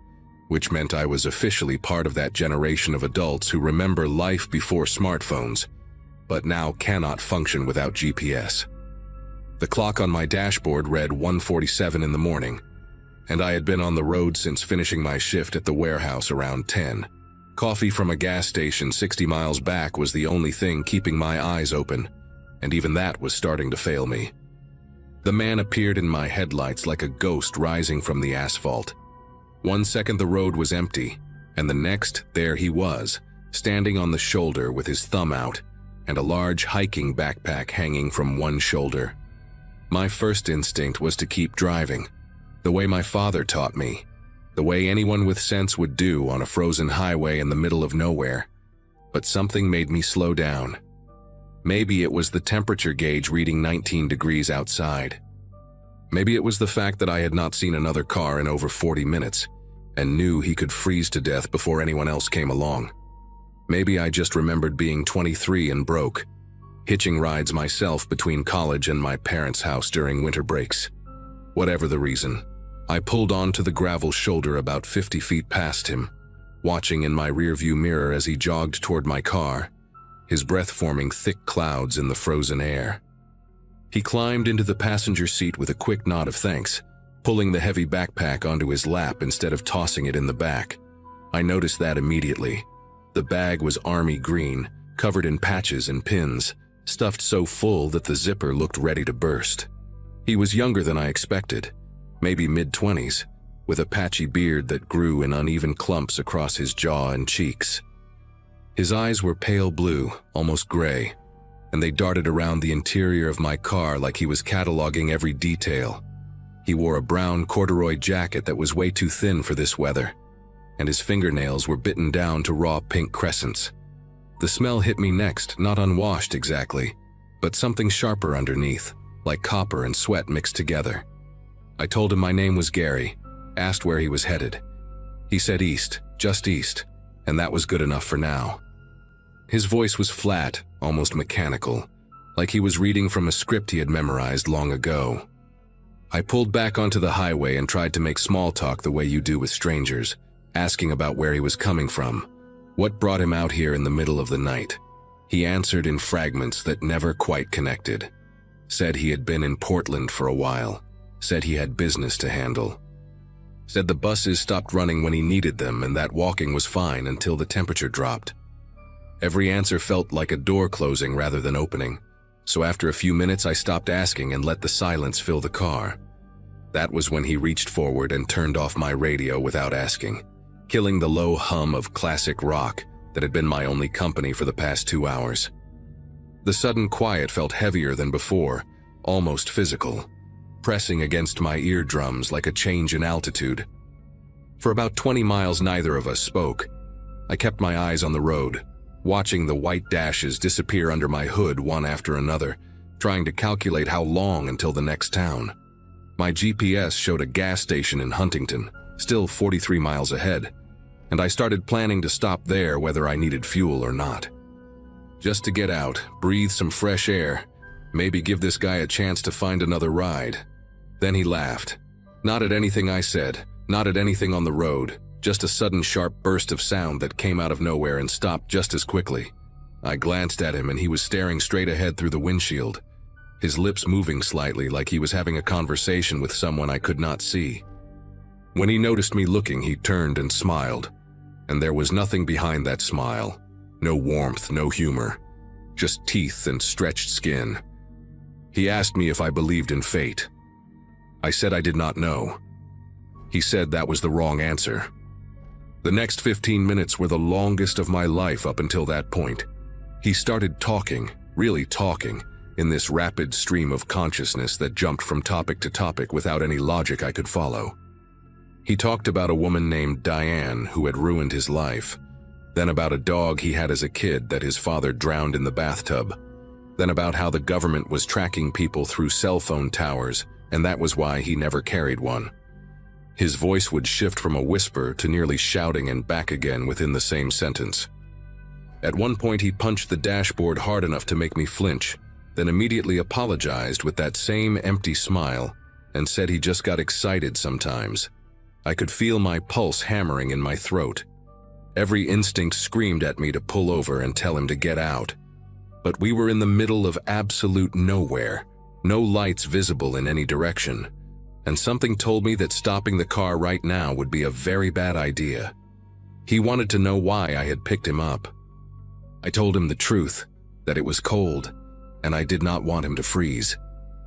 which meant I was officially part of that generation of adults who remember life before smartphones, but now cannot function without GPS. The clock on my dashboard read 1:47 in the morning, and I had been on the road since finishing my shift at the warehouse around 10. Coffee from a gas station 60 miles back was the only thing keeping my eyes open, and even that was starting to fail me. The man appeared in my headlights like a ghost rising from the asphalt. 1 second the road was empty, and the next, there he was, standing on the shoulder with his thumb out, and a large hiking backpack hanging from one shoulder. My first instinct was to keep driving, the way my father taught me, the way anyone with sense would do on a frozen highway in the middle of nowhere. But something made me slow down. Maybe it was the temperature gauge reading 19 degrees outside. Maybe it was the fact that I had not seen another car in over 40 minutes, and knew he could freeze to death before anyone else came along. Maybe I just remembered being 23 and broke, hitching rides myself between college and my parents' house during winter breaks. Whatever the reason, I pulled onto the gravel shoulder about 50 feet past him, watching in my rearview mirror as he jogged toward my car, his breath forming thick clouds in the frozen air. He climbed into the passenger seat with a quick nod of thanks, pulling the heavy backpack onto his lap instead of tossing it in the back. I noticed that immediately. The bag was army green, covered in patches and pins, stuffed so full that the zipper looked ready to burst. He was younger than I expected, maybe mid-20s, with a patchy beard that grew in uneven clumps across his jaw and cheeks. His eyes were pale blue, almost gray, and they darted around the interior of my car like he was cataloging every detail. He wore a brown corduroy jacket that was way too thin for this weather, and his fingernails were bitten down to raw pink crescents. The smell hit me next, not unwashed exactly, but something sharper underneath, like copper and sweat mixed together. I told him my name was Gary, asked where he was headed. He said east, just east, and that was good enough for now. His voice was flat, almost mechanical, like he was reading from a script he had memorized long ago. I pulled back onto the highway and tried to make small talk the way you do with strangers, asking about where he was coming from, what brought him out here in the middle of the night. He answered in fragments that never quite connected. Said he had been in Portland for a while, said he had business to handle. Said the buses stopped running when he needed them and that walking was fine until the temperature dropped. Every answer felt like a door closing rather than opening, so after a few minutes I stopped asking and let the silence fill the car. That was when he reached forward and turned off my radio without asking, killing the low hum of classic rock that had been my only company for the past 2 hours. The sudden quiet felt heavier than before, almost physical, pressing against my eardrums like a change in altitude. For about 20 miles neither of us spoke. I kept my eyes on the road, watching the white dashes disappear under my hood one after another, trying to calculate how long until the next town. My GPS showed a gas station in Huntington, still 43 miles ahead, and I started planning to stop there whether I needed fuel or not. Just to get out, breathe some fresh air, maybe give this guy a chance to find another ride. Then he laughed. Not at anything I said, not at anything on the road, just a sudden sharp burst of sound that came out of nowhere and stopped just as quickly. I glanced at him and he was staring straight ahead through the windshield, his lips moving slightly like he was having a conversation with someone I could not see. When he noticed me looking, he turned and smiled, and there was nothing behind that smile. No warmth, no humor, just teeth and stretched skin. He asked me if I believed in fate. I said I did not know. He said that was the wrong answer. The next 15 minutes were the longest of my life up until that point. He started talking, really talking, in this rapid stream of consciousness that jumped from topic to topic without any logic I could follow. He talked about a woman named Diane who had ruined his life, then about a dog he had as a kid that his father drowned in the bathtub, then about how the government was tracking people through cell phone towers, and that was why he never carried one. His voice would shift from a whisper to nearly shouting and back again within the same sentence. At one point he punched the dashboard hard enough to make me flinch, then immediately apologized with that same empty smile and said he just got excited sometimes. I could feel my pulse hammering in my throat. Every instinct screamed at me to pull over and tell him to get out. But we were in the middle of absolute nowhere, no lights visible in any direction, and something told me that stopping the car right now would be a very bad idea. He wanted to know why I had picked him up. I told him the truth, that it was cold, and I did not want him to freeze.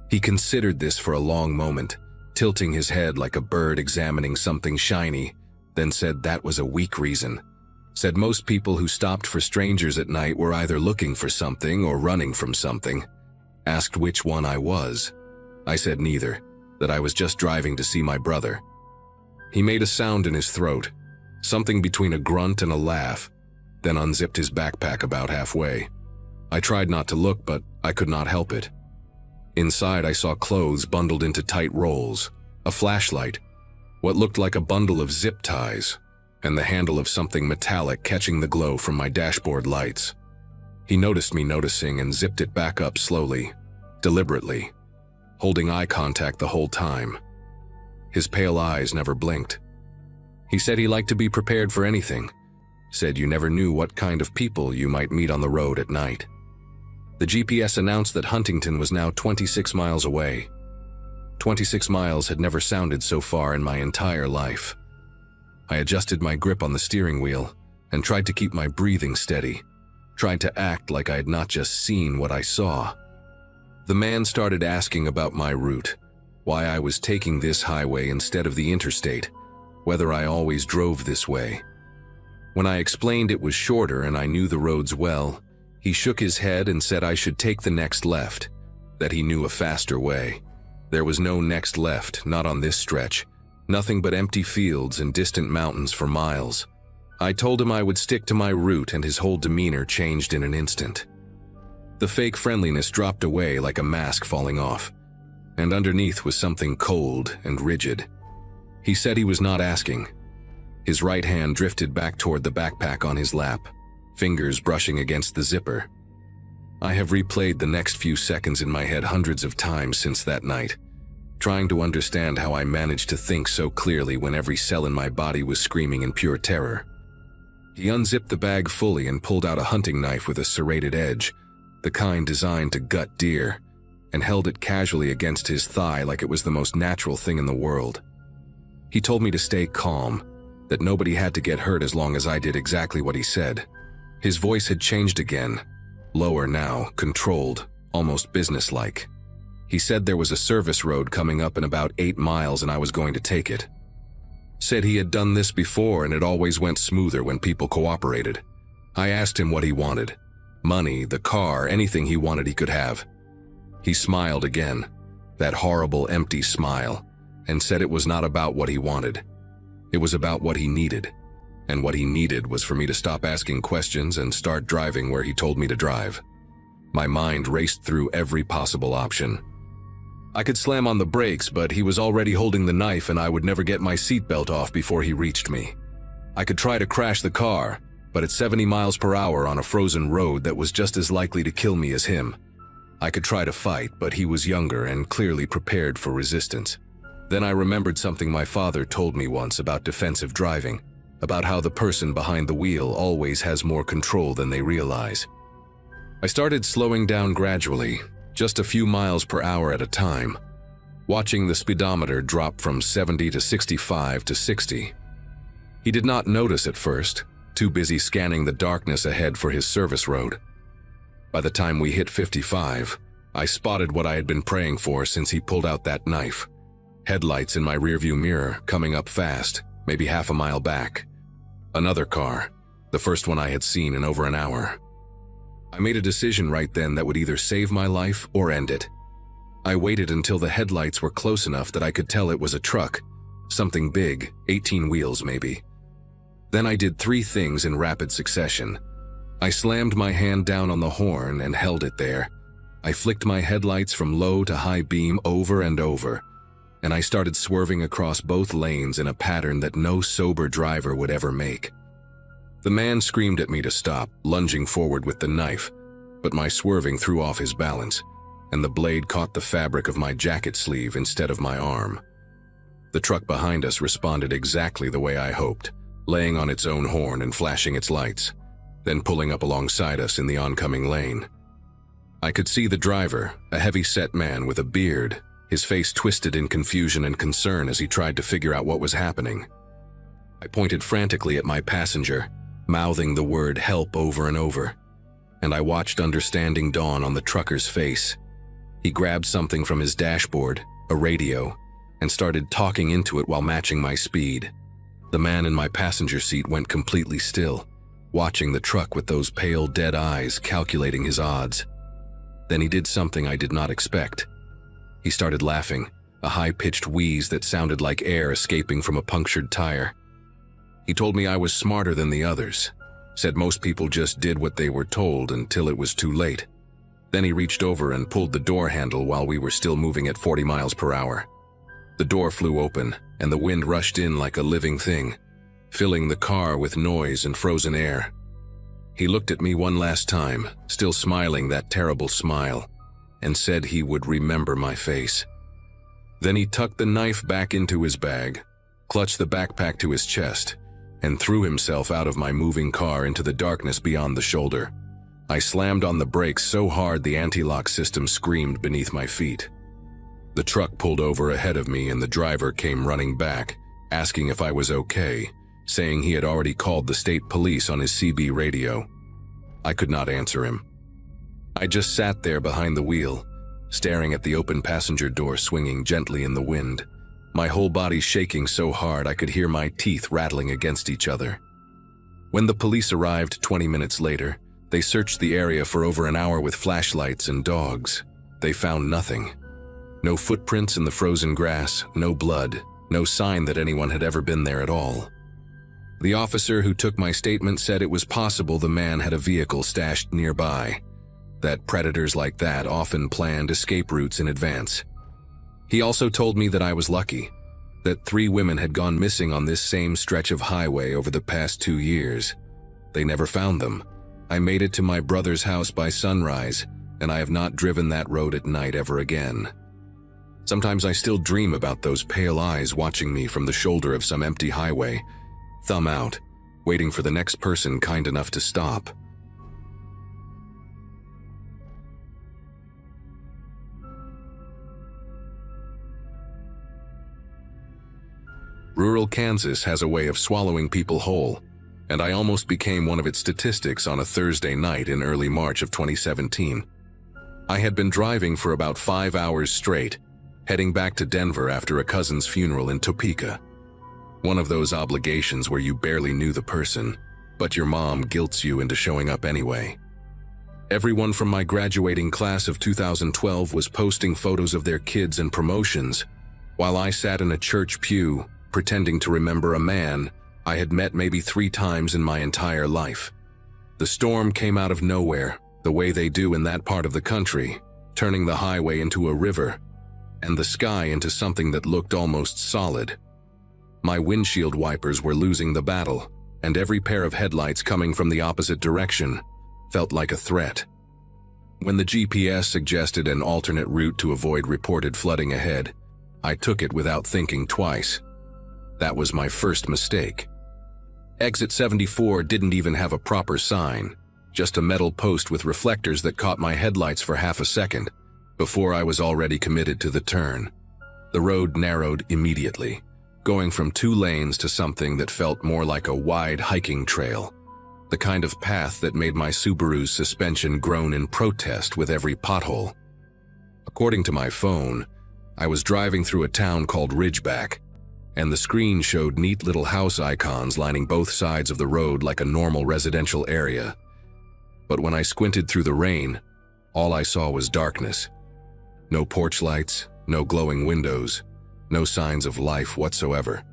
He considered this for a long moment, tilting his head like a bird examining something shiny, then said that was a weak reason. Said most people who stopped for strangers at night were either looking for something or running from something. Asked which one I was. I said neither, that I was just driving to see my brother. He made a sound in his throat, something between a grunt and a laugh, then unzipped his backpack about halfway. I tried not to look, but I could not help it. Inside I saw clothes bundled into tight rolls, a flashlight, what looked like a bundle of zip ties, and the handle of something metallic catching the glow from my dashboard lights. He noticed me noticing and zipped it back up slowly, deliberately, holding eye contact the whole time. His pale eyes never blinked. He said he liked to be prepared for anything, said you never knew what kind of people you might meet on the road at night. The GPS announced that Huntington was now 26 miles away. 26 miles had never sounded so far in my entire life. I adjusted my grip on the steering wheel and tried to keep my breathing steady, tried to act like I had not just seen what I saw. The man started asking about my route, why I was taking this highway instead of the interstate, whether I always drove this way. When I explained it was shorter and I knew the roads well, he shook his head and said I should take the next left, that he knew a faster way. There was no next left, not on this stretch, nothing but empty fields and distant mountains for miles. I told him I would stick to my route and his whole demeanor changed in an instant. The fake friendliness dropped away like a mask falling off, and underneath was something cold and rigid. He said he was not asking. His right hand drifted back toward the backpack on his lap, fingers brushing against the zipper. I have replayed the next few seconds in my head hundreds of times since that night, trying to understand how I managed to think so clearly when every cell in my body was screaming in pure terror. He unzipped the bag fully and pulled out a hunting knife with a serrated edge, the kind designed to gut deer, and held it casually against his thigh like it was the most natural thing in the world. He told me to stay calm, that nobody had to get hurt as long as I did exactly what he said. His voice had changed again, lower now, controlled, almost businesslike. He said there was a service road coming up in about 8 miles and I was going to take it. Said he had done this before and it always went smoother when people cooperated. I asked him what he wanted. Money, the car, anything he wanted he could have. He smiled again, that horrible empty smile, and said it was not about what he wanted. It was about what he needed. And what he needed was for me to stop asking questions and start driving where he told me to drive. My mind raced through every possible option. I could slam on the brakes, but he was already holding the knife and I would never get my seatbelt off before he reached me. I could try to crash the car, but at 70 miles per hour on a frozen road that was just as likely to kill me as him. I could try to fight, but he was younger and clearly prepared for resistance. Then I remembered something my father told me once about defensive driving, about how the person behind the wheel always has more control than they realize. I started slowing down gradually, just a few miles per hour at a time, watching the speedometer drop from 70 to 65 to 60. He did not notice at first, too busy scanning the darkness ahead for his service road. By the time we hit 55, I spotted what I had been praying for since he pulled out that knife. Headlights in my rearview mirror, coming up fast, maybe half a mile back. Another car, the first one I had seen in over an hour. I made a decision right then that would either save my life or end it. I waited until the headlights were close enough that I could tell it was a truck, something big, 18 wheels maybe. Then I did 3 things in rapid succession. I slammed my hand down on the horn and held it there. I flicked my headlights from low to high beam over and over, and I started swerving across both lanes in a pattern that no sober driver would ever make. The man screamed at me to stop, lunging forward with the knife, but my swerving threw off his balance, and the blade caught the fabric of my jacket sleeve instead of my arm. The truck behind us responded exactly the way I hoped, laying on its own horn and flashing its lights, then pulling up alongside us in the oncoming lane. I could see the driver, a heavy-set man with a beard, his face twisted in confusion and concern as he tried to figure out what was happening. I pointed frantically at my passenger, mouthing the word help over and over, and I watched understanding dawn on the trucker's face. He grabbed something from his dashboard, a radio, and started talking into it while matching my speed. The man in my passenger seat went completely still, watching the truck with those pale, dead eyes, calculating his odds. Then he did something I did not expect. He started laughing, a high-pitched wheeze that sounded like air escaping from a punctured tire. He told me I was smarter than the others, said most people just did what they were told until it was too late. Then he reached over and pulled the door handle while we were still moving at 40 miles per hour. The door flew open, and the wind rushed in like a living thing, filling the car with noise and frozen air. He looked at me one last time, still smiling that terrible smile, and said he would remember my face. Then he tucked the knife back into his bag, clutched the backpack to his chest, and threw himself out of my moving car into the darkness beyond the shoulder. I slammed on the brakes so hard the anti-lock system screamed beneath my feet. The truck pulled over ahead of me and the driver came running back, asking if I was okay, saying he had already called the state police on his CB radio. I could not answer him. I just sat there behind the wheel, staring at the open passenger door swinging gently in the wind, my whole body shaking so hard I could hear my teeth rattling against each other. When the police arrived 20 minutes later, they searched the area for over an hour with flashlights and dogs. They found nothing. No footprints in the frozen grass, no blood, no sign that anyone had ever been there at all. The officer who took my statement said it was possible the man had a vehicle stashed nearby, that predators like that often planned escape routes in advance. He also told me that I was lucky, that 3 women had gone missing on this same stretch of highway over the past 2 years. They never found them. I made it to my brother's house by sunrise, and I have not driven that road at night ever again. Sometimes I still dream about those pale eyes watching me from the shoulder of some empty highway, thumb out, waiting for the next person kind enough to stop. Rural Kansas has a way of swallowing people whole, and I almost became one of its statistics on a Thursday night in early March of 2017. I had been driving for about 5 hours straight, heading back to Denver after a cousin's funeral in Topeka. One of those obligations where you barely knew the person, but your mom guilts you into showing up anyway. Everyone from my graduating class of 2012 was posting photos of their kids and promotions, while I sat in a church pew, pretending to remember a man I had met maybe 3 times in my entire life. The storm came out of nowhere, the way they do in that part of the country, turning the highway into a river, and the sky into something that looked almost solid. My windshield wipers were losing the battle, and every pair of headlights coming from the opposite direction felt like a threat. When the GPS suggested an alternate route to avoid reported flooding ahead, I took it without thinking twice. That was my first mistake. Exit 74 didn't even have a proper sign, just a metal post with reflectors that caught my headlights for half a second before I was already committed to the turn. The road narrowed immediately, going from 2 lanes to something that felt more like a wide hiking trail, the kind of path that made my Subaru's suspension groan in protest with every pothole. According to my phone, I was driving through a town called Ridgeback, and the screen showed neat little house icons lining both sides of the road like a normal residential area. But when I squinted through the rain, all I saw was darkness. No porch lights, no glowing windows, no signs of life whatsoever.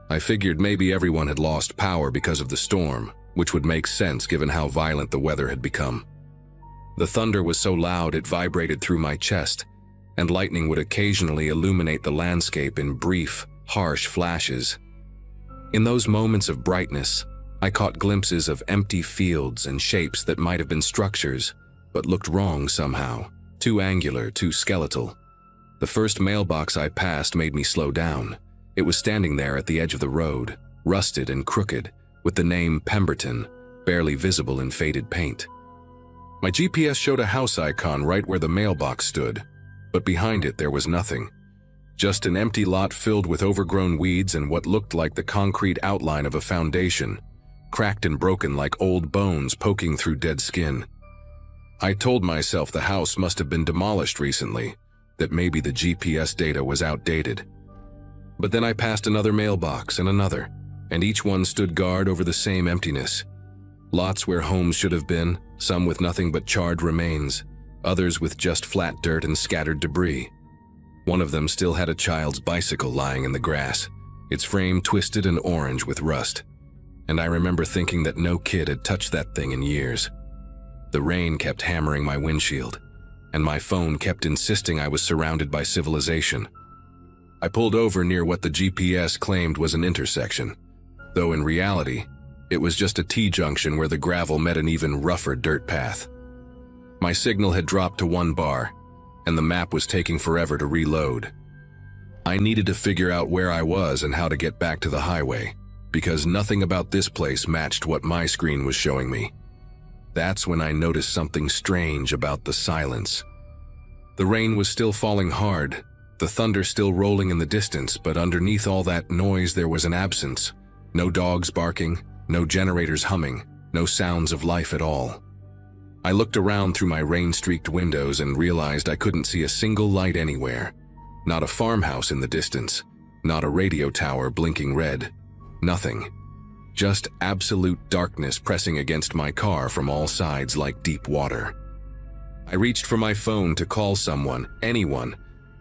I figured maybe everyone had lost power because of the storm, which would make sense given how violent the weather had become. The thunder was so loud it vibrated through my chest, and lightning would occasionally illuminate the landscape in brief, harsh flashes. In those moments of brightness, I caught glimpses of empty fields and shapes that might have been structures, but looked wrong somehow, too angular, too skeletal. The first mailbox I passed made me slow down. It was standing there at the edge of the road, rusted and crooked, with the name Pemberton barely visible in faded paint. My GPS showed a house icon right where the mailbox stood, but behind it there was nothing. Just an empty lot filled with overgrown weeds and what looked like the concrete outline of a foundation, cracked and broken like old bones poking through dead skin. I told myself the house must have been demolished recently, that maybe the GPS data was outdated. But then I passed another mailbox and another, and each one stood guard over the same emptiness. Lots where homes should have been, some with nothing but charred remains, others with just flat dirt and scattered debris. One of them still had a child's bicycle lying in the grass, its frame twisted and orange with rust. And I remember thinking that no kid had touched that thing in years. The rain kept hammering my windshield, and my phone kept insisting I was surrounded by civilization. I pulled over near what the GPS claimed was an intersection, though in reality, it was just a T-junction where the gravel met an even rougher dirt path. My signal had dropped to 1 bar, and the map was taking forever to reload. I needed to figure out where I was and how to get back to the highway, because nothing about this place matched what my screen was showing me. That's when I noticed something strange about the silence. The rain was still falling hard, the thunder still rolling in the distance, but underneath all that noise there was an absence. No dogs barking, no generators humming, no sounds of life at all. I looked around through my rain-streaked windows and realized I couldn't see a single light anywhere. Not a farmhouse in the distance, not a radio tower blinking red. Nothing. Just absolute darkness pressing against my car from all sides like deep water. I reached for my phone to call someone, anyone,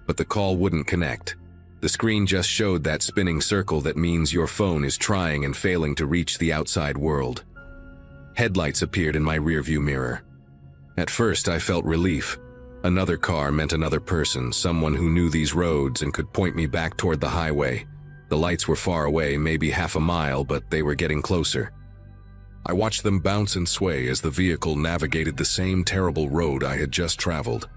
but the call wouldn't connect. The screen just showed that spinning circle that means your phone is trying and failing to reach the outside world. Headlights appeared in my rearview mirror. At first, I felt relief. Another car meant another person, someone who knew these roads and could point me back toward the highway. The lights were far away, maybe half a mile, but they were getting closer. I watched them bounce and sway as the vehicle navigated the same terrible road I had just traveled,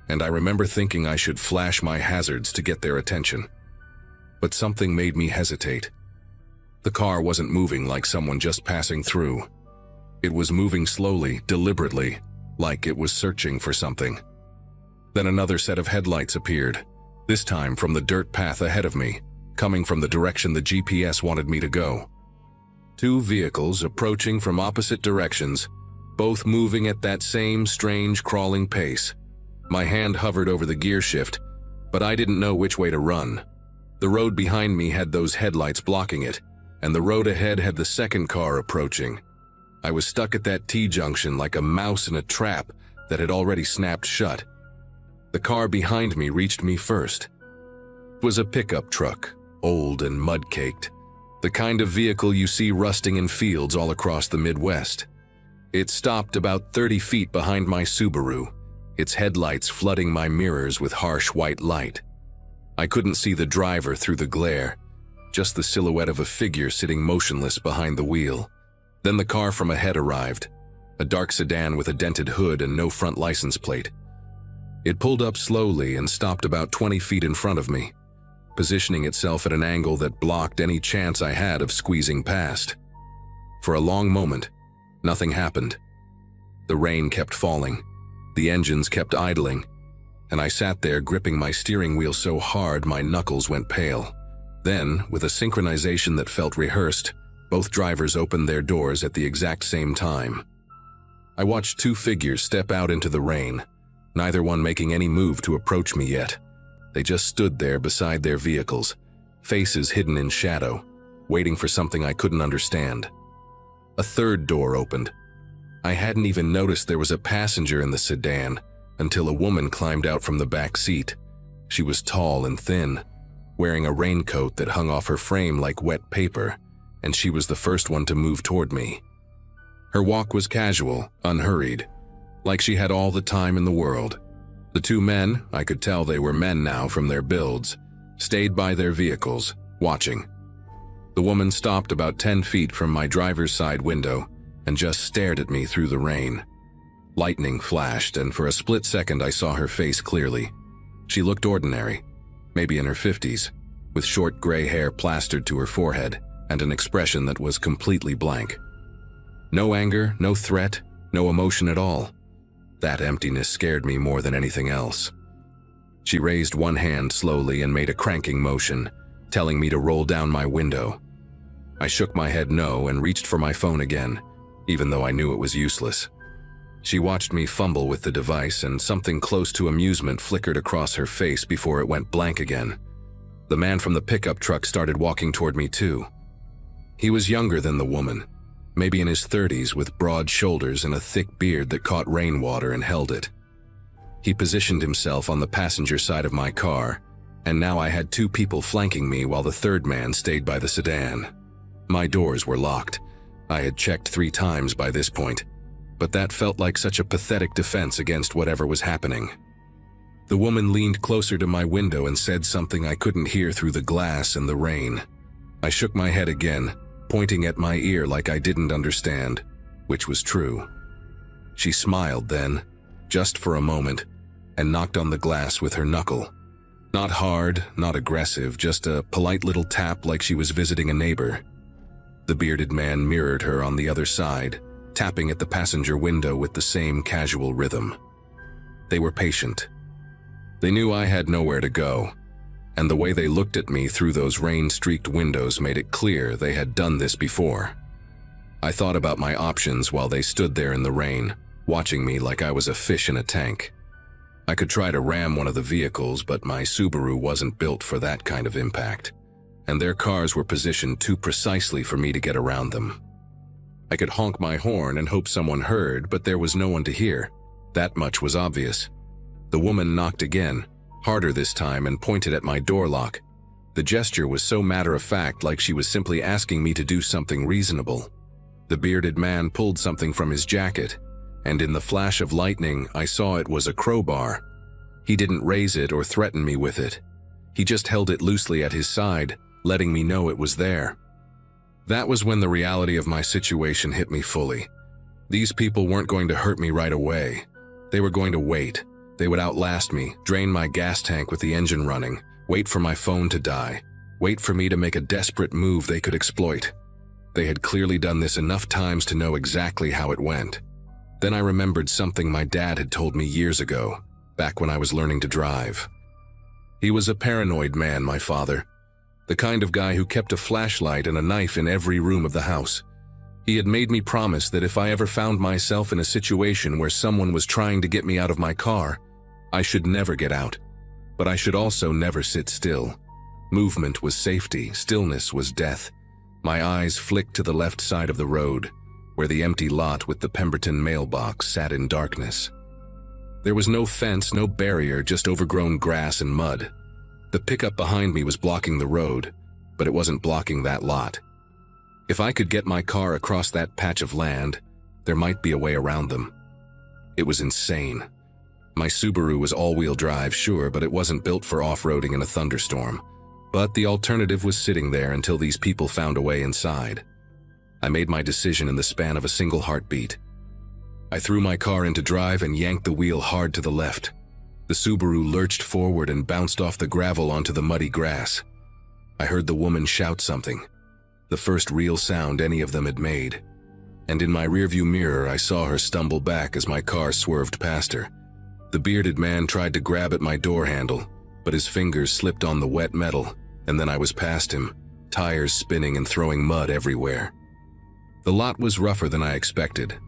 and I remember thinking I should flash my hazards to get their attention. But something made me hesitate. The car wasn't moving like someone just passing through. It was moving slowly, deliberately, like it was searching for something. Then another set of headlights appeared, this time from the dirt path ahead of me, coming from the direction the GPS wanted me to go. Two vehicles approaching from opposite directions, both moving at that same strange crawling pace. My hand hovered over the gear shift, but I didn't know which way to run. The road behind me had those headlights blocking it, and the road ahead had the second car approaching. I was stuck at that T-junction like a mouse in a trap that had already snapped shut. The car behind me reached me first. It was a pickup truck, old and mud-caked, the kind of vehicle you see rusting in fields all across the Midwest. It stopped about 30 feet behind my Subaru, its headlights flooding my mirrors with harsh white light. I couldn't see the driver through the glare, just the silhouette of a figure sitting motionless behind the wheel. Then the car from ahead arrived, a dark sedan with a dented hood and no front license plate. It pulled up slowly and stopped about 20 feet in front of me, positioning itself at an angle that blocked any chance I had of squeezing past. For a long moment, nothing happened. The rain kept falling, the engines kept idling, and I sat there gripping my steering wheel so hard my knuckles went pale. Then, with a synchronization that felt rehearsed, both drivers opened their doors at the exact same time. I watched two figures step out into the rain, neither one making any move to approach me yet. They just stood there beside their vehicles, faces hidden in shadow, waiting for something I couldn't understand. A third door opened. I hadn't even noticed there was a passenger in the sedan until a woman climbed out from the back seat. She was tall and thin, wearing a raincoat that hung off her frame like wet paper, and she was the first one to move toward me. Her walk was casual, unhurried, like she had all the time in the world. The two men, I could tell they were men now from their builds, stayed by their vehicles, watching. The woman stopped about 10 feet from my driver's side window and just stared at me through the rain. Lightning flashed, and for a split second I saw her face clearly. She looked ordinary, maybe in her 50s, with short gray hair plastered to her forehead and an expression that was completely blank. No anger, no threat, no emotion at all. That emptiness scared me more than anything else. She raised one hand slowly and made a cranking motion, telling me to roll down my window. I shook my head no and reached for my phone again, even though I knew it was useless. She watched me fumble with the device, and something close to amusement flickered across her face before it went blank again. The man from the pickup truck started walking toward me too. He was younger than the woman, maybe in his 30s, with broad shoulders and a thick beard that caught rainwater and held it. He positioned himself on the passenger side of my car, and now I had two people flanking me while the third man stayed by the sedan. My doors were locked. I had checked 3 times by this point, but that felt like such a pathetic defense against whatever was happening. The woman leaned closer to my window and said something I couldn't hear through the glass and the rain. I shook my head again, pointing at my ear like I didn't understand, which was true. She smiled then, just for a moment, and knocked on the glass with her knuckle. Not hard, not aggressive, just a polite little tap like she was visiting a neighbor. The bearded man mirrored her on the other side, tapping at the passenger window with the same casual rhythm. They were patient. They knew I had nowhere to go, and the way they looked at me through those rain-streaked windows made it clear they had done this before. I thought about my options while they stood there in the rain, watching me like I was a fish in a tank. I could try to ram one of the vehicles, but my Subaru wasn't built for that kind of impact, and their cars were positioned too precisely for me to get around them. I could honk my horn and hope someone heard, but there was no one to hear. That much was obvious. The woman knocked again, harder this time, and pointed at my door lock. The gesture was so matter-of-fact, like she was simply asking me to do something reasonable. The bearded man pulled something from his jacket, and in the flash of lightning, I saw it was a crowbar. He didn't raise it or threaten me with it. He just held it loosely at his side, letting me know it was there. That was when the reality of my situation hit me fully. These people weren't going to hurt me right away. They were going to wait. They would outlast me, drain my gas tank with the engine running, wait for my phone to die, wait for me to make a desperate move they could exploit. They had clearly done this enough times to know exactly how it went. Then I remembered something my dad had told me years ago, back when I was learning to drive. He was a paranoid man, my father. the kind of guy who kept a flashlight and a knife in every room of the house. He had made me promise that if I ever found myself in a situation where someone was trying to get me out of my car, I should never get out. But I should also never sit still. Movement was safety, stillness was death. My eyes flicked to the left side of the road, where the empty lot with the Pemberton mailbox sat in darkness. There was no fence, no barrier, just overgrown grass and mud. The pickup behind me was blocking the road, but it wasn't blocking that lot. If I could get my car across that patch of land, there might be a way around them. It was insane. My Subaru was all-wheel drive, sure, but it wasn't built for off-roading in a thunderstorm. But the alternative was sitting there until these people found a way inside. I made my decision in the span of a single heartbeat. I threw my car into drive and yanked the wheel hard to the left. The Subaru lurched forward and bounced off the gravel onto the muddy grass. I heard the woman shout something, the first real sound any of them had made. And in my rearview mirror, I saw her stumble back as my car swerved past her. The bearded man tried to grab at my door handle, but his fingers slipped on the wet metal, and then I was past him, tires spinning and throwing mud everywhere. The lot was rougher than I expected,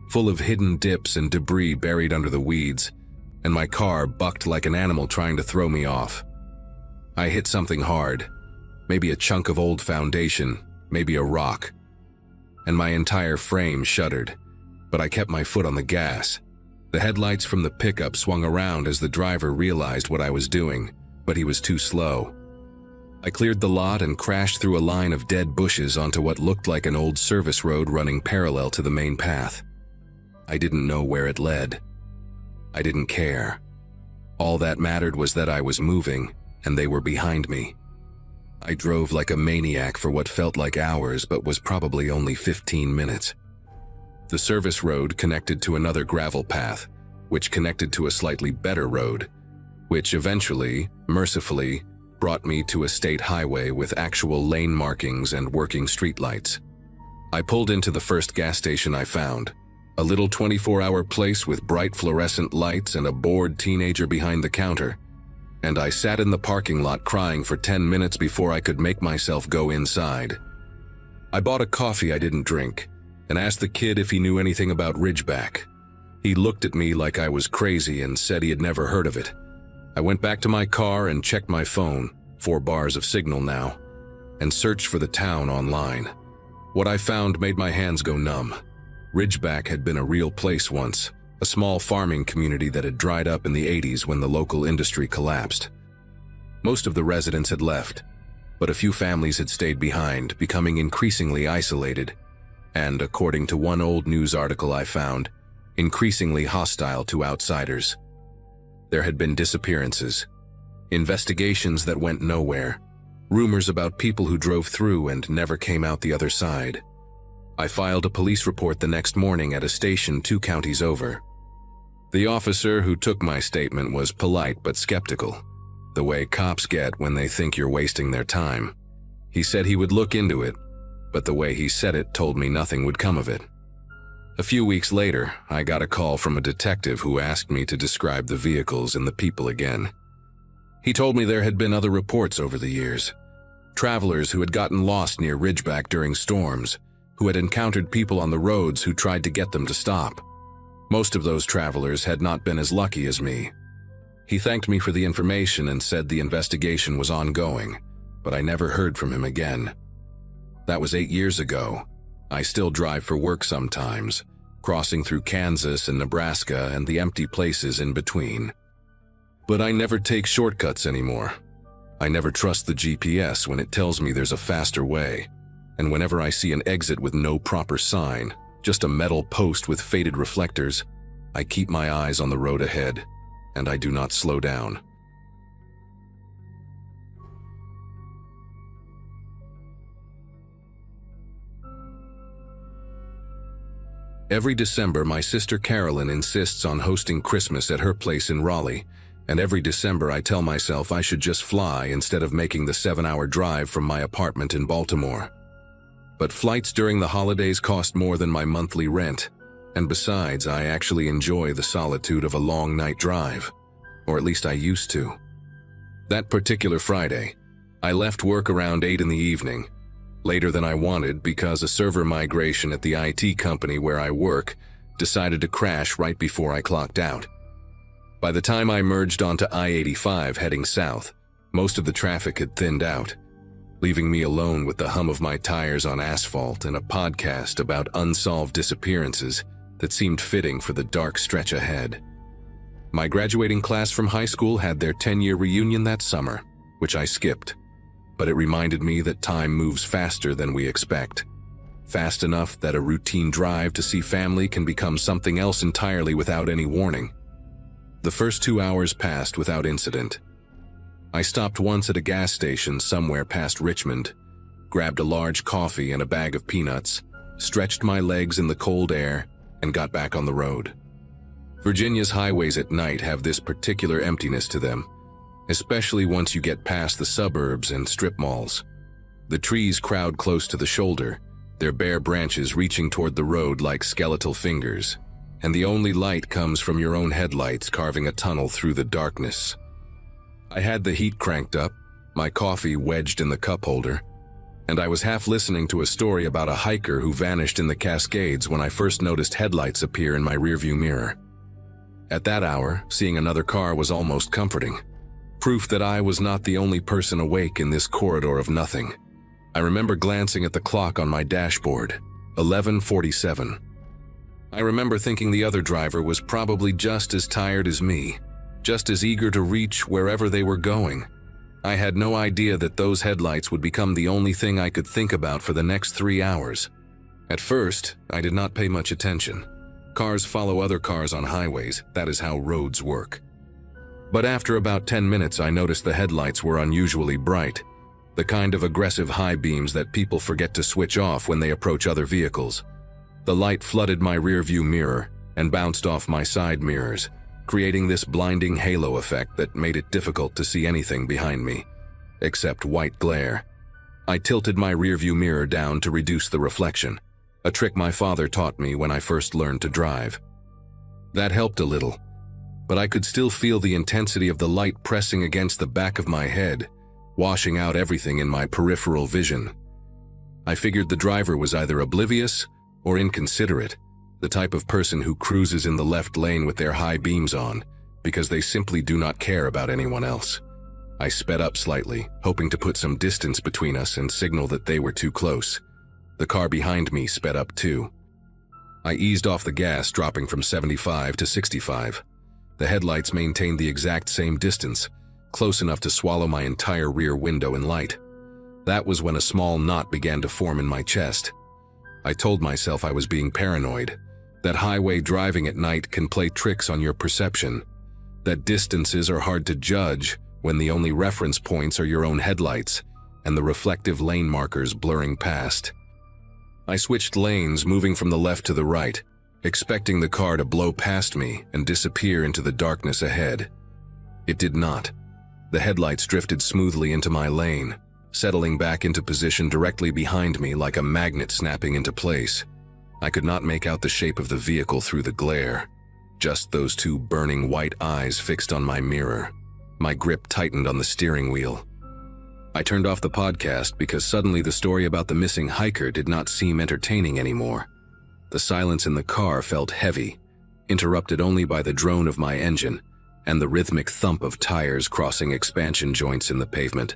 full of hidden dips and debris buried under the weeds, and my car bucked like an animal trying to throw me off. I hit something hard, maybe a chunk of old foundation, maybe a rock, and my entire frame shuddered, but I kept my foot on the gas. The headlights from the pickup swung around as the driver realized what I was doing, but he was too slow. I cleared the lot and crashed through a line of dead bushes onto what looked like an old service road running parallel to the main path. I didn't know where it led. I didn't care. All that mattered was that I was moving, and they were behind me. I drove like a maniac for what felt like hours but was probably only 15 minutes. The service road connected to another gravel path, which connected to a slightly better road, which eventually, mercifully, brought me to a state highway with actual lane markings and working streetlights. I pulled into the first gas station I found, a little 24-hour place with bright fluorescent lights and a bored teenager behind the counter, and I sat in the parking lot crying for 10 minutes before I could make myself go inside. I bought a coffee I didn't drink, and asked the kid if he knew anything about Ridgeback. He looked at me like I was crazy and said he had never heard of it. I went back to my car and checked my phone, 4 bars of signal now, and searched for the town online. What I found made my hands go numb. Ridgeback had been a real place once, a small farming community that had dried up in the 80s when the local industry collapsed. Most of the residents had left, but a few families had stayed behind, becoming increasingly isolated, and, according to one old news article I found, increasingly hostile to outsiders. There had been disappearances, investigations that went nowhere, rumors about people who drove through and never came out the other side. I filed a police report the next morning at a station 2 counties over. The officer who took my statement was polite but skeptical, the way cops get when they think you're wasting their time. He said he would look into it, but the way he said it told me nothing would come of it. A few weeks later, I got a call from a detective who asked me to describe the vehicles and the people again. He told me there had been other reports over the years. Travelers who had gotten lost near Ridgeback during storms, who had encountered people on the roads who tried to get them to stop. Most of those travelers had not been as lucky as me. He thanked me for the information and said the investigation was ongoing, but I never heard from him again. That was 8 years ago. I still drive for work sometimes, crossing through Kansas and Nebraska and the empty places in between. But I never take shortcuts anymore. I never trust the GPS when it tells me there's a faster way. And whenever I see an exit with no proper sign, just a metal post with faded reflectors, I keep my eyes on the road ahead, and I do not slow down. Every December, my sister Carolyn insists on hosting Christmas at her place in Raleigh, and every December I tell myself I should just fly instead of making the 7-hour drive from my apartment in Baltimore. But flights during the holidays cost more than my monthly rent, and besides, I actually enjoy the solitude of a long night drive, or at least I used to. That particular Friday, I left work around 8 in the evening, later than I wanted because a server migration at the IT company where I work decided to crash right before I clocked out. By the time I merged onto I-85 heading south, most of the traffic had thinned out, leaving me alone with the hum of my tires on asphalt and a podcast about unsolved disappearances that seemed fitting for the dark stretch ahead. My graduating class from high school had their 10-year reunion that summer, which I skipped, but it reminded me that time moves faster than we expect. Fast enough that a routine drive to see family can become something else entirely without any warning. The first 2 hours passed without incident. I stopped once at a gas station somewhere past Richmond, grabbed a large coffee and a bag of peanuts, stretched my legs in the cold air, and got back on the road. Virginia's highways at night have this particular emptiness to them, especially once you get past the suburbs and strip malls. The trees crowd close to the shoulder, their bare branches reaching toward the road like skeletal fingers, and the only light comes from your own headlights carving a tunnel through the darkness. I had the heat cranked up, my coffee wedged in the cup holder, and I was half listening to a story about a hiker who vanished in the Cascades when I first noticed headlights appear in my rearview mirror. At that hour, seeing another car was almost comforting. Proof that I was not the only person awake in this corridor of nothing. I remember glancing at the clock on my dashboard, 11:47. I remember thinking the other driver was probably just as tired as me, just as eager to reach wherever they were going. I had no idea that those headlights would become the only thing I could think about for the next 3 hours. At first, I did not pay much attention. Cars follow other cars on highways, that is how roads work. But after about 10 minutes, I noticed the headlights were unusually bright, the kind of aggressive high beams that people forget to switch off when they approach other vehicles. The light flooded my rearview mirror and bounced off my side mirrors, creating this blinding halo effect that made it difficult to see anything behind me, except white glare. I tilted my rearview mirror down to reduce the reflection, a trick my father taught me when I first learned to drive. That helped a little, but I could still feel the intensity of the light pressing against the back of my head, washing out everything in my peripheral vision. I figured the driver was either oblivious or inconsiderate, the type of person who cruises in the left lane with their high beams on, because they simply do not care about anyone else. I sped up slightly, hoping to put some distance between us and signal that they were too close. The car behind me sped up too. I eased off the gas, dropping from 75 to 65. The headlights maintained the exact same distance, close enough to swallow my entire rear window in light. That was when a small knot began to form in my chest. I told myself I was being paranoid, that highway driving at night can play tricks on your perception, that distances are hard to judge when the only reference points are your own headlights and the reflective lane markers blurring past. I switched lanes, moving from the left to the right, expecting the car to blow past me and disappear into the darkness ahead. It did not. The headlights drifted smoothly into my lane, settling back into position directly behind me like a magnet snapping into place. I could not make out the shape of the vehicle through the glare, just those two burning white eyes fixed on my mirror. My grip tightened on the steering wheel. I turned off the podcast because suddenly the story about the missing hiker did not seem entertaining anymore. The silence in the car felt heavy, interrupted only by the drone of my engine and the rhythmic thump of tires crossing expansion joints in the pavement.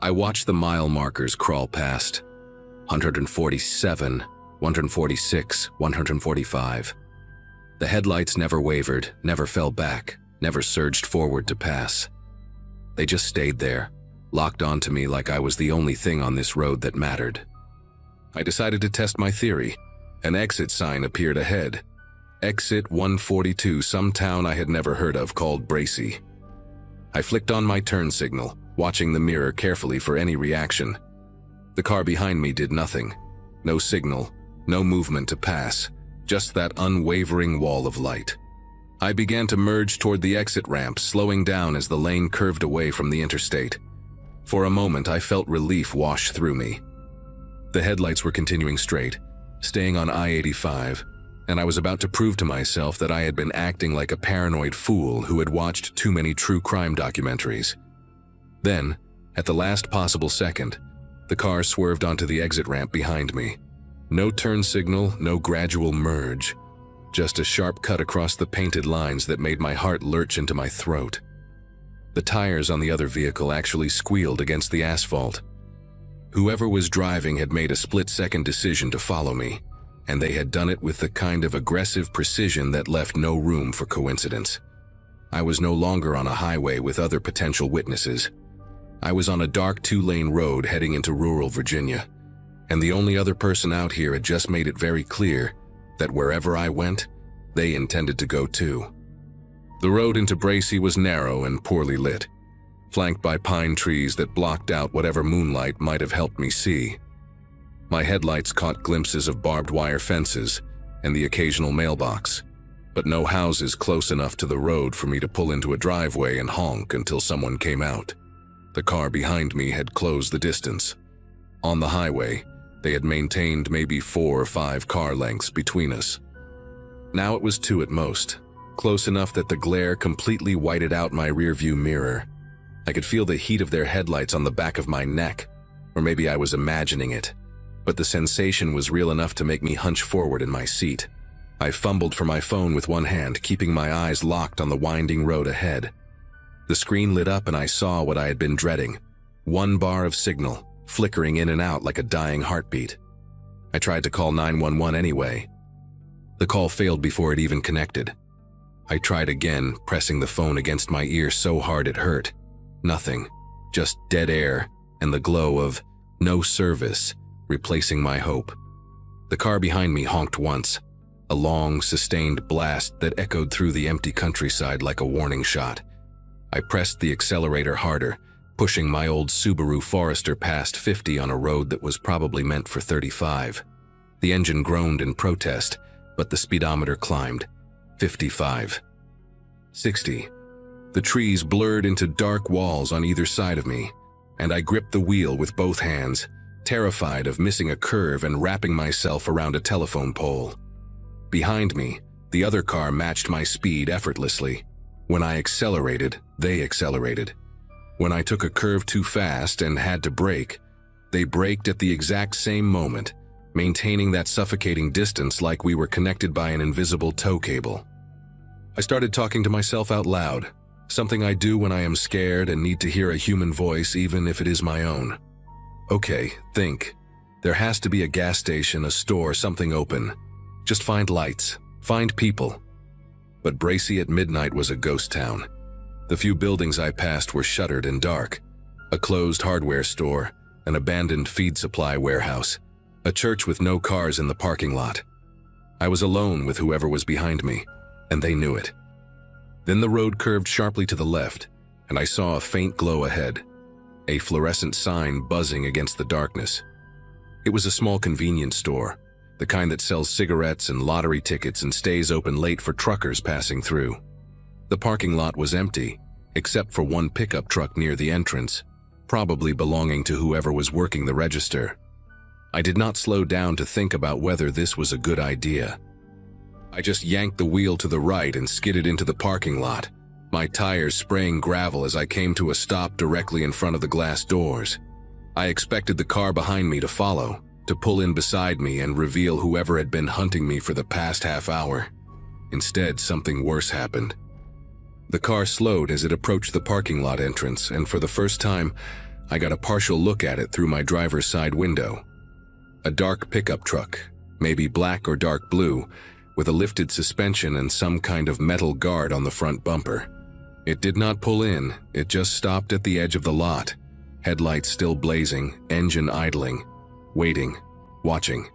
I watched the mile markers crawl past. 147, 146, 145. The headlights never wavered, never fell back, never surged forward to pass. They just stayed there, locked onto me like I was the only thing on this road that mattered. I decided to test my theory. An exit sign appeared ahead. Exit 142, some town I had never heard of called Bracy. I flicked on my turn signal, watching the mirror carefully for any reaction. The car behind me did nothing. No signal, no movement to pass, just that unwavering wall of light. I began to merge toward the exit ramp, slowing down as the lane curved away from the interstate. For a moment, I felt relief wash through me. The headlights were continuing straight, staying on I-85, and I was about to prove to myself that I had been acting like a paranoid fool who had watched too many true crime documentaries. Then, At the last possible second, the car swerved onto the exit ramp behind me. No turn signal, no gradual merge. Just a sharp cut across the painted lines that made my heart lurch into my throat. The tires on the other vehicle actually squealed against the asphalt. Whoever was driving had made a split-second decision to follow me, and they had done it with the kind of aggressive precision that left no room for coincidence. I was no longer on a highway with other potential witnesses. I was on a dark two-lane road heading into rural Virginia, and the only other person out here had just made it very clear that wherever I went, they intended to go too. The road into Bracy was narrow and poorly lit, flanked by pine trees that blocked out whatever moonlight might have helped me see. My headlights caught glimpses of barbed wire fences and the occasional mailbox, but no houses close enough to the road for me to pull into a driveway and honk until someone came out. The car behind me had closed the distance. On the highway, they had maintained maybe 4 or 5 car lengths between us. Now it was 2 at most, close enough that the glare completely whited out my rearview mirror. I could feel the heat of their headlights on the back of my neck, or maybe I was imagining it, but the sensation was real enough to make me hunch forward in my seat. I fumbled for my phone with one hand, keeping my eyes locked on the winding road ahead. The screen lit up and I saw what I had been dreading. 1 bar of signal, flickering in and out like a dying heartbeat. I tried to call 911 anyway. The call failed before it even connected. I tried again, pressing the phone against my ear so hard it hurt. Nothing, just dead air and the glow of no service replacing my hope. The car behind me honked once, a long, sustained blast that echoed through the empty countryside like a warning shot. I pressed the accelerator harder, pushing my old Subaru Forester past 50 on a road that was probably meant for 35. The engine groaned in protest, but the speedometer climbed. 55. 60. The trees blurred into dark walls on either side of me, and I gripped the wheel with both hands, terrified of missing a curve and wrapping myself around a telephone pole. Behind me, the other car matched my speed effortlessly. When I accelerated, they accelerated. When I took a curve too fast and had to brake, they braked at the exact same moment, maintaining that suffocating distance like we were connected by an invisible tow cable. I started talking to myself out loud, something I do when I am scared and need to hear a human voice even if it is my own. Okay, think. There has to be a gas station, a store, something open. Just find lights, find people. But Bracy at midnight was a ghost town. The few buildings I passed were shuttered and dark. A closed hardware store, an abandoned feed supply warehouse, a church with no cars in the parking lot. I was alone with whoever was behind me, and they knew it. Then the road curved sharply to the left, and I saw a faint glow ahead, a fluorescent sign buzzing against the darkness. It was a small convenience store, the kind that sells cigarettes and lottery tickets and stays open late for truckers passing through. The parking lot was empty, except for one pickup truck near the entrance, probably belonging to whoever was working the register. I did not slow down to think about whether this was a good idea. I just yanked the wheel to the right and skidded into the parking lot, my tires spraying gravel as I came to a stop directly in front of the glass doors. I expected the car behind me to follow, to pull in beside me and reveal whoever had been hunting me for the past half hour. Instead, something worse happened. The car slowed as it approached the parking lot entrance, and for the first time, I got a partial look at it through my driver's side window. A dark pickup truck, maybe black or dark blue, with a lifted suspension and some kind of metal guard on the front bumper. It did not pull in, it just stopped at the edge of the lot, headlights still blazing, engine idling, waiting, watching.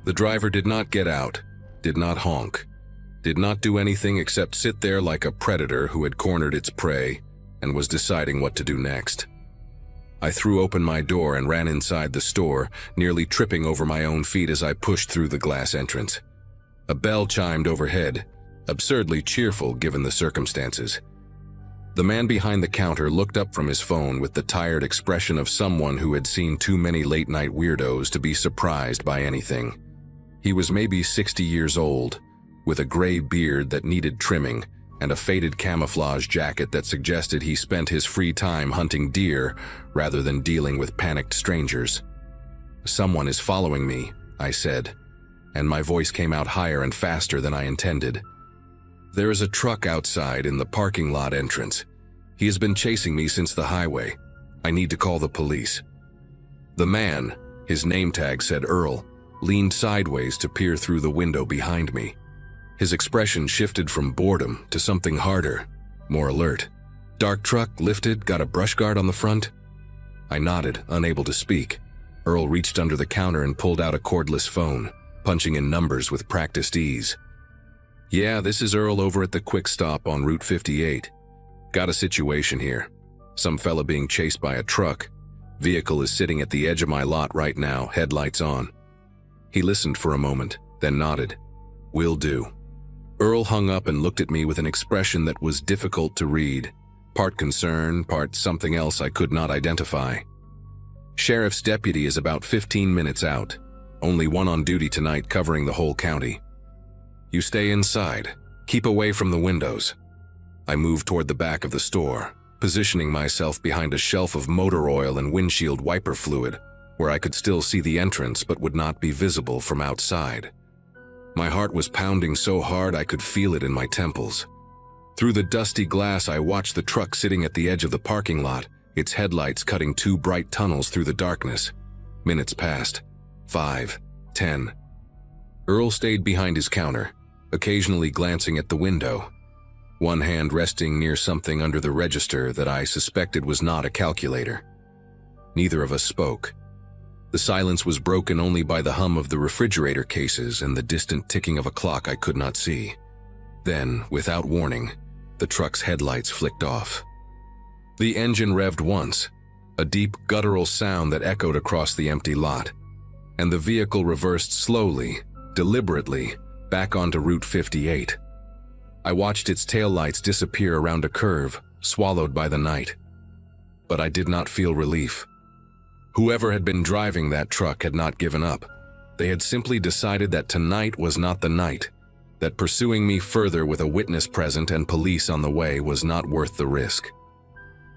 The driver did not get out, did not honk, did not do anything except sit there like a predator who had cornered its prey and was deciding what to do next. I threw open my door and ran inside the store, nearly tripping over my own feet as I pushed through the glass entrance. A bell chimed overhead, absurdly cheerful given the circumstances. The man behind the counter looked up from his phone with the tired expression of someone who had seen too many late-night weirdos to be surprised by anything. He was maybe 60 years old, with a gray beard that needed trimming, and a faded camouflage jacket that suggested he spent his free time hunting deer rather than dealing with panicked strangers. "Someone is following me," I said, and my voice came out higher and faster than I intended. "There is a truck outside in the parking lot entrance. He has been chasing me since the highway. I need to call the police." The man, his name tag said Earl, leaned sideways to peer through the window behind me. His expression shifted from boredom to something harder, more alert. "Dark truck, lifted, got a brush guard on the front?" I nodded, unable to speak. Earl reached under the counter and pulled out a cordless phone, punching in numbers with practiced ease. "Yeah, this is Earl over at the quick stop on Route 58. Got a situation here. Some fella being chased by a truck. Vehicle is sitting at the edge of my lot right now, headlights on." He listened for a moment, then nodded. "Will do." Earl hung up and looked at me with an expression that was difficult to read, part concern, part something else I could not identify. "Sheriff's deputy is about 15 minutes out. Only one on duty tonight covering the whole county. You stay inside. Keep away from the windows." I moved toward the back of the store, positioning myself behind a shelf of motor oil and windshield wiper fluid, where I could still see the entrance but would not be visible from outside. My heart was pounding so hard I could feel it in my temples. Through the dusty glass, I watched the truck sitting at the edge of the parking lot, its headlights cutting two bright tunnels through the darkness. Minutes passed. 5, 10. Earl stayed behind his counter, occasionally glancing at the window, one hand resting near something under the register that I suspected was not a calculator. Neither of us spoke. The silence was broken only by the hum of the refrigerator cases and the distant ticking of a clock I could not see. Then, without warning, the truck's headlights flicked off. The engine revved once, a deep guttural sound that echoed across the empty lot, and the vehicle reversed slowly, deliberately, back onto Route 58. I watched its taillights disappear around a curve, swallowed by the night. But I did not feel relief. Whoever had been driving that truck had not given up. They had simply decided that tonight was not the night, that pursuing me further with a witness present and police on the way was not worth the risk.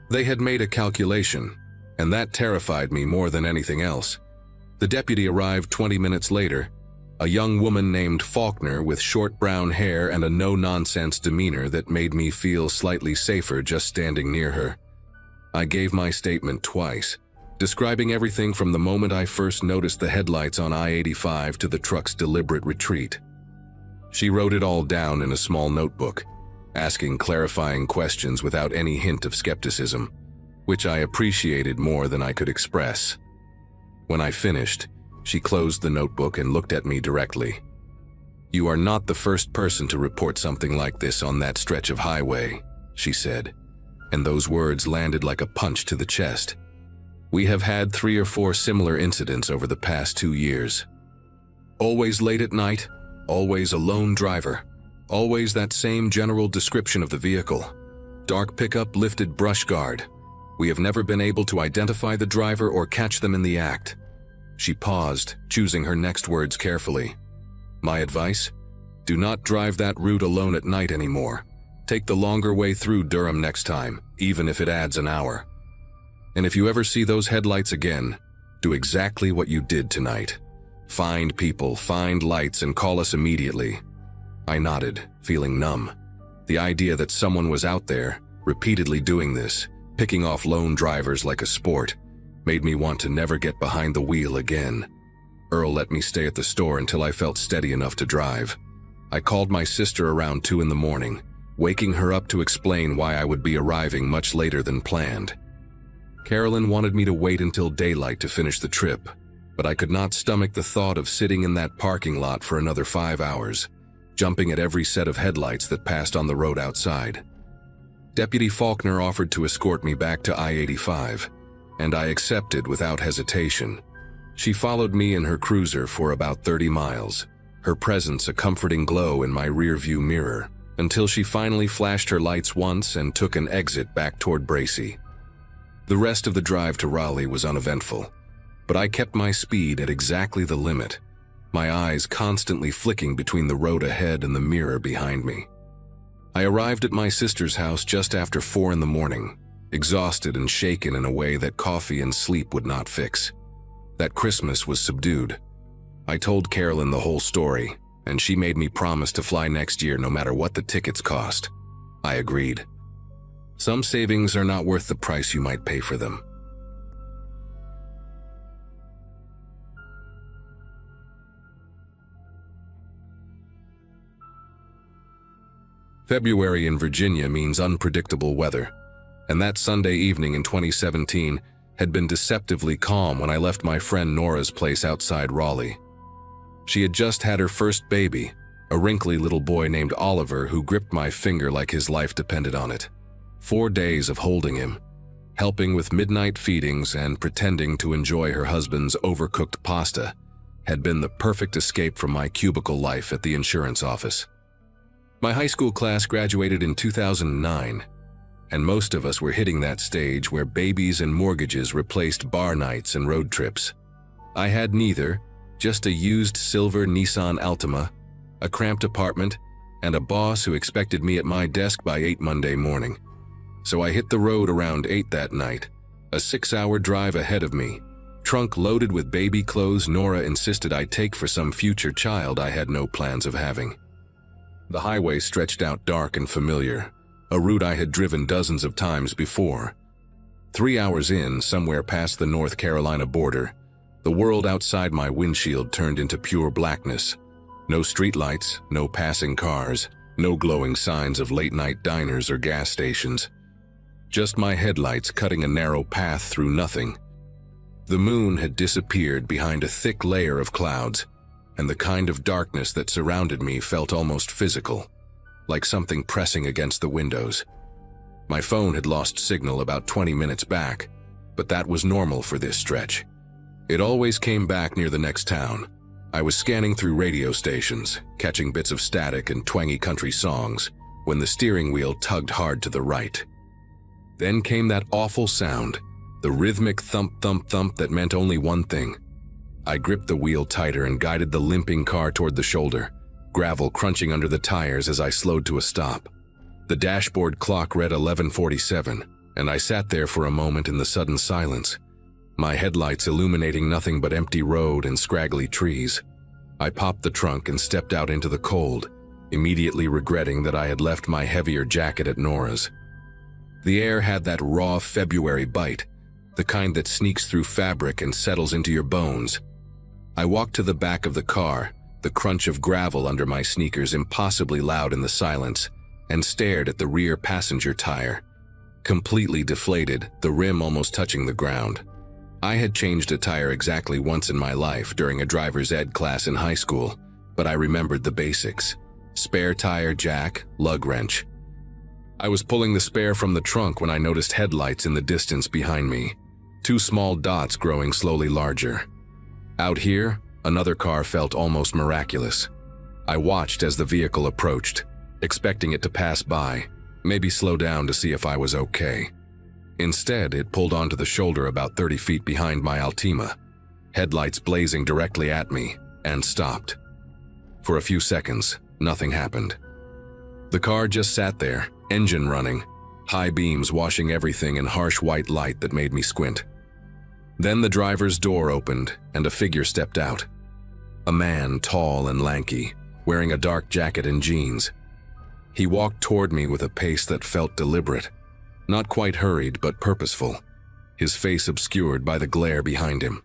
They had made a calculation, and that terrified me more than anything else. The deputy arrived 20 minutes later, a young woman named Faulkner with short brown hair and a no-nonsense demeanor that made me feel slightly safer just standing near her. I gave my statement twice, describing everything from the moment I first noticed the headlights on I-85 to the truck's deliberate retreat. She wrote it all down in a small notebook, asking clarifying questions without any hint of skepticism, which I appreciated more than I could express. When I finished, she closed the notebook and looked at me directly. "You are not the first person to report something like this on that stretch of highway," she said, and those words landed like a punch to the chest. "We have had 3 or 4 similar incidents over the past 2 years. Always late at night, always a lone driver, always that same general description of the vehicle. Dark pickup, lifted brush guard. We have never been able to identify the driver or catch them in the act." She paused, choosing her next words carefully. "My advice? Do not drive that route alone at night anymore. Take the longer way through Durham next time, even if it adds an hour. And if you ever see those headlights again, do exactly what you did tonight. Find people, find lights, and call us immediately." I nodded, feeling numb. The idea that someone was out there, repeatedly doing this, picking off lone drivers like a sport, made me want to never get behind the wheel again. Earl let me stay at the store until I felt steady enough to drive. I called my sister around 2 in the morning, waking her up to explain why I would be arriving much later than planned. Carolyn wanted me to wait until daylight to finish the trip, but I could not stomach the thought of sitting in that parking lot for another 5 hours, jumping at every set of headlights that passed on the road outside. Deputy Faulkner offered to escort me back to I-85, and I accepted without hesitation. She followed me in her cruiser for about 30 miles, her presence a comforting glow in my rearview mirror, until she finally flashed her lights once and took an exit back toward Bracy. The rest of the drive to Raleigh was uneventful, but I kept my speed at exactly the limit, my eyes constantly flicking between the road ahead and the mirror behind me. I arrived at my sister's house just after 4 in the morning, exhausted and shaken in a way that coffee and sleep would not fix. That Christmas was subdued. I told Carolyn the whole story, and she made me promise to fly next year no matter what the tickets cost. I agreed. Some savings are not worth the price you might pay for them. February in Virginia means unpredictable weather, and that Sunday evening in 2017 had been deceptively calm when I left my friend Nora's place outside Raleigh. She had just had her first baby, a wrinkly little boy named Oliver who gripped my finger like his life depended on it. 4 days of holding him, helping with midnight feedings and pretending to enjoy her husband's overcooked pasta, had been the perfect escape from my cubicle life at the insurance office. My high school class graduated in 2009, and most of us were hitting that stage where babies and mortgages replaced bar nights and road trips. I had neither, just a used silver Nissan Altima, a cramped apartment, and a boss who expected me at my desk by 8 Monday morning. So I hit the road around 8 that night, a 6-hour drive ahead of me, trunk loaded with baby clothes Nora insisted I take for some future child I had no plans of having. The highway stretched out dark and familiar, a route I had driven dozens of times before. 3 hours in, somewhere past the North Carolina border, the world outside my windshield turned into pure blackness. No streetlights, no passing cars, no glowing signs of late-night diners or gas stations. Just my headlights cutting a narrow path through nothing. The moon had disappeared behind a thick layer of clouds, and the kind of darkness that surrounded me felt almost physical, like something pressing against the windows. My phone had lost signal about 20 minutes back, but that was normal for this stretch. It always came back near the next town. I was scanning through radio stations, catching bits of static and twangy country songs, when the steering wheel tugged hard to the right. Then came that awful sound, the rhythmic thump-thump-thump that meant only one thing. I gripped the wheel tighter and guided the limping car toward the shoulder, gravel crunching under the tires as I slowed to a stop. The dashboard clock read 11:47, and I sat there for a moment in the sudden silence, my headlights illuminating nothing but empty road and scraggly trees. I popped the trunk and stepped out into the cold, immediately regretting that I had left my heavier jacket at Nora's. The air had that raw February bite, the kind that sneaks through fabric and settles into your bones. I walked to the back of the car, the crunch of gravel under my sneakers impossibly loud in the silence, and stared at the rear passenger tire. Completely deflated, the rim almost touching the ground. I had changed a tire exactly once in my life during a driver's ed class in high school, but I remembered the basics. Spare tire jack, lug wrench. I was pulling the spare from the trunk when I noticed headlights in the distance behind me, 2 small dots growing slowly larger. Out here, another car felt almost miraculous. I watched as the vehicle approached, expecting it to pass by, maybe slow down to see if I was okay. Instead, it pulled onto the shoulder about 30 feet behind my Altima, headlights blazing directly at me, and stopped. For a few seconds, nothing happened. The car just sat there, engine running, high beams washing everything in harsh white light that made me squint. Then the driver's door opened and a figure stepped out. A man, tall and lanky, wearing a dark jacket and jeans. He walked toward me with a pace that felt deliberate, not quite hurried but purposeful, his face obscured by the glare behind him.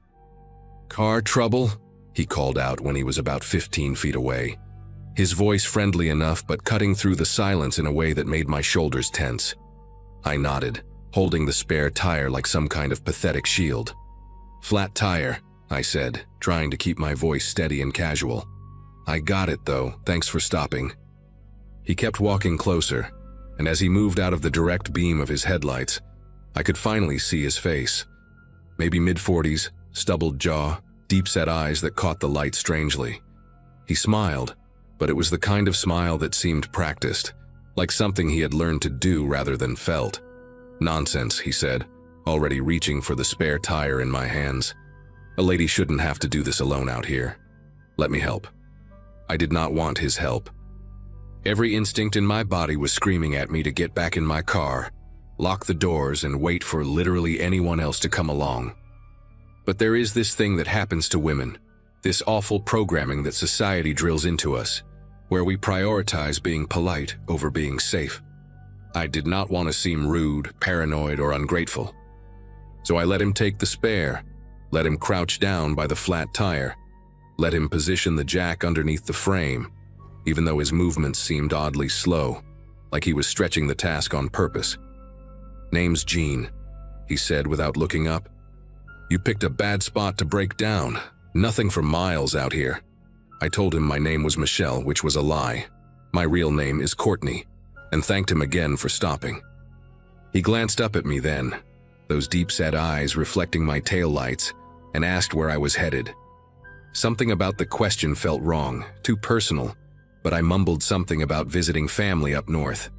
"Car trouble?" he called out when he was about 15 feet away, his voice friendly enough but cutting through the silence in a way that made my shoulders tense. I nodded, holding the spare tire like some kind of pathetic shield. "Flat tire," I said, trying to keep my voice steady and casual. "I got it though, thanks for stopping." He kept walking closer, and as he moved out of the direct beam of his headlights, I could finally see his face. Maybe mid-40s, stubbled jaw, deep-set eyes that caught the light strangely. He smiled, but it was the kind of smile that seemed practiced, like something he had learned to do rather than felt. "Nonsense," he said, already reaching for the spare tire in my hands. "A lady shouldn't have to do this alone out here. Let me help." I did not want his help. Every instinct in my body was screaming at me to get back in my car, lock the doors, and wait for literally anyone else to come along. But there is this thing that happens to women, this awful programming that society drills into us, where we prioritize being polite over being safe. I did not want to seem rude, paranoid, or ungrateful. So I let him take the spare, let him crouch down by the flat tire, let him position the jack underneath the frame, even though his movements seemed oddly slow, like he was stretching the task on purpose. "Name's Gene," he said without looking up. "You picked a bad spot to break down. Nothing for miles out here." I told him my name was Michelle, which was a lie. My real name is Courtney, and thanked him again for stopping. He glanced up at me then, those deep-set eyes reflecting my taillights, and asked where I was headed. Something about the question felt wrong, too personal, but I mumbled something about visiting family up north.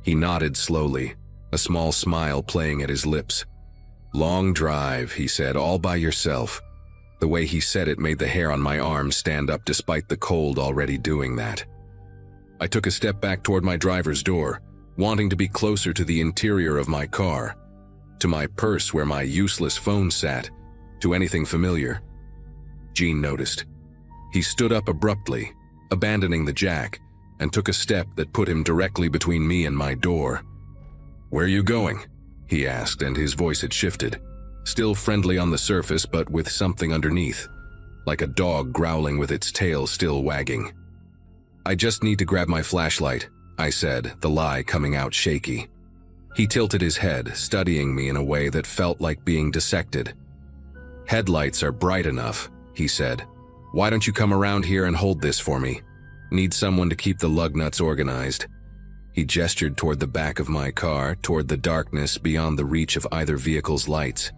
He nodded slowly, a small smile playing at his lips. "Long drive," he said, "all by yourself." The way he said it made the hair on my arm stand up despite the cold already doing that. I took a step back toward my driver's door, wanting to be closer to the interior of my car, to my purse where my useless phone sat, to anything familiar. Gene noticed. He stood up abruptly, abandoning the jack, and took a step that put him directly between me and my door. "Where are you going?" he asked, and his voice had shifted. Still friendly on the surface, but with something underneath, like a dog growling with its tail still wagging. "I just need to grab my flashlight," I said, the lie coming out shaky. He tilted his head, studying me in a way that felt like being dissected. "Headlights are bright enough," he said. "Why don't you come around here and hold this for me? Need someone to keep the lug nuts organized." He gestured toward the back of my car, toward the darkness beyond the reach of either vehicle's lights.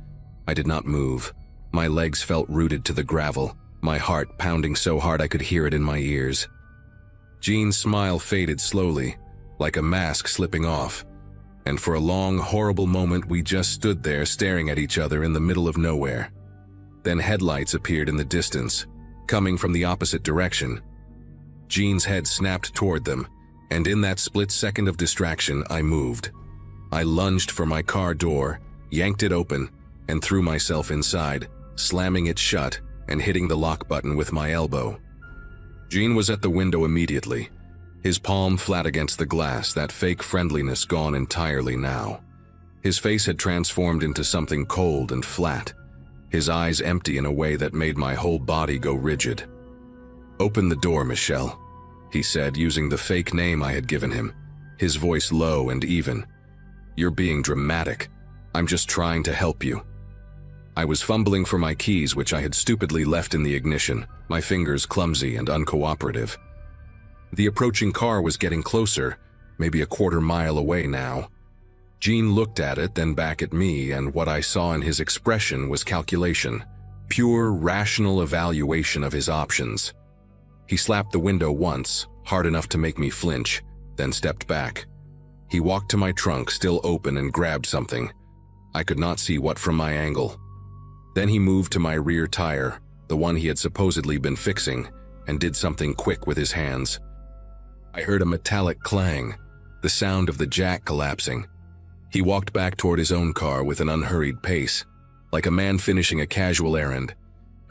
I did not move. My legs felt rooted to the gravel, my heart pounding so hard I could hear it in my ears. Gene's smile faded slowly, like a mask slipping off, and for a long, horrible moment we just stood there staring at each other in the middle of nowhere. Then headlights appeared in the distance, coming from the opposite direction. Gene's head snapped toward them, and in that split second of distraction, I moved. I lunged for my car door, yanked it open, and threw myself inside, slamming it shut and hitting the lock button with my elbow. Gene was at the window immediately, his palm flat against the glass, that fake friendliness gone entirely now. His face had transformed into something cold and flat, his eyes empty in a way that made my whole body go rigid. "Open the door, Michelle," he said, using the fake name I had given him, his voice low and even. "You're being dramatic. I'm just trying to help you." I was fumbling for my keys, which I had stupidly left in the ignition, my fingers clumsy and uncooperative. The approaching car was getting closer, maybe a quarter mile away now. Gene looked at it, then back at me, and what I saw in his expression was calculation, pure, rational evaluation of his options. He slapped the window once, hard enough to make me flinch, then stepped back. He walked to my trunk, still open, and grabbed something. I could not see what from my angle. Then he moved to my rear tire, the one he had supposedly been fixing, and did something quick with his hands. I heard a metallic clang, the sound of the jack collapsing. He walked back toward his own car with an unhurried pace, like a man finishing a casual errand,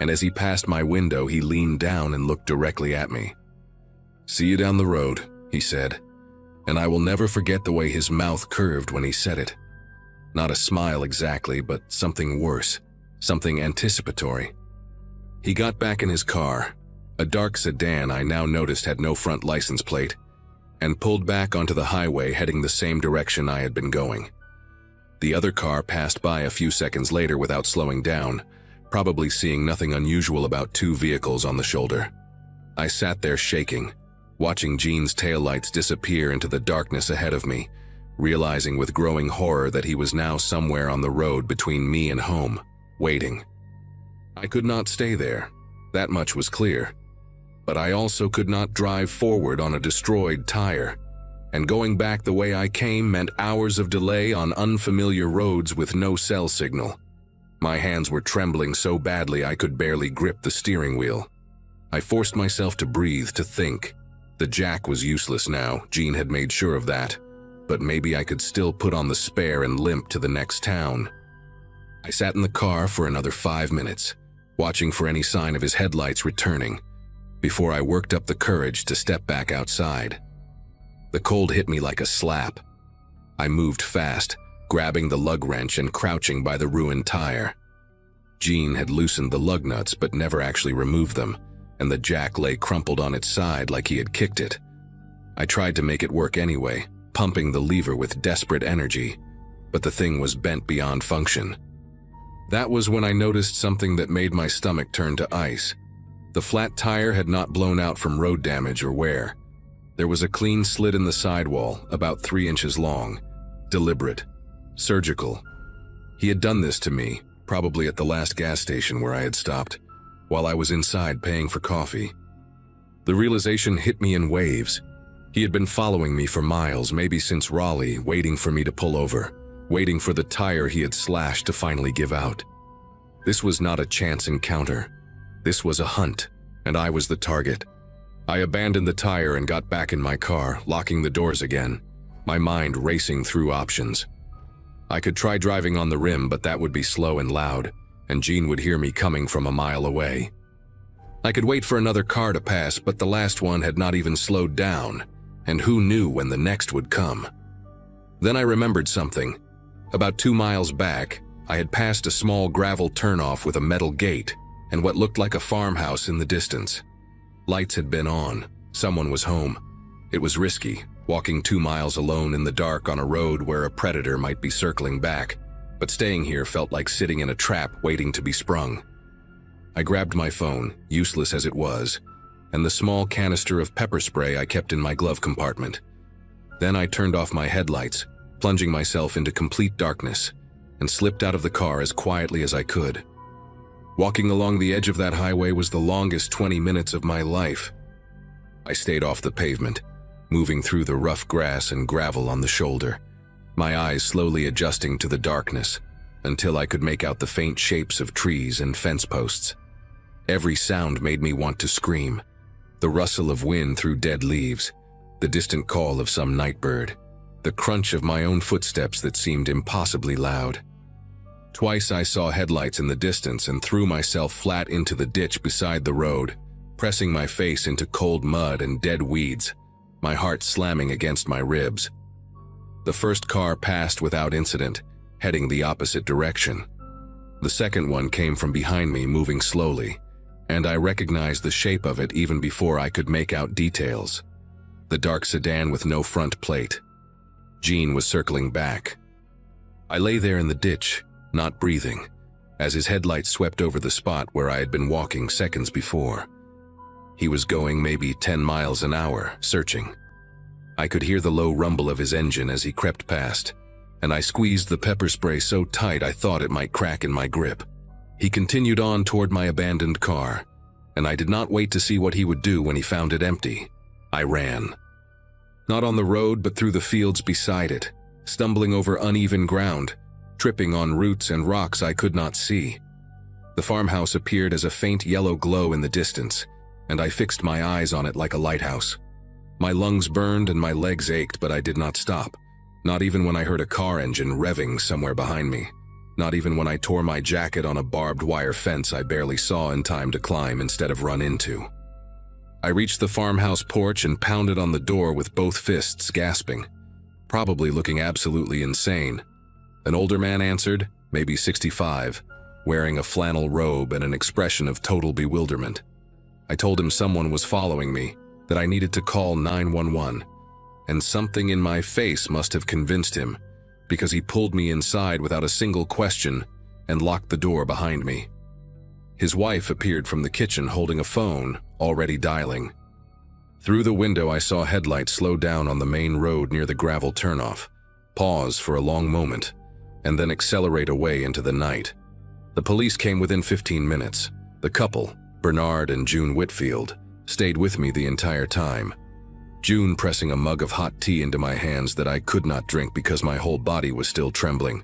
and as he passed my window, he leaned down and looked directly at me. "See you down the road," he said, and I will never forget the way his mouth curved when he said it. Not a smile exactly, but something worse. Something anticipatory. He got back in his car, a dark sedan I now noticed had no front license plate, and pulled back onto the highway heading the same direction I had been going. The other car passed by a few seconds later without slowing down, probably seeing nothing unusual about two vehicles on the shoulder. I sat there shaking, watching Gene's taillights disappear into the darkness ahead of me, realizing with growing horror that he was now somewhere on the road between me and home, waiting. I could not stay there, that much was clear. But I also could not drive forward on a destroyed tire, and going back the way I came meant hours of delay on unfamiliar roads with no cell signal. My hands were trembling so badly I could barely grip the steering wheel. I forced myself to breathe, to think. The jack was useless now, Jean had made sure of that, but maybe I could still put on the spare and limp to the next town. I sat in the car for another 5 minutes, watching for any sign of his headlights returning, before I worked up the courage to step back outside. The cold hit me like a slap. I moved fast, grabbing the lug wrench and crouching by the ruined tire. Jean had loosened the lug nuts but never actually removed them, and the jack lay crumpled on its side like he had kicked it. I tried to make it work anyway, pumping the lever with desperate energy, but the thing was bent beyond function. That was when I noticed something that made my stomach turn to ice. The flat tire had not blown out from road damage or wear. There was a clean slit in the sidewall, about 3 inches long. Deliberate. Surgical. He had done this to me, probably at the last gas station where I had stopped, while I was inside paying for coffee. The realization hit me in waves. He had been following me for miles, maybe since Raleigh, waiting for me to pull over, waiting for the tire he had slashed to finally give out. This was not a chance encounter. This was a hunt, and I was the target. I abandoned the tire and got back in my car, locking the doors again, my mind racing through options. I could try driving on the rim, but that would be slow and loud, and Jean would hear me coming from a mile away. I could wait for another car to pass, but the last one had not even slowed down, and who knew when the next would come. Then I remembered something. About 2 miles back, I had passed a small gravel turnoff with a metal gate and what looked like a farmhouse in the distance. Lights had been on. Someone was home. It was risky, walking 2 miles alone in the dark on a road where a predator might be circling back, but staying here felt like sitting in a trap waiting to be sprung. I grabbed my phone, useless as it was, and the small canister of pepper spray I kept in my glove compartment. Then I turned off my headlights, plunging myself into complete darkness, and slipped out of the car as quietly as I could. Walking along the edge of that highway was the longest 20 minutes of my life. I stayed off the pavement, moving through the rough grass and gravel on the shoulder, my eyes slowly adjusting to the darkness until I could make out the faint shapes of trees and fence posts. Every sound made me want to scream. The rustle of wind through dead leaves, the distant call of some night bird, the crunch of my own footsteps that seemed impossibly loud. Twice I saw headlights in the distance and threw myself flat into the ditch beside the road, pressing my face into cold mud and dead weeds, my heart slamming against my ribs. The first car passed without incident, heading the opposite direction. The second one came from behind me, moving slowly, and I recognized the shape of it even before I could make out details. The dark sedan with no front plate. Jean was circling back. I lay there in the ditch, not breathing, as his headlights swept over the spot where I had been walking seconds before. He was going maybe 10 miles an hour, searching. I could hear the low rumble of his engine as he crept past, and I squeezed the pepper spray so tight I thought it might crack in my grip. He continued on toward my abandoned car, and I did not wait to see what he would do when he found it empty. I ran. Not on the road, but through the fields beside it, stumbling over uneven ground, tripping on roots and rocks I could not see. The farmhouse appeared as a faint yellow glow in the distance, and I fixed my eyes on it like a lighthouse. My lungs burned and my legs ached, but I did not stop, not even when I heard a car engine revving somewhere behind me, not even when I tore my jacket on a barbed wire fence I barely saw in time to climb instead of run into. I reached the farmhouse porch and pounded on the door with both fists, gasping, probably looking absolutely insane. An older man answered, maybe 65, wearing a flannel robe and an expression of total bewilderment. I told him someone was following me, that I needed to call 911, and something in my face must have convinced him, because he pulled me inside without a single question and locked the door behind me. His wife appeared from the kitchen holding a phone, already dialing. Through the window I saw headlights slow down on the main road near the gravel turnoff, pause for a long moment, and then accelerate away into the night. The police came within 15 minutes. The couple, Bernard and June Whitfield, stayed with me the entire time. June pressing a mug of hot tea into my hands that I could not drink because my whole body was still trembling.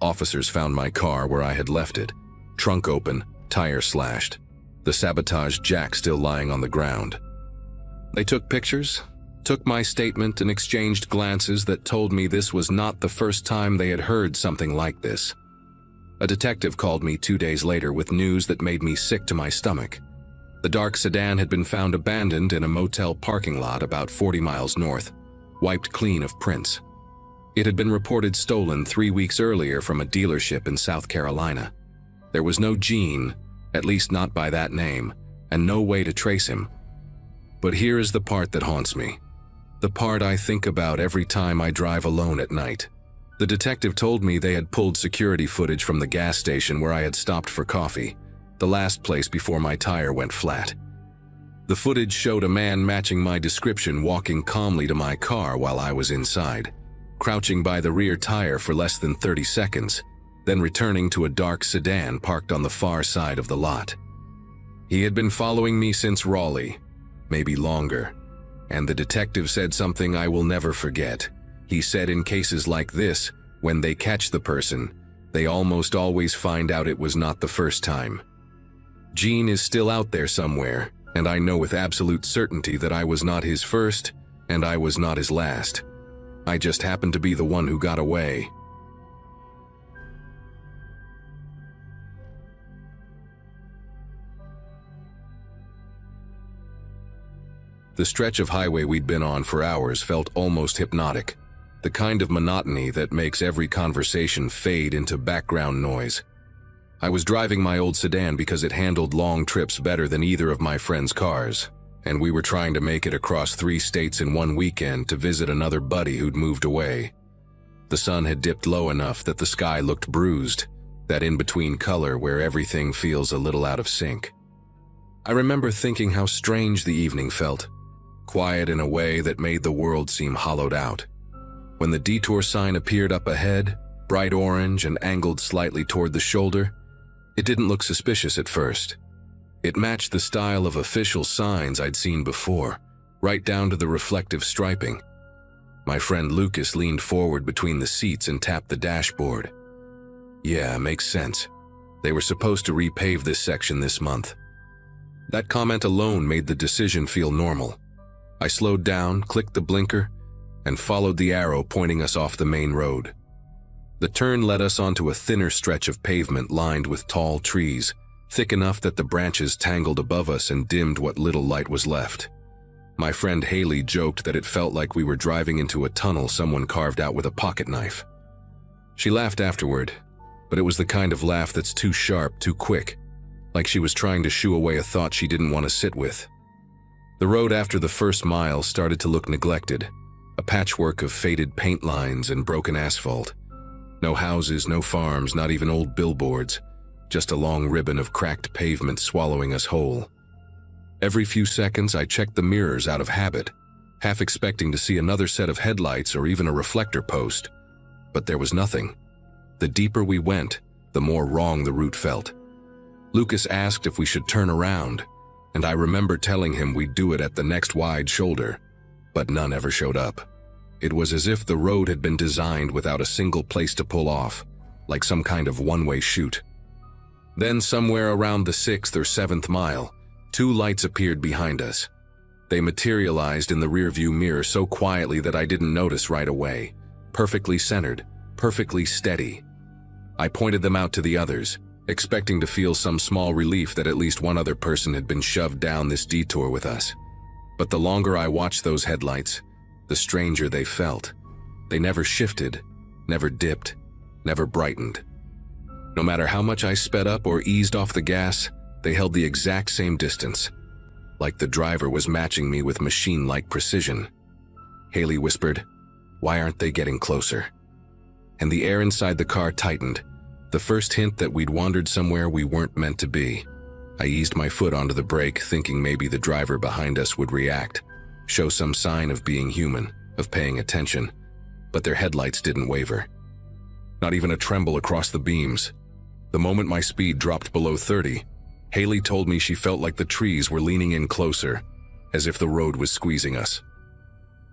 Officers found my car where I had left it, trunk open, tire slashed, the sabotaged jack still lying on the ground. They took pictures, took my statement, and exchanged glances that told me this was not the first time they had heard something like this. A detective called me 2 days later with news that made me sick to my stomach. The dark sedan had been found abandoned in a motel parking lot about 40 miles north, wiped clean of prints. It had been reported stolen 3 weeks earlier from a dealership in South Carolina. There was no Gene, at least not by that name, and no way to trace him. But here is the part that haunts me. The part I think about every time I drive alone at night. The detective told me they had pulled security footage from the gas station where I had stopped for coffee, the last place before my tire went flat. The footage showed a man matching my description walking calmly to my car while I was inside, crouching by the rear tire for less than 30 seconds, then returning to a dark sedan parked on the far side of the lot. He had been following me since Raleigh, maybe longer, and the detective said something I will never forget. He said in cases like this, when they catch the person, they almost always find out it was not the first time. Gene is still out there somewhere, and I know with absolute certainty that I was not his first, and I was not his last. I just happened to be the one who got away. The stretch of highway we'd been on for hours felt almost hypnotic, the kind of monotony that makes every conversation fade into background noise. I was driving my old sedan because it handled long trips better than either of my friends' cars, and we were trying to make it across 3 states in one weekend to visit another buddy who'd moved away. The sun had dipped low enough that the sky looked bruised, that in-between color where everything feels a little out of sync. I remember thinking how strange the evening felt, quiet in a way that made the world seem hollowed out. When the detour sign appeared up ahead, bright orange and angled slightly toward the shoulder, it didn't look suspicious at first. It matched the style of official signs I'd seen before, right down to the reflective striping. My friend Lucas leaned forward between the seats and tapped the dashboard. Yeah, makes sense. They were supposed to repave this section this month. That comment alone made the decision feel normal. I slowed down, clicked the blinker, and followed the arrow pointing us off the main road. The turn led us onto a thinner stretch of pavement lined with tall trees, thick enough that the branches tangled above us and dimmed what little light was left. My friend Haley joked that it felt like we were driving into a tunnel someone carved out with a pocket knife. She laughed afterward, but it was the kind of laugh that's too sharp, too quick, like she was trying to shoo away a thought she didn't want to sit with. The road after the first mile started to look neglected, a patchwork of faded paint lines and broken asphalt. No houses, no farms, not even old billboards, just a long ribbon of cracked pavement swallowing us whole. Every few seconds I checked the mirrors out of habit, half expecting to see another set of headlights or even a reflector post. But there was nothing. The deeper we went, the more wrong the route felt. Lucas asked if we should turn around, and I remember telling him we'd do it at the next wide shoulder, but none ever showed up. It was as if the road had been designed without a single place to pull off, like some kind of one-way chute. Then somewhere around the 6th or 7th mile, 2 lights appeared behind us. They materialized in the rearview mirror so quietly that I didn't notice right away. Perfectly centered, perfectly steady. I pointed them out to the others, expecting to feel some small relief that at least one other person had been shoved down this detour with us. But the longer I watched those headlights, the stranger they felt. They never shifted, never dipped, never brightened. No matter how much I sped up or eased off the gas, they held the exact same distance, like the driver was matching me with machine-like precision. Haley whispered, "Why aren't they getting closer?" And the air inside the car tightened, the first hint that we'd wandered somewhere we weren't meant to be. I eased my foot onto the brake, thinking maybe the driver behind us would react, show some sign of being human, of paying attention, but their headlights didn't waver. Not even a tremble across the beams. The moment my speed dropped below 30, Haley told me she felt like the trees were leaning in closer, as if the road was squeezing us.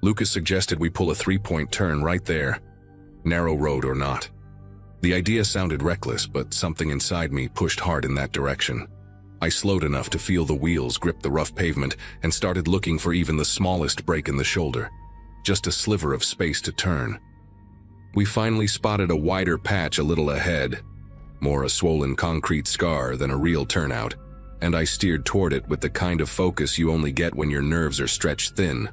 Lucas suggested we pull a 3-point turn right there, narrow road or not. The idea sounded reckless, but something inside me pushed hard in that direction. I slowed enough to feel the wheels grip the rough pavement and started looking for even the smallest break in the shoulder, just a sliver of space to turn. We finally spotted a wider patch a little ahead, more a swollen concrete scar than a real turnout, and I steered toward it with the kind of focus you only get when your nerves are stretched thin.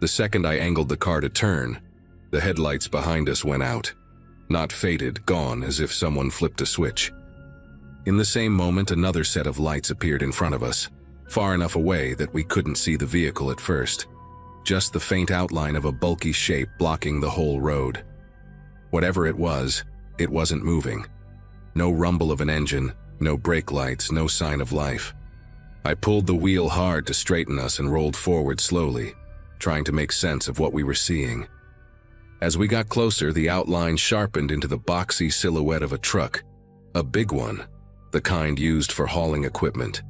The second I angled the car to turn, the headlights behind us went out. Not faded, gone, as if someone flipped a switch. In the same moment, another set of lights appeared in front of us, far enough away that we couldn't see the vehicle at first. Just the faint outline of a bulky shape blocking the whole road. Whatever it wasn't moving. No rumble of an engine, no brake lights, no sign of life. I pulled the wheel hard to straighten us and rolled forward slowly, trying to make sense of what we were seeing. As we got closer, the outline sharpened into the boxy silhouette of a truck, a big one, the kind used for hauling equipment.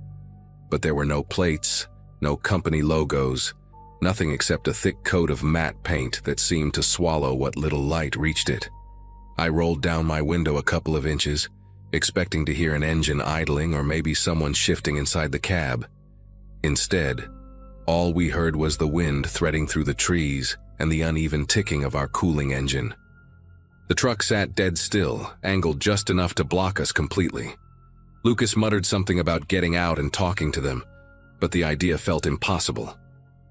But there were no plates, no company logos, nothing except a thick coat of matte paint that seemed to swallow what little light reached it. I rolled down my window a couple of inches, expecting to hear an engine idling or maybe someone shifting inside the cab. Instead, all we heard was the wind threading through the trees and the uneven ticking of our cooling engine. The truck sat dead still, angled just enough to block us completely. Lucas muttered something about getting out and talking to them, but the idea felt impossible.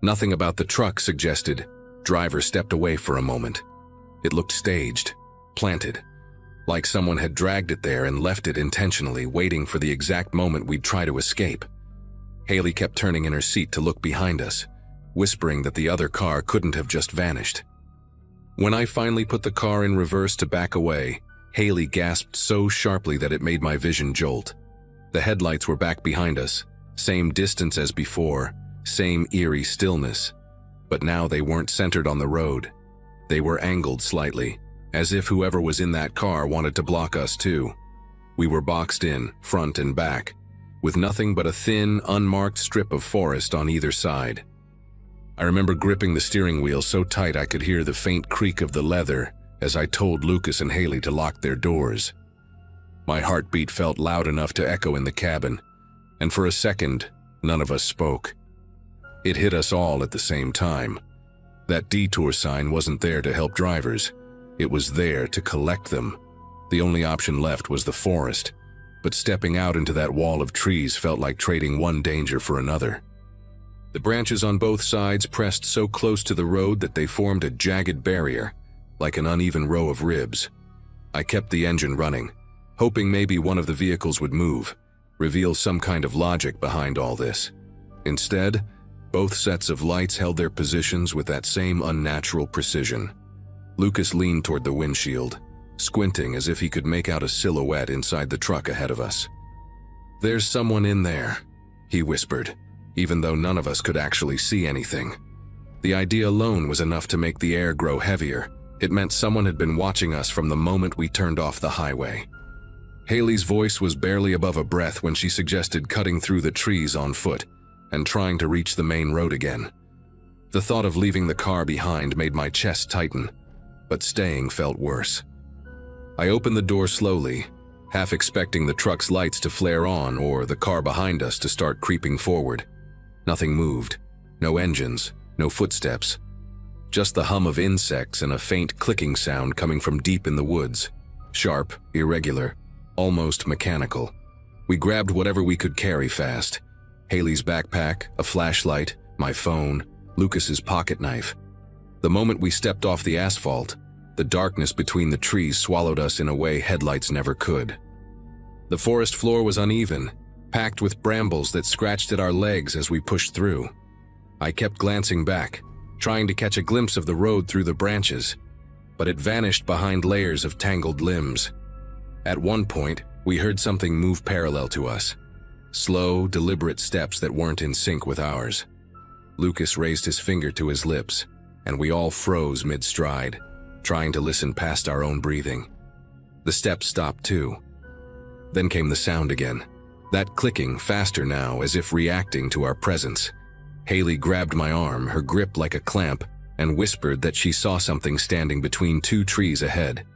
Nothing about the truck suggested. Driver stepped away for a moment. It looked staged, planted, like someone had dragged it there and left it intentionally, waiting for the exact moment we'd try to escape. Haley kept turning in her seat to look behind us, whispering that the other car couldn't have just vanished. When I finally put the car in reverse to back away, Haley gasped so sharply that it made my vision jolt. The headlights were back behind us, same distance as before, same eerie stillness, but now they weren't centered on the road. They were angled slightly, as if whoever was in that car wanted to block us too. We were boxed in, front and back, with nothing but a thin, unmarked strip of forest on either side. I remember gripping the steering wheel so tight I could hear the faint creak of the leather as I told Lucas and Haley to lock their doors. My heartbeat felt loud enough to echo in the cabin, and for a second, none of us spoke. It hit us all at the same time. That detour sign wasn't there to help drivers. It was there to collect them. The only option left was the forest, but stepping out into that wall of trees felt like trading one danger for another. The branches on both sides pressed so close to the road that they formed a jagged barrier, like an uneven row of ribs. I kept the engine running, hoping maybe one of the vehicles would move, reveal some kind of logic behind all this. Instead, both sets of lights held their positions with that same unnatural precision. Lucas leaned toward the windshield, squinting as if he could make out a silhouette inside the truck ahead of us. "There's someone in there," he whispered, even though none of us could actually see anything. The idea alone was enough to make the air grow heavier. It meant someone had been watching us from the moment we turned off the highway. Haley's voice was barely above a breath when she suggested cutting through the trees on foot and trying to reach the main road again. The thought of leaving the car behind made my chest tighten, but staying felt worse. I opened the door slowly, half expecting the truck's lights to flare on or the car behind us to start creeping forward. Nothing moved. No engines, no footsteps. Just the hum of insects and a faint clicking sound coming from deep in the woods. Sharp, irregular, almost mechanical. We grabbed whatever we could carry fast. Haley's backpack, a flashlight, my phone, Lucas's pocket knife. The moment we stepped off the asphalt, the darkness between the trees swallowed us in a way headlights never could. The forest floor was uneven, packed with brambles that scratched at our legs as we pushed through. I kept glancing back, trying to catch a glimpse of the road through the branches, but it vanished behind layers of tangled limbs. At one point, we heard something move parallel to us. Slow, deliberate steps that weren't in sync with ours. Lucas raised his finger to his lips, and we all froze mid-stride, trying to listen past our own breathing. The steps stopped too. Then came the sound again, that clicking faster now as if reacting to our presence. Haley grabbed my arm, her grip like a clamp, and whispered that she saw something standing between two trees ahead.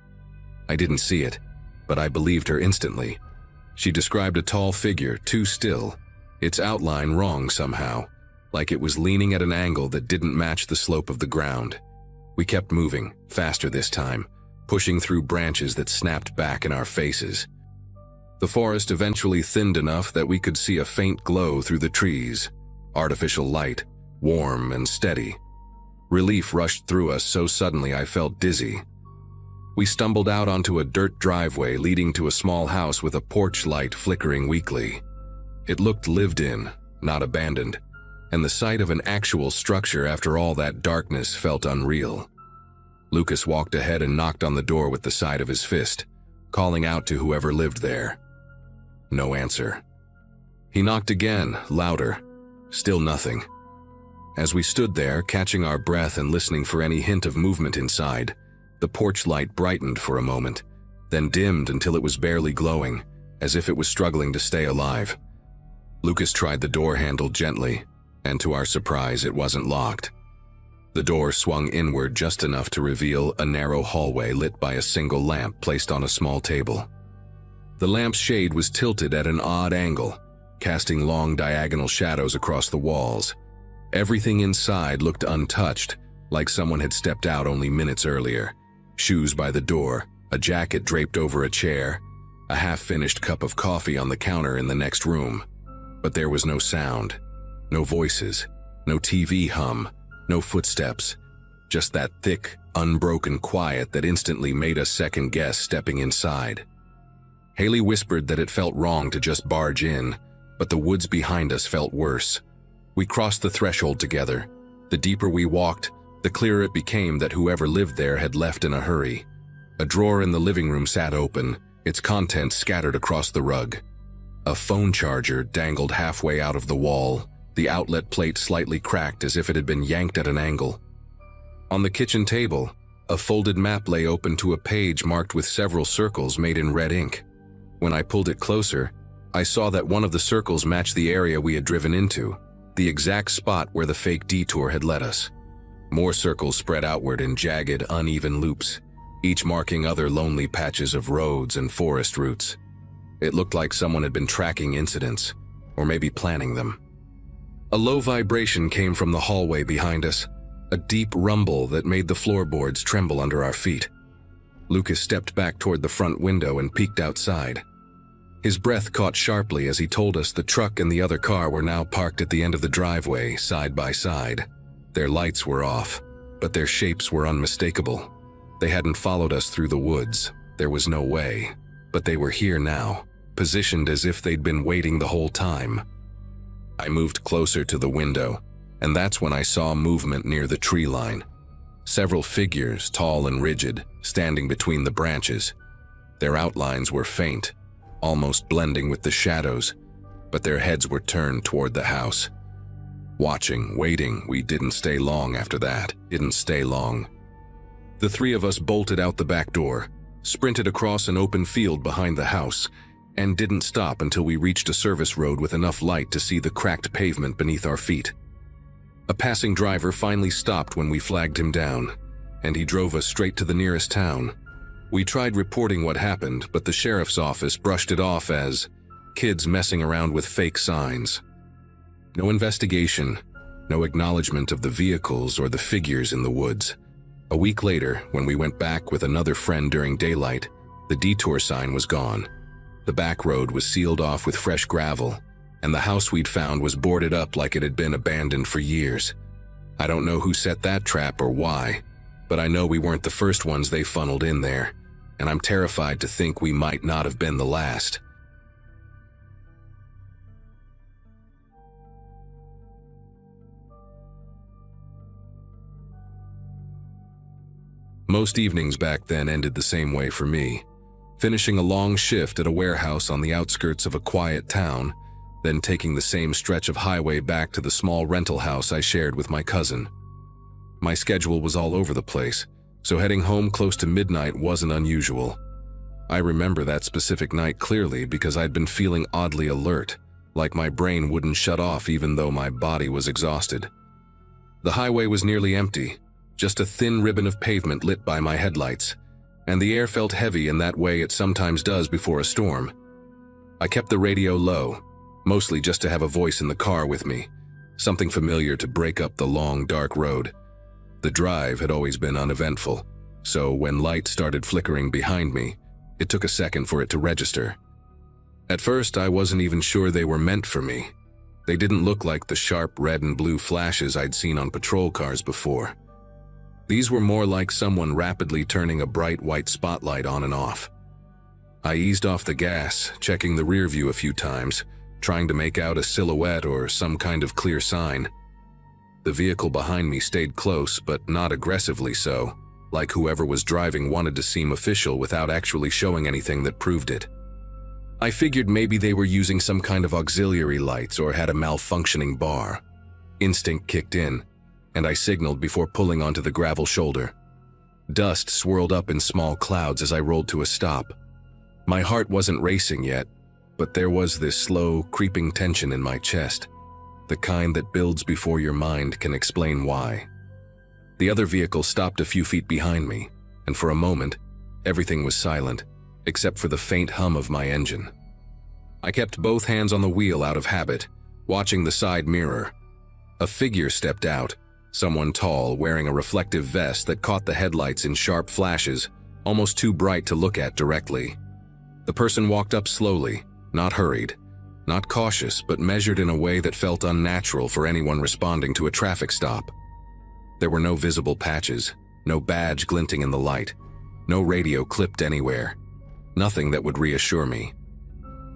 I didn't see it, but I believed her instantly. She described a tall figure, too still, its outline wrong somehow, like it was leaning at an angle that didn't match the slope of the ground. We kept moving, faster this time, pushing through branches that snapped back in our faces. The forest eventually thinned enough that we could see a faint glow through the trees, artificial light, warm and steady. Relief rushed through us so suddenly I felt dizzy. We stumbled out onto a dirt driveway leading to a small house with a porch light flickering weakly. It looked lived in, not abandoned, and the sight of an actual structure after all that darkness felt unreal. Lucas walked ahead and knocked on the door with the side of his fist, calling out to whoever lived there. No answer. He knocked again, louder. Still nothing. As we stood there, catching our breath and listening for any hint of movement inside, the porch light brightened for a moment, then dimmed until it was barely glowing, as if it was struggling to stay alive. Lucas tried the door handle gently, and to our surprise, it wasn't locked. The door swung inward just enough to reveal a narrow hallway lit by a single lamp placed on a small table. The lamp's shade was tilted at an odd angle, casting long diagonal shadows across the walls. Everything inside looked untouched, like someone had stepped out only minutes earlier. Shoes by the door, a jacket draped over a chair, a half-finished cup of coffee on the counter in the next room. But there was no sound, no voices, no TV hum, no footsteps, just that thick, unbroken quiet that instantly made us second-guess stepping inside. Haley whispered that it felt wrong to just barge in, but the woods behind us felt worse. We crossed the threshold together. The deeper we walked, the clearer it became that whoever lived there had left in a hurry. A drawer in the living room sat open, its contents scattered across the rug. A phone charger dangled halfway out of the wall, the outlet plate slightly cracked as if it had been yanked at an angle. On the kitchen table, a folded map lay open to a page marked with several circles made in red ink. When I pulled it closer, I saw that one of the circles matched the area we had driven into, the exact spot where the fake detour had led us. More circles spread outward in jagged, uneven loops, each marking other lonely patches of roads and forest routes. It looked like someone had been tracking incidents, or maybe planning them. A low vibration came from the hallway behind us, a deep rumble that made the floorboards tremble under our feet. Lucas stepped back toward the front window and peeked outside. His breath caught sharply as he told us the truck and the other car were now parked at the end of the driveway, side by side. Their lights were off, but their shapes were unmistakable. They hadn't followed us through the woods. There was no way. But they were here now, positioned as if they'd been waiting the whole time. I moved closer to the window, and that's when I saw movement near the tree line. Several figures, tall and rigid, standing between the branches. Their outlines were faint, almost blending with the shadows, but their heads were turned toward the house. Watching, waiting, we didn't stay long after that. Didn't stay long. The three of us bolted out the back door, sprinted across an open field behind the house, and didn't stop until we reached a service road with enough light to see the cracked pavement beneath our feet. A passing driver finally stopped when we flagged him down, and he drove us straight to the nearest town. We tried reporting what happened, but the sheriff's office brushed it off as kids messing around with fake signs. No investigation, no acknowledgement of the vehicles or the figures in the woods. A week later, when we went back with another friend during daylight, the detour sign was gone. The back road was sealed off with fresh gravel, and the house we'd found was boarded up like it had been abandoned for years. I don't know who set that trap or why, but I know we weren't the first ones they funneled in there, and I'm terrified to think we might not have been the last. Most evenings back then ended the same way for me, finishing a long shift at a warehouse on the outskirts of a quiet town, then taking the same stretch of highway back to the small rental house I shared with my cousin. My schedule was all over the place, so heading home close to midnight wasn't unusual. I remember that specific night clearly because I'd been feeling oddly alert, like my brain wouldn't shut off even though my body was exhausted. The highway was nearly empty, just a thin ribbon of pavement lit by my headlights, and the air felt heavy in that way it sometimes does before a storm. I kept the radio low, mostly just to have a voice in the car with me, something familiar to break up the long, dark road. The drive had always been uneventful, so when lights started flickering behind me, it took a second for it to register. At first, I wasn't even sure they were meant for me. They didn't look like the sharp red and blue flashes I'd seen on patrol cars before. These were more like someone rapidly turning a bright white spotlight on and off. I eased off the gas, checking the rear view a few times, trying to make out a silhouette or some kind of clear sign. The vehicle behind me stayed close, but not aggressively so, like whoever was driving wanted to seem official without actually showing anything that proved it. I figured maybe they were using some kind of auxiliary lights or had a malfunctioning bar. Instinct kicked in, and I signaled before pulling onto the gravel shoulder. Dust swirled up in small clouds as I rolled to a stop. My heart wasn't racing yet, but there was this slow, creeping tension in my chest, the kind that builds before your mind can explain why. The other vehicle stopped a few feet behind me, and for a moment, everything was silent, except for the faint hum of my engine. I kept both hands on the wheel out of habit, watching the side mirror. A figure stepped out, someone tall wearing a reflective vest that caught the headlights in sharp flashes, almost too bright to look at directly. The person walked up slowly, not hurried, not cautious, but measured in a way that felt unnatural for anyone responding to a traffic stop. There were no visible patches, no badge glinting in the light, no radio clipped anywhere. Nothing that would reassure me.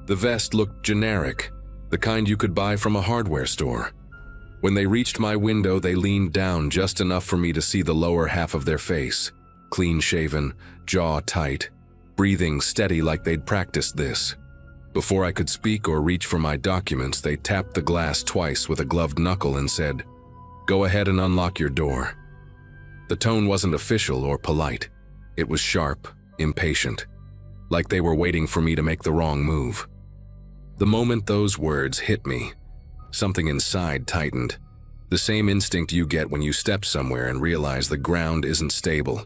The vest looked generic, the kind you could buy from a hardware store. When they reached my window, they leaned down just enough for me to see the lower half of their face, clean-shaven, jaw tight, breathing steady like they'd practiced this. Before I could speak or reach for my documents, they tapped the glass twice with a gloved knuckle and said, "Go ahead and unlock your door." The tone wasn't official or polite. It was sharp, impatient, like they were waiting for me to make the wrong move. The moment those words hit me, something inside tightened, the same instinct you get when you step somewhere and realize the ground isn't stable.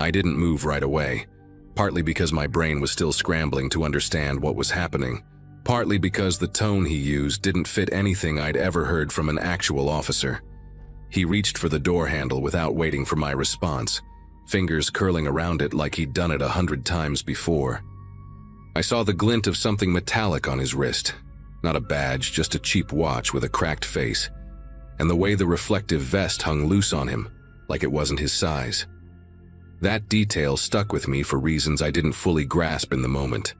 I didn't move right away, partly because my brain was still scrambling to understand what was happening, partly because the tone he used didn't fit anything I'd ever heard from an actual officer. He reached for the door handle without waiting for my response, fingers curling around it like he'd done it 100 times before. I saw the glint of something metallic on his wrist, not a badge, just a cheap watch with a cracked face, and the way the reflective vest hung loose on him, like it wasn't his size. That detail stuck with me for reasons I didn't fully grasp in the moment.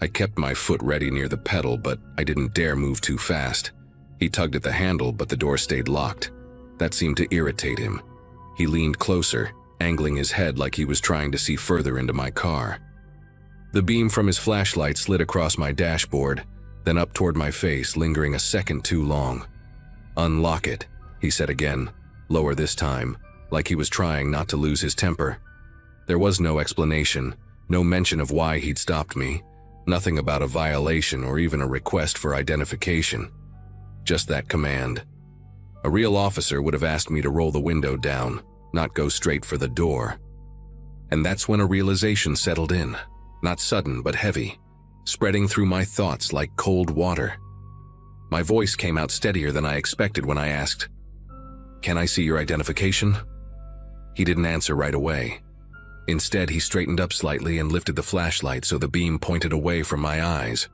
I kept my foot ready near the pedal, but I didn't dare move too fast. He tugged at the handle, but the door stayed locked. That seemed to irritate him. He leaned closer, angling his head like he was trying to see further into my car. The beam from his flashlight slid across my dashboard, then up toward my face, lingering a second too long. "Unlock it," he said again, lower this time, like he was trying not to lose his temper. There was no explanation, no mention of why he'd stopped me, nothing about a violation or even a request for identification. Just that command. A real officer would have asked me to roll the window down, not go straight for the door. And that's when a realization settled in, not sudden but heavy, spreading through my thoughts like cold water. My voice came out steadier than I expected when I asked, "Can I see your identification?" He didn't answer right away. Instead, he straightened up slightly and lifted the flashlight so the beam pointed away from my eyes,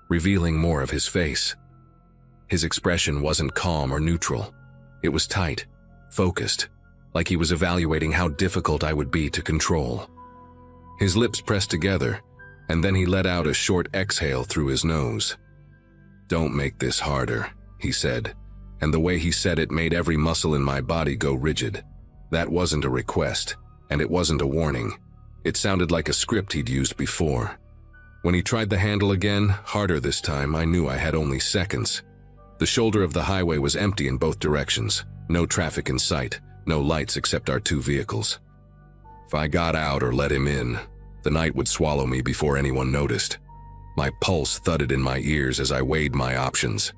revealing more of his face. His expression wasn't calm or neutral. It was tight, focused, like he was evaluating how difficult I would be to control. His lips pressed together, and then he let out a short exhale through his nose. "Don't make this harder," he said, and the way he said it made every muscle in my body go rigid. That wasn't a request, and it wasn't a warning. It sounded like a script he'd used before. When he tried the handle again, harder this time, I knew I had only seconds. The shoulder of the highway was empty in both directions, no traffic in sight, no lights except our two vehicles. If I got out or let him in, the night would swallow me before anyone noticed. My pulse thudded in my ears as I weighed my options.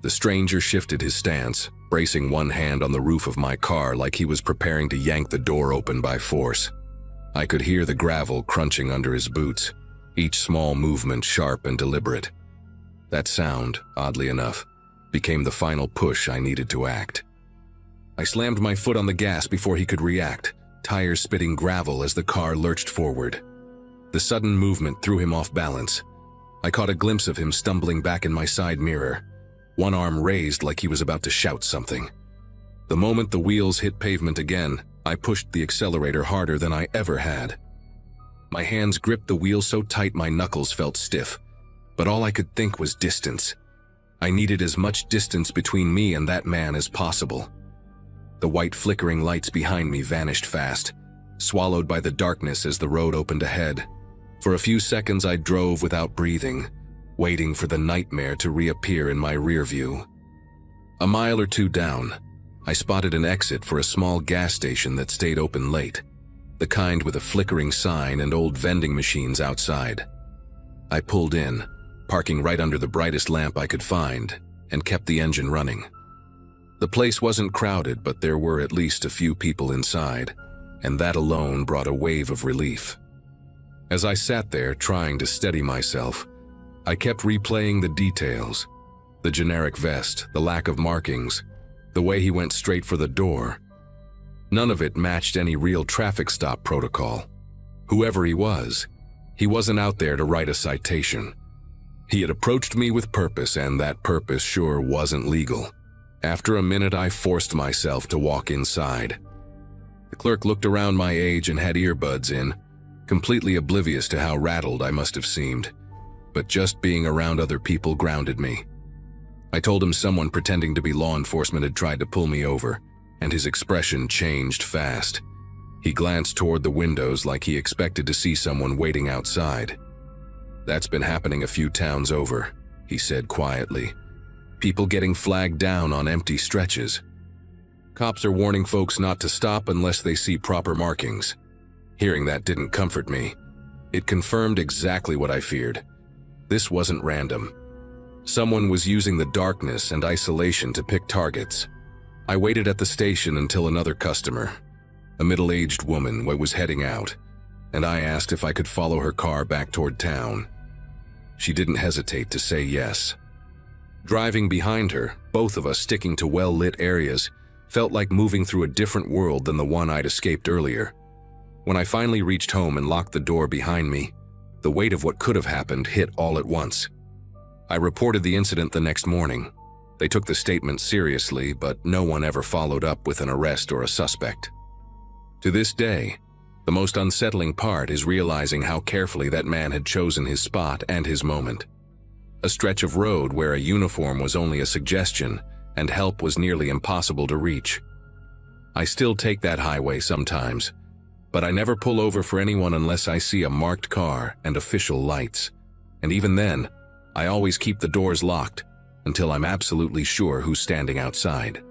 The stranger shifted his stance, bracing one hand on the roof of my car like he was preparing to yank the door open by force. I could hear the gravel crunching under his boots, each small movement sharp and deliberate, That sound, oddly enough, became the final push I needed to act. I slammed my foot on the gas before he could react, tires spitting gravel as the car lurched forward. The sudden movement threw him off balance. I caught a glimpse of him stumbling back in my side mirror, one arm raised like he was about to shout something. The moment the wheels hit pavement again, I pushed the accelerator harder than I ever had. My hands gripped the wheel so tight my knuckles felt stiff, but all I could think was distance. I needed as much distance between me and that man as possible. The white flickering lights behind me vanished fast, swallowed by the darkness as the road opened ahead. For a few seconds I drove without breathing, waiting for the nightmare to reappear in my rear view. A mile or two down, I spotted an exit for a small gas station that stayed open late, the kind with a flickering sign and old vending machines outside. I pulled in, parking right under the brightest lamp I could find, and kept the engine running. The place wasn't crowded, but there were at least a few people inside, and that alone brought a wave of relief. As I sat there trying to steady myself, I kept replaying the details: the generic vest, the lack of markings, the way he went straight for the door. None of it matched any real traffic stop protocol. Whoever he wasn't out there to write a citation. He had approached me with purpose, and that purpose sure wasn't legal. After a minute, I forced myself to walk inside. The clerk looked around my age and had earbuds in, completely oblivious to how rattled I must have seemed. But just being around other people grounded me. I told him someone pretending to be law enforcement had tried to pull me over, and his expression changed fast. He glanced toward the windows like he expected to see someone waiting outside. "That's been happening a few towns over," he said quietly. "People getting flagged down on empty stretches. Cops are warning folks not to stop unless they see proper markings." Hearing that didn't comfort me. It confirmed exactly what I feared. This wasn't random. Someone was using the darkness and isolation to pick targets. I waited at the station until another customer, a middle-aged woman, was heading out, and I asked if I could follow her car back toward town. She didn't hesitate to say yes. Driving behind her, both of us sticking to well-lit areas, felt like moving through a different world than the one I'd escaped earlier. When I finally reached home and locked the door behind me, the weight of what could have happened hit all at once. I reported the incident the next morning. They took the statement seriously, but no one ever followed up with an arrest or a suspect. To this day, the most unsettling part is realizing how carefully that man had chosen his spot and his moment. A stretch of road where a uniform was only a suggestion and help was nearly impossible to reach. I still take that highway sometimes, but I never pull over for anyone unless I see a marked car and official lights. And even then, I always keep the doors locked until I'm absolutely sure who's standing outside.